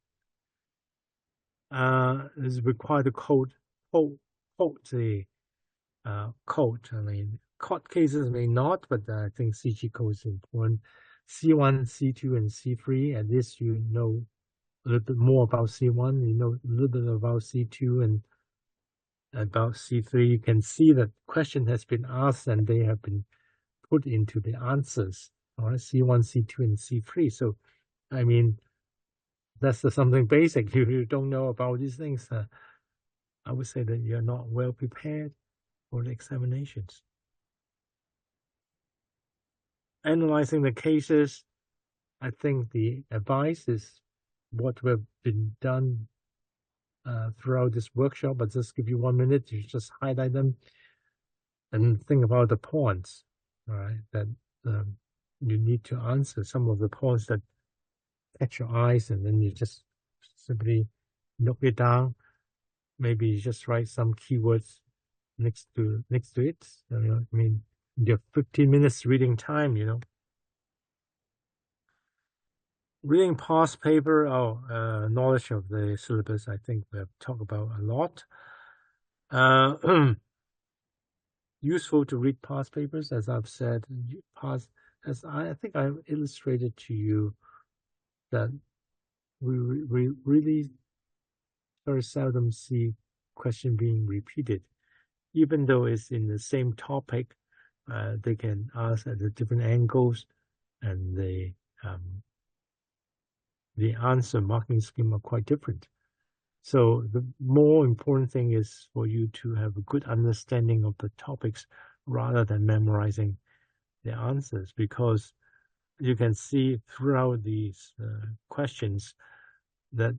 It's required to quote the code. I mean, court cases may not, but I think CG code is important. C1, C2, and C3. At least you know a little bit more about C1. You know a little bit about C2 and about C3. You can see that question has been asked and they have been put into the answers. All right, C1, C2, and C3. So, I mean, that's something basic. If you don't know about these things, I would say that you're not well prepared for the examinations. Analyzing the cases, I think the advice is what we've been done throughout this workshop, but just give you 1 minute to just highlight them and think about the points, right? That you need to answer some of the points that catch your eyes, and then you just simply note it down. Maybe you just write some keywords next to it. I mean, you have 15 minutes reading time. Reading past paper, knowledge of the syllabus, I think we have talked about a lot. Useful to read past papers, as I've said. Past, as I think I've illustrated to you that we really very seldom see question being repeated, even though it's in the same topic. They can ask at the different angles, and the answer marking scheme are quite different. So the more important thing is for you to have a good understanding of the topics rather than memorizing the answers, because you can see throughout these questions that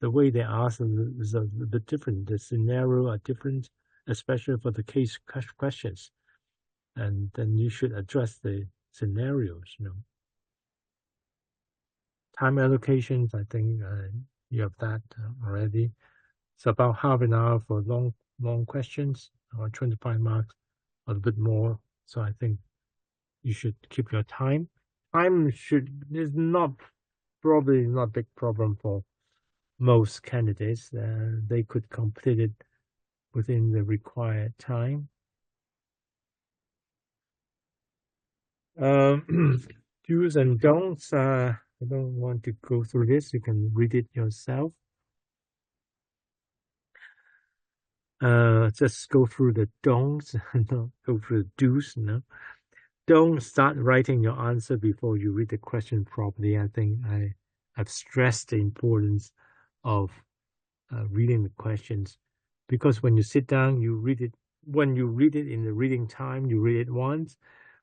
the way they ask is a bit different. The scenario are different, especially for the case questions. And then you should address the scenarios, Time allocations, I think you have that already. It's about half an hour for long questions, or 25 marks, or a bit more. So I think you should keep your time. Time is not probably not a big problem for most candidates. They could complete it within the required time. Do's and don'ts. I don't want to go through this. You can read it yourself. Just go through the don'ts and not go through the do's. Don't start writing your answer before you read the question properly. I think I've stressed the importance of reading the questions, because when you sit down, you read it. When you read it in the reading time, you read it once.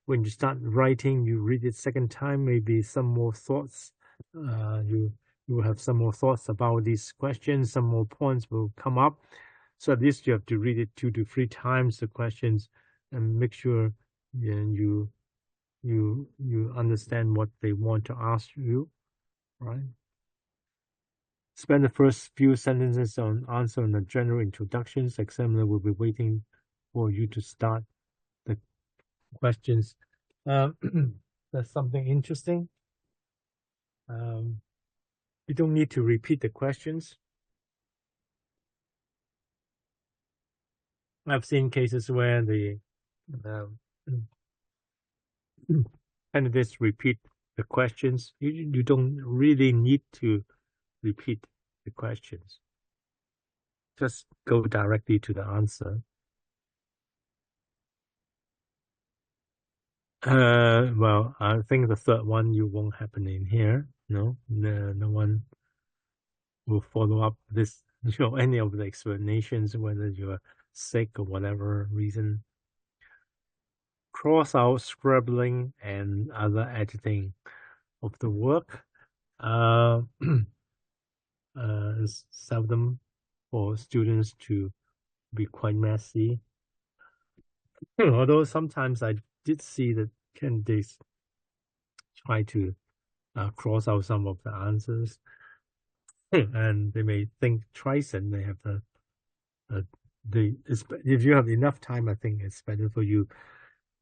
When you start writing, you read it second time. Maybe some more thoughts. You will have some more thoughts about these questions. Some more points will come up. So at least you have to read it 2 to 3 times the questions, and make sure you understand what they want to ask you, right? Spend the first few sentences on answering the general introductions. Examiner will be waiting for you to start the questions. That's something interesting. You don't need to repeat the questions. I've seen cases where the candidates repeat the questions. You don't really need to repeat the questions. Just go directly to the answer. Well, I think the third one you won't happen in here. No one will follow up this, any of the explanations, whether you're sick or whatever reason. Cross out scribbling and other editing of the work. It's seldom for students to be quite messy. Although sometimes I did see that candidates try to cross out some of the answers, and they may think twice, and they have if you have enough time, I think it's better for you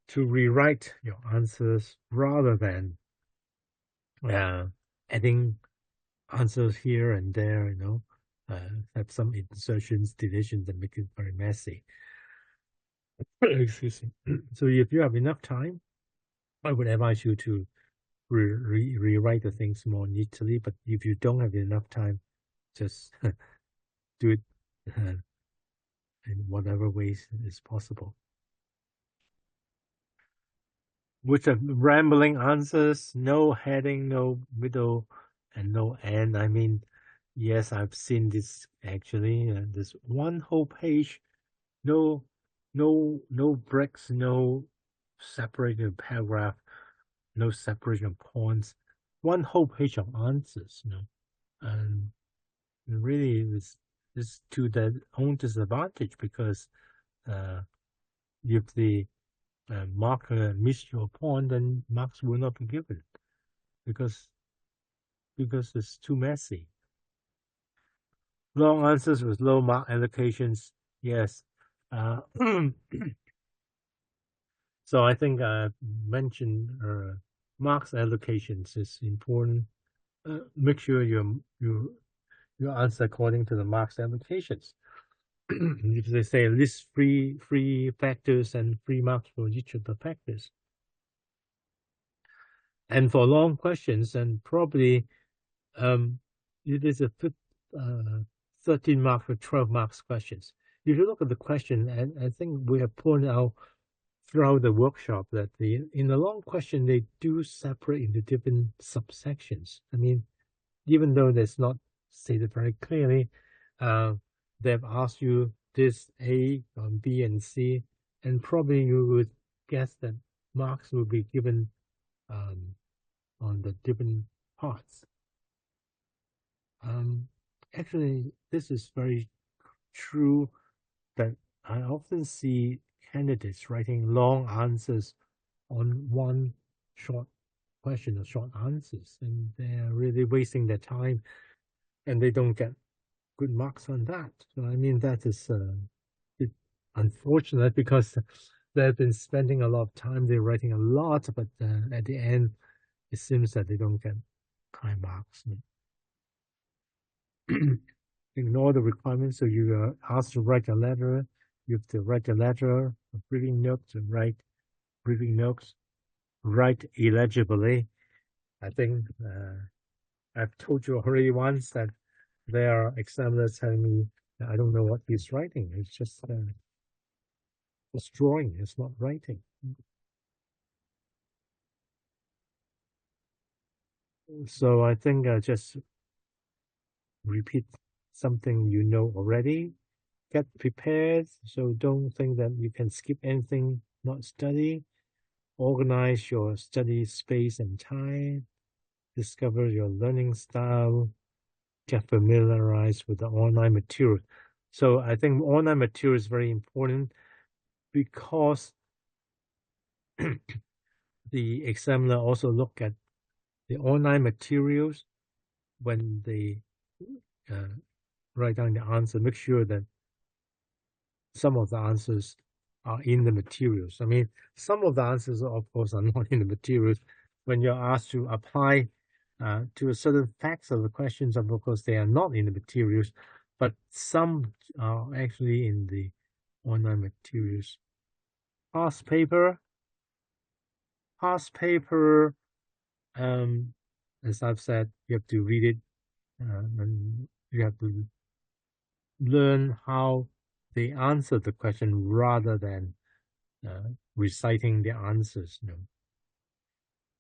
to rewrite your answers rather than adding answers here and there, have some insertions, deletions that make it very messy. Excuse me. So if you have enough time, I would advise you to rewrite the things more neatly. But if you don't have enough time, just do it in whatever ways is possible. With the rambling answers, no heading, no middle, and no end. I mean, yes, I've seen this actually. This one whole page, no breaks, no separated paragraph, no separation of points. One whole page of answers, and really is to their own disadvantage, because if the marker missed your point, then marks will not be given, because it's too messy. Long answers with low mark allocations, yes. So I think I mentioned marks allocations is important. Make sure you answer according to the marks allocations. if they say list three factors and 3 marks for each of the factors. And for long questions, and probably it is a 13 mark or 12 marks questions. If you look at the question, and I think we have pointed out throughout the workshop that in the long question they do separate into different subsections. I mean, even though that's not stated very clearly, they've asked you this A, B, and C, and probably you would guess that marks will be given on the different parts. Actually, this is very true that I often see candidates writing long answers on one short question or short answers, and they're really wasting their time, and they don't get good marks on that. So I mean, that is unfortunate because they've been spending a lot of time, they're writing a lot, but at the end, it seems that they don't get high marks. Ignore the requirements. So you are asked to write a letter. You have to write a letter, a briefing note, to write briefing notes, write illegibly. I think I've told you already once that there are examiners telling me I don't know what he's writing. It's just drawing. It's not writing. So I think just repeat something you know already. Get prepared. So don't think that you can skip anything, not study. Organize your study space and time. Discover your learning style. Get familiarized with the online material. So I think online material is very important because the examiner also look at the online materials when they write down the answer. Make sure that some of the answers are in the materials. I mean, some of the answers, of course, are not in the materials. When you're asked to apply to a certain facts of the questions, of course, they are not in the materials, but some are actually in the online materials. Past paper, as I've said, you have to read it, and you have to learn how they answer the question rather than reciting the answers.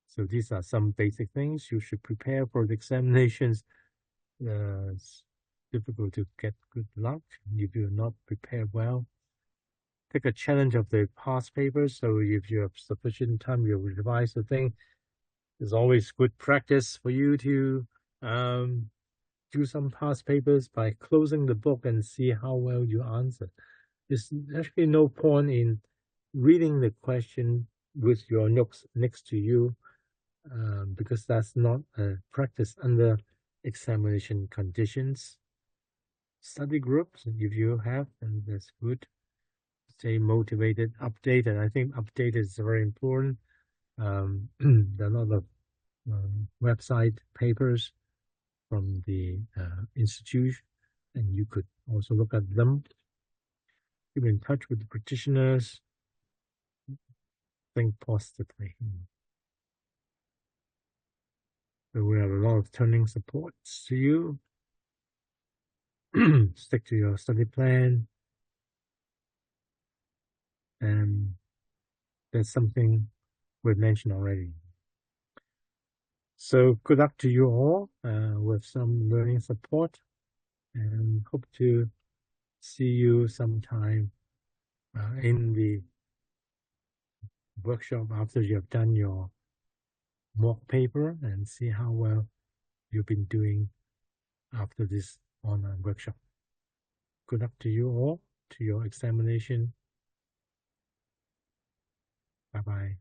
So these are some basic things you should prepare for the examinations. It's difficult to get good luck if you're not prepared well. Take a challenge of the past papers. So if you have sufficient time, you revise the thing. It's always good practice for you to do some past papers by closing the book and see how well you answer. There's actually no point in reading the question with your notes next to you because that's not a practice under examination conditions. Study groups, if you have, and that's good. Stay motivated, updated. I think updated is very important. There are a lot of website papers from the institute, and you could also look at them. Keep in touch with the practitioners. Think positively. So we have a lot of turning supports to you. Stick to your study plan. And there's something we've mentioned already. So good luck to you all with some learning support, and hope to see you sometime in the workshop after you have done your mock paper and see how well you've been doing after this online workshop. Good luck to you all, to your examination. Bye-bye.